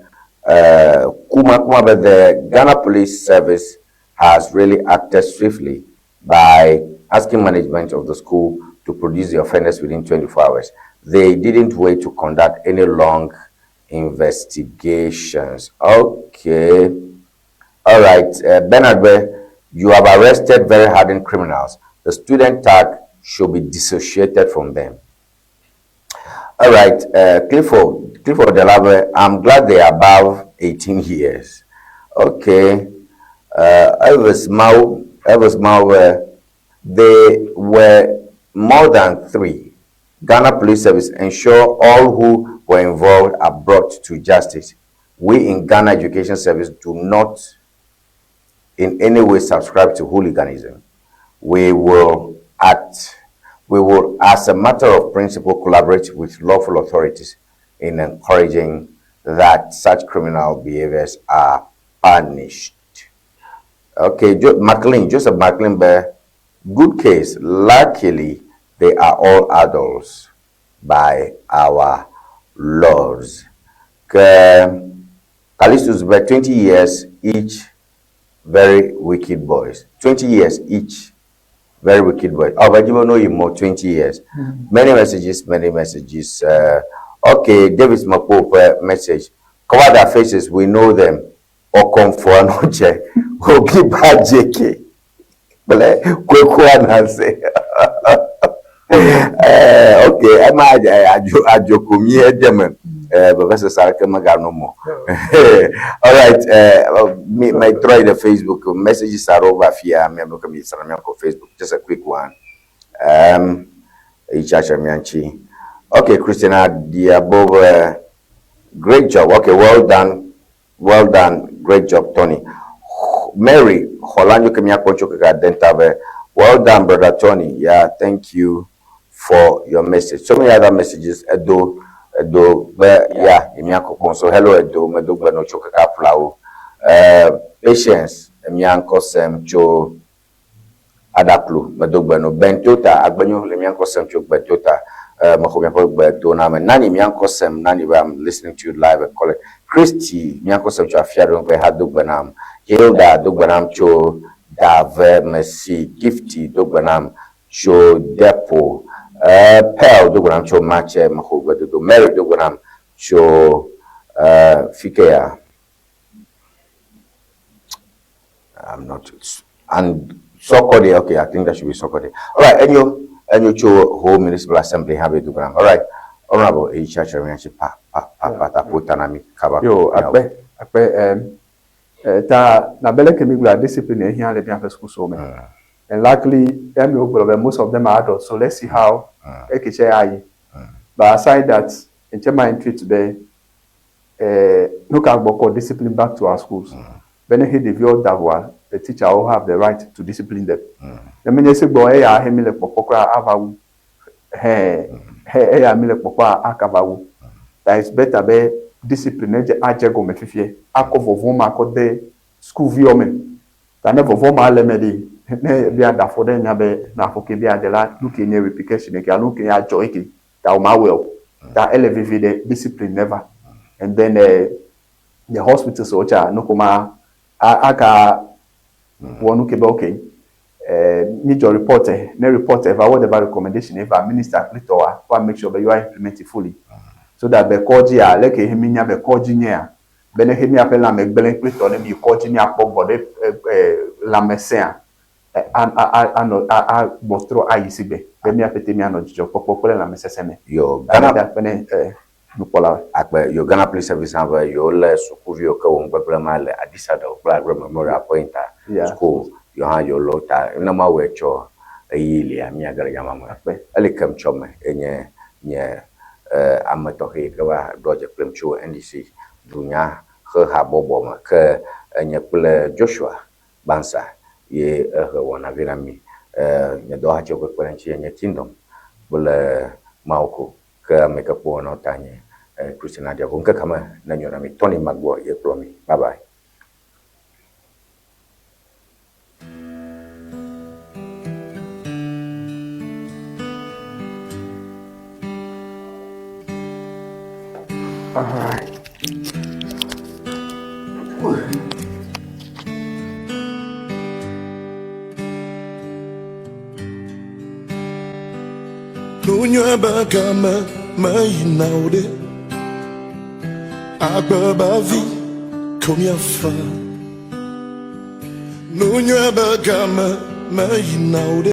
the Ghana Police Service has really acted swiftly by asking management of the school to produce the offenders within 24 hours. They didn't wait to conduct any long investigations. Okay. All right. Bernard, You have arrested very hardened criminals. The student tag should be dissociated from them. All right, Clifford Delave, I'm glad they are above 18 years. Okay. Elvis Mau, they were more than 3. Ghana Police Service ensure all who were involved are brought to justice. We in Ghana Education Service do not in any way subscribe to hooliganism. We will, as a matter of principle, collaborate with lawful authorities in encouraging that such criminal behaviors are punished. Okay, Joseph McLean, good case. Luckily, they are all adults by our laws. Callistus, 20 years each, very wicked boys. 20 years each, very wicked boys. Oh, but you will know you more 20 years. Many messages. Okay, David Mapope message. Cover their faces, we know them. Or come for an object. Okay, bad JK. Okay, I'm a joke. Professor Saraka Magano more. All right, my try the Facebook messages are over here. I'm looking at Facebook. Just a quick one. Okay, Christina, the above, great job. Okay, well done, great job, Tony. Mary Holanyo Kemia Ponchoka Dentave. Well done, brother Tony. Yeah, thank you for your message. So many other messages. Edo, yeah, so hello, Edo, Medugba no choka flower. Patience, Mianko Sem Cho Adaklu, Medugba no Bentota, Agbanyo, Lemianko Sem Cho Bentota, Mahomia Donam, Nani Mianko Sem, Nani, I'm listening to you live at college. Christy, Mianko Sem Cho Afiado, Hadugbanam, Hilda, Dugbanam Cho, Dave, Messi, Gifty, Dugbanam Cho Depo. Pearl Dugbanam Cho Mache Mahoba do Mary Dugbanam Cho Fikea. I'm not and Sokode, okay, I think that should be Sokode. Alright, and you Cho Home Municipal Assembly have a Dugbanam. Alright, Honorable A Church Putanami Kaba. Yo, ta na bele kemigula discipline here let me school so man. And luckily, most of them are adults. So let's see how But aside that, in terms of entry today, no can call discipline back to our schools. When he developed that the teacher will have the right to discipline them. The minute say boy, I have milk pokora avawu. Hey, I milk pokora akavawu. That is better be discipline. Ajego mefifie. Ako vovoma ako de school viome. That never vovoma lemedi. Ne bia da for den yabe na foke bia de la look in replication ke look in joy ke that ma well that elevate the discipline never and then the hospitals ocha no kuma aka wonu ke be okay need your report ne report if whatever recommendation if minister clitowa to make sure that you are implementing fully so that be koji a like heminya be koji nya be ne hemi apela me gbelen clito ne mi koji ni apobode la médecin a mostro a isibe be mi apete mi anojo popopole la meseseme Yo Ghana da pene nupola akbe yo Ghana Police Service have yo le sukuvio ka won gbegble ma le adisada okla memorial point school yo ha yo lota na ma wecho eyili ami agara yama mo akbe elikam chome enye nye amato he ka ba doje premcho NDC dunya he ha bobo ma ke enye kule Joshua Bansa ye wana virami ne do ha choko kwenchi nye kingdom bule mauko ka meka po na tanye Christina dia kunka kama na nyona mi Tony Magbo ye promi bye bye. all right Nunya bagama mainaude Agbabavi komia fa No, you're a bagama, my now.